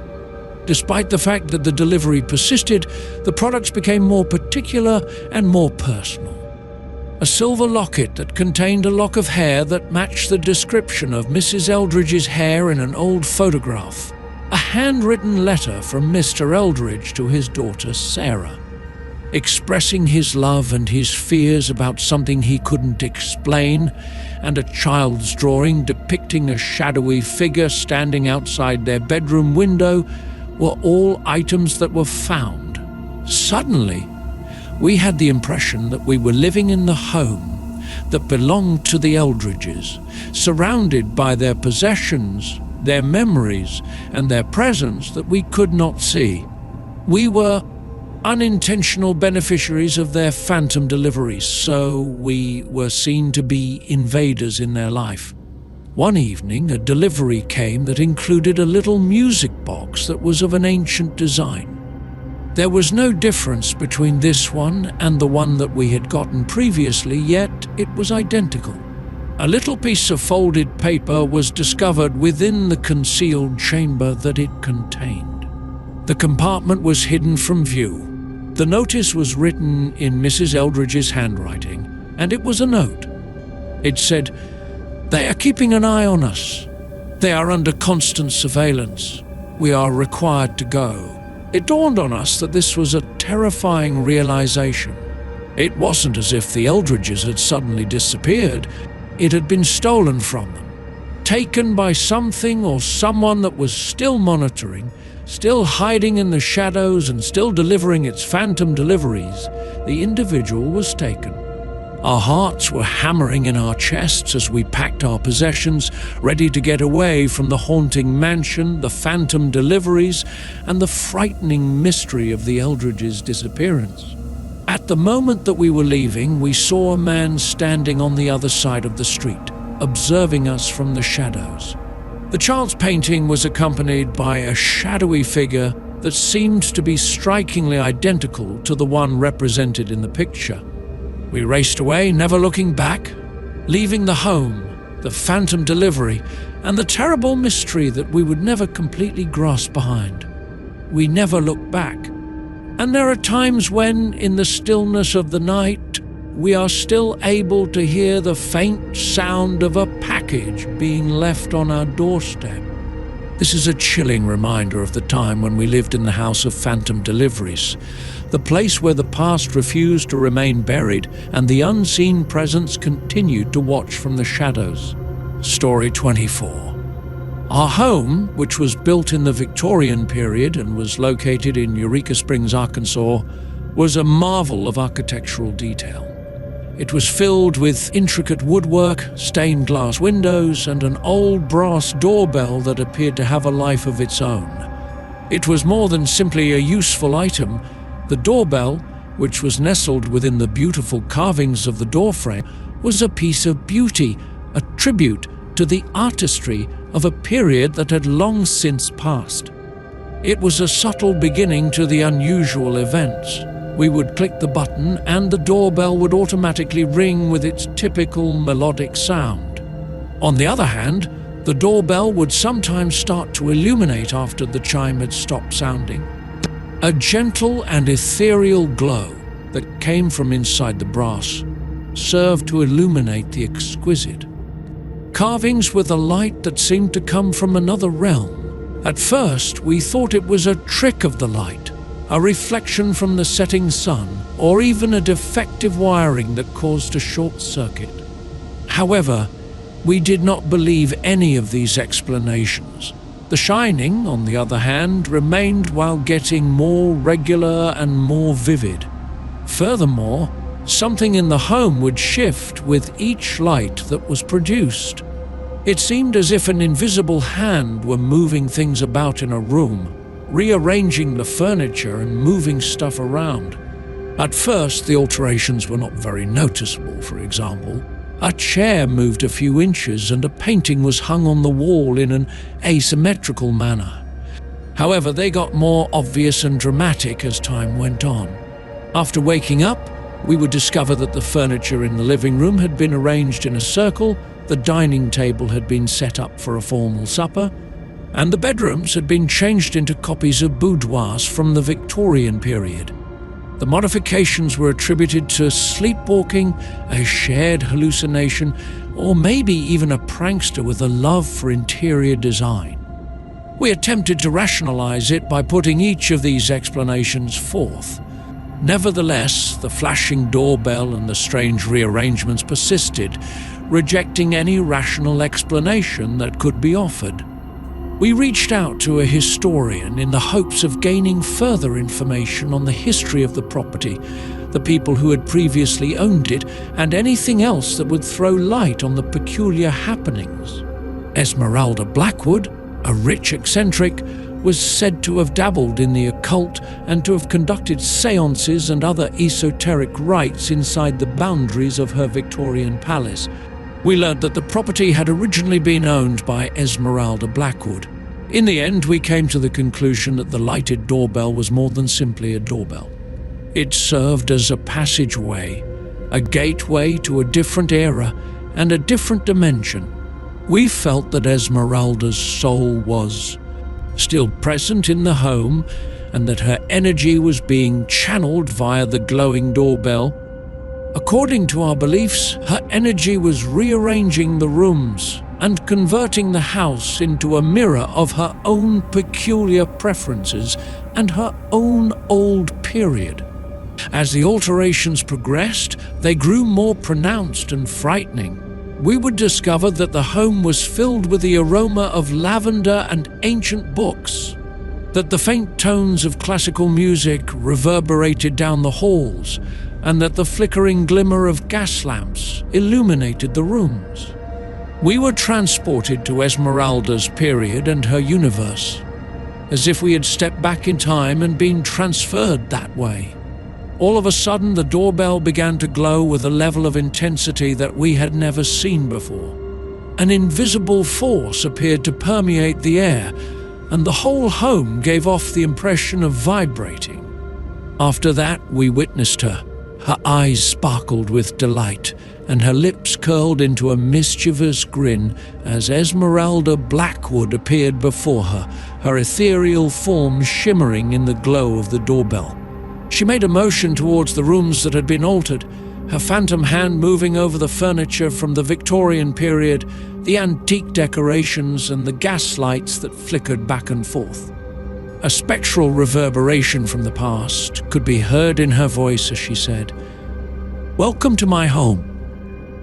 Despite the fact that the delivery persisted, the products became more particular and more personal. A silver locket that contained a lock of hair that matched the description of Mrs. Eldridge's hair in an old photograph. A handwritten letter from Mr. Eldridge to his daughter Sarah, expressing his love and his fears about something he couldn't explain, and a child's drawing depicting a shadowy figure standing outside their bedroom window were all items that were found. Suddenly, we had the impression that we were living in the home that belonged to the Eldridges, surrounded by their possessions, their memories, and their presence that we could not see. We were unintentional beneficiaries of their phantom deliveries, so we were seen to be invaders in their life. One evening, a delivery came that included a little music box that was of an ancient design. There was no difference between this one and the one that we had gotten previously, yet it was identical. A little piece of folded paper was discovered within the concealed chamber that it contained. The compartment was hidden from view. The notice was written in Mrs. Eldridge's handwriting, and it was a note. It said, "They are keeping an eye on us. They are under constant surveillance. We are required to go." It dawned on us that this was a terrifying realization. It wasn't as if the Eldridges had suddenly disappeared. It had been stolen from them, taken by something or someone that was still monitoring, still hiding in the shadows and still delivering its phantom deliveries. The individual was taken. Our hearts were hammering in our chests as we packed our possessions, ready to get away from the haunting mansion, the phantom deliveries, and the frightening mystery of the Eldridges' disappearance. At the moment that we were leaving, we saw a man standing on the other side of the street, observing us from the shadows. The child's painting was accompanied by a shadowy figure that seemed to be strikingly identical to the one represented in the picture. We raced away, never looking back, leaving the home, the phantom delivery, and the terrible mystery that we would never completely grasp behind. We never looked back. And there are times when, in the stillness of the night, we are still able to hear the faint sound of a package being left on our doorstep. This is a chilling reminder of the time when we lived in the house of phantom deliveries, the place where the past refused to remain buried and the unseen presence continued to watch from the shadows. Story 24. Our home, which was built in the Victorian period and was located in Eureka Springs, Arkansas, was a marvel of architectural detail. It was filled with intricate woodwork, stained glass windows, and an old brass doorbell that appeared to have a life of its own. It was more than simply a useful item. The doorbell, which was nestled within the beautiful carvings of the doorframe, was a piece of beauty, a tribute to the artistry of a period that had long since passed. It was a subtle beginning to the unusual events. We would click the button and the doorbell would automatically ring with its typical melodic sound. On the other hand, the doorbell would sometimes start to illuminate after the chime had stopped sounding. A gentle and ethereal glow that came from inside the brass served to illuminate the exquisite carvings with a light that seemed to come from another realm. At first, we thought it was a trick of the light, a reflection from the setting sun, or even a defective wiring that caused a short circuit. However, we did not believe any of these explanations. The shining, on the other hand, remained while getting more regular and more vivid. Furthermore, something in the home would shift with each light that was produced. It seemed as if an invisible hand were moving things about in a room, rearranging the furniture and moving stuff around. At first, the alterations were not very noticeable. For example, a chair moved a few inches and a painting was hung on the wall in an asymmetrical manner. However, they got more obvious and dramatic as time went on. After waking up, we would discover that the furniture in the living room had been arranged in a circle, the dining table had been set up for a formal supper, and the bedrooms had been changed into copies of boudoirs from the Victorian period. The modifications were attributed to sleepwalking, a shared hallucination, or maybe even a prankster with a love for interior design. We attempted to rationalize it by putting each of these explanations forth. Nevertheless, the flashing doorbell and the strange rearrangements persisted, rejecting any rational explanation that could be offered. We reached out to a historian in the hopes of gaining further information on the history of the property, the people who had previously owned it, and anything else that would throw light on the peculiar happenings. Esmeralda Blackwood, a rich eccentric, was said to have dabbled in the occult and to have conducted seances and other esoteric rites inside the boundaries of her Victorian palace. We learned that the property had originally been owned by Esmeralda Blackwood. In the end, we came to the conclusion that the lighted doorbell was more than simply a doorbell. It served as a passageway, a gateway to a different era and a different dimension. We felt that Esmeralda's soul was still present in the home and that her energy was being channeled via the glowing doorbell. According to our beliefs, her energy was rearranging the rooms and converting the house into a mirror of her own peculiar preferences and her own old period. As the alterations progressed, they grew more pronounced and frightening. We would discover that the home was filled with the aroma of lavender and ancient books, that the faint tones of classical music reverberated down the halls, and that the flickering glimmer of gas lamps illuminated the rooms. We were transported to Esmeralda's period and her universe, as if we had stepped back in time and been transferred that way. All of a sudden, the doorbell began to glow with a level of intensity that we had never seen before. An invisible force appeared to permeate the air, and the whole home gave off the impression of vibrating. After that, we witnessed her. Her eyes sparkled with delight, and her lips curled into a mischievous grin as Esmeralda Blackwood appeared before her, her ethereal form shimmering in the glow of the doorbell. She made a motion towards the rooms that had been altered, her phantom hand moving over the furniture from the Victorian period, the antique decorations and the gas lights that flickered back and forth. A spectral reverberation from the past could be heard in her voice as she said, "Welcome to my home."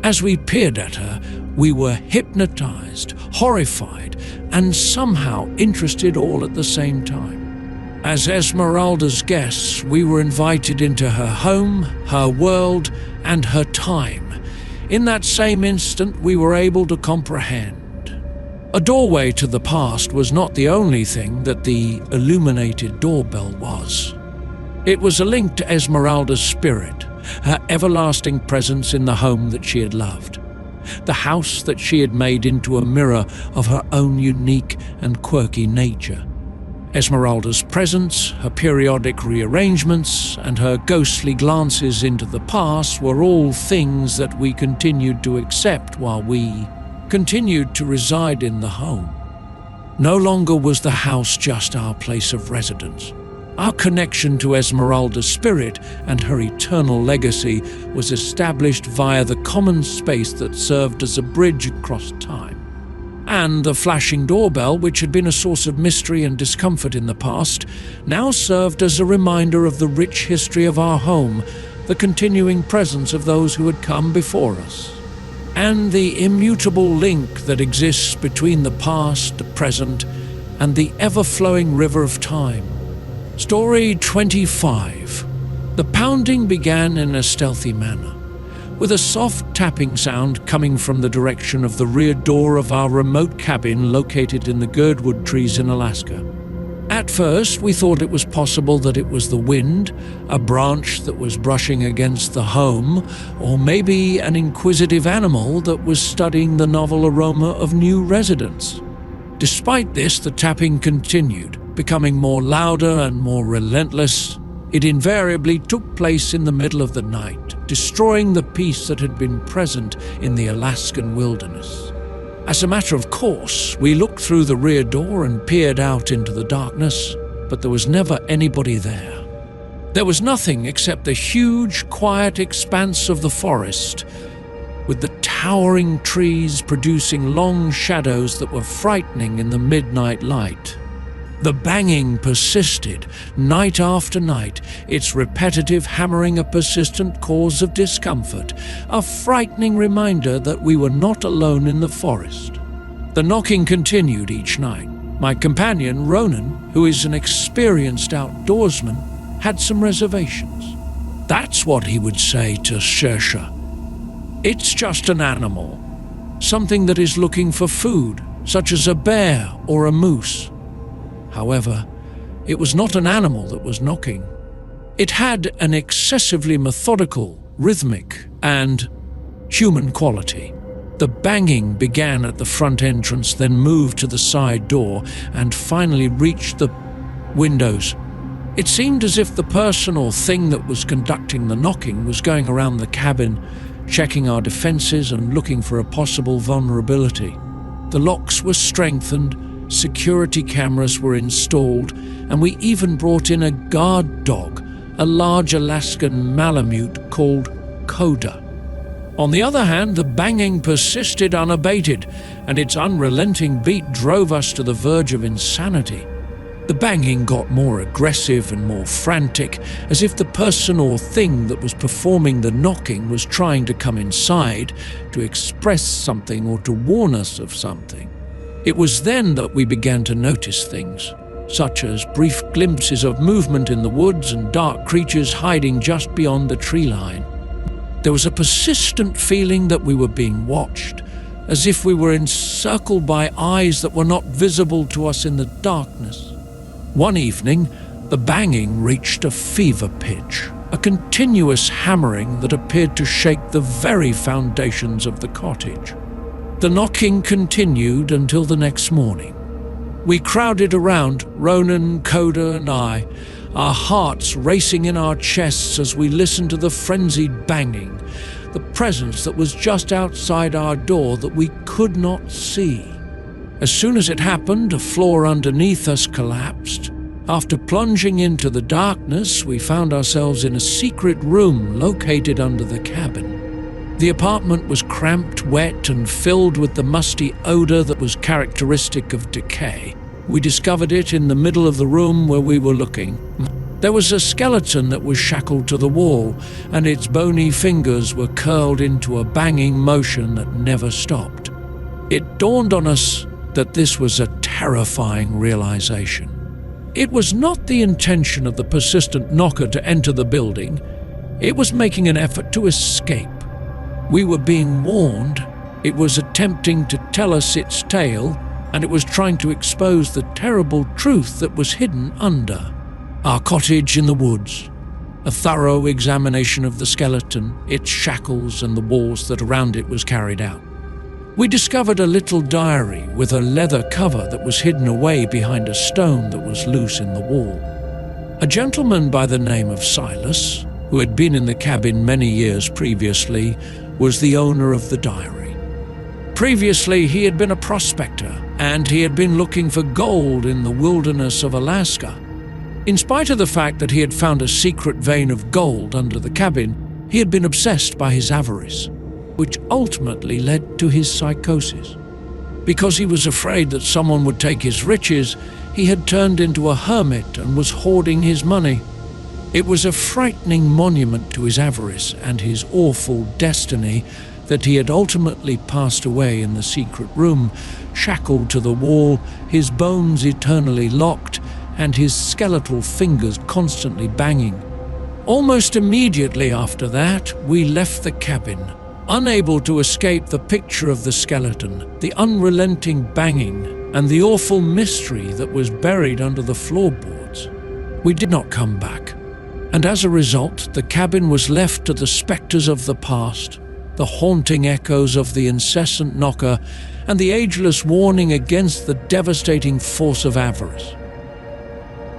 As we peered at her, we were hypnotized, horrified, and somehow interested all at the same time. As Esmeralda's guests, we were invited into her home, her world, and her time. In that same instant, we were able to comprehend. A doorway to the past was not the only thing that the illuminated doorbell was. It was a link to Esmeralda's spirit, her everlasting presence in the home that she had loved, the house that she had made into a mirror of her own unique and quirky nature. Esmeralda's presence, her periodic rearrangements, and her ghostly glances into the past were all things that we continued to accept while we continued to reside in the home. No longer was the house just our place of residence. Our connection to Esmeralda's spirit and her eternal legacy was established via the common space that served as a bridge across time. And the flashing doorbell, which had been a source of mystery and discomfort in the past, now served as a reminder of the rich history of our home, the continuing presence of those who had come before us, and the immutable link that exists between the past, the present, and the ever-flowing river of time. Story 25. The pounding began in a stealthy manner, with a soft tapping sound coming from the direction of the rear door of our remote cabin located in the girdwood trees in Alaska. At first, we thought it was possible that it was the wind, a branch that was brushing against the home, or maybe an inquisitive animal that was studying the novel aroma of new residents. Despite this, the tapping continued, becoming more louder and more relentless. It invariably took place in the middle of the night, destroying the peace that had been present in the Alaskan wilderness. As a matter of course, we looked through the rear door and peered out into the darkness, but there was never anybody there. There was nothing except the huge, quiet expanse of the forest, with the towering trees producing long shadows that were frightening in the midnight light. The banging persisted, night after night, its repetitive hammering a persistent cause of discomfort, a frightening reminder that we were not alone in the forest. The knocking continued each night. My companion, Ronan, who is an experienced outdoorsman, had some reservations. That's what he would say to Shersha. It's just an animal, something that is looking for food, such as a bear or a moose. However, it was not an animal that was knocking. It had an excessively methodical, rhythmic, and human quality. The banging began at the front entrance, then moved to the side door, and finally reached the windows. It seemed as if the person or thing that was conducting the knocking was going around the cabin, checking our defenses and looking for a possible vulnerability. The locks were strengthened, security cameras were installed, and we even brought in a guard dog, a large Alaskan Malamute called Coda. On the other hand, the banging persisted unabated, and its unrelenting beat drove us to the verge of insanity. The banging got more aggressive and more frantic, as if the person or thing that was performing the knocking was trying to come inside to express something or to warn us of something. It was then that we began to notice things, such as brief glimpses of movement in the woods and dark creatures hiding just beyond the tree line. There was a persistent feeling that we were being watched, as if we were encircled by eyes that were not visible to us in the darkness. One evening, the banging reached a fever pitch, a continuous hammering that appeared to shake the very foundations of the cottage. The knocking continued until the next morning. We crowded around, Ronan, Coda, and I, our hearts racing in our chests as we listened to the frenzied banging, the presence that was just outside our door that we could not see. As soon as it happened, a floor underneath us collapsed. After plunging into the darkness, we found ourselves in a secret room located under the cabin. The apartment was cramped, wet, and filled with the musty odor that was characteristic of decay. We discovered it in the middle of the room where we were looking. There was a skeleton that was shackled to the wall, and its bony fingers were curled into a banging motion that never stopped. It dawned on us that this was a terrifying realization. It was not the intention of the persistent knocker to enter the building. It was making an effort to escape. We were being warned. It was attempting to tell us its tale, and it was trying to expose the terrible truth that was hidden under. Our cottage in the woods. A thorough examination of the skeleton, its shackles, and the walls that around it was carried out. We discovered a little diary with a leather cover that was hidden away behind a stone that was loose in the wall. A gentleman by the name of Silas, who had been in the cabin many years previously, was the owner of the diary. Previously, he had been a prospector, and he had been looking for gold in the wilderness of Alaska. In spite of the fact that he had found a secret vein of gold under the cabin, he had been obsessed by his avarice, which ultimately led to his psychosis. Because he was afraid that someone would take his riches, he had turned into a hermit and was hoarding his money. It was a frightening monument to his avarice and his awful destiny that he had ultimately passed away in the secret room, shackled to the wall, his bones eternally locked, and his skeletal fingers constantly banging. Almost immediately after that, we left the cabin, unable to escape the picture of the skeleton, the unrelenting banging, and the awful mystery that was buried under the floorboards. We did not come back, and as a result, the cabin was left to the specters of the past, the haunting echoes of the incessant knocker, and the ageless warning against the devastating force of avarice.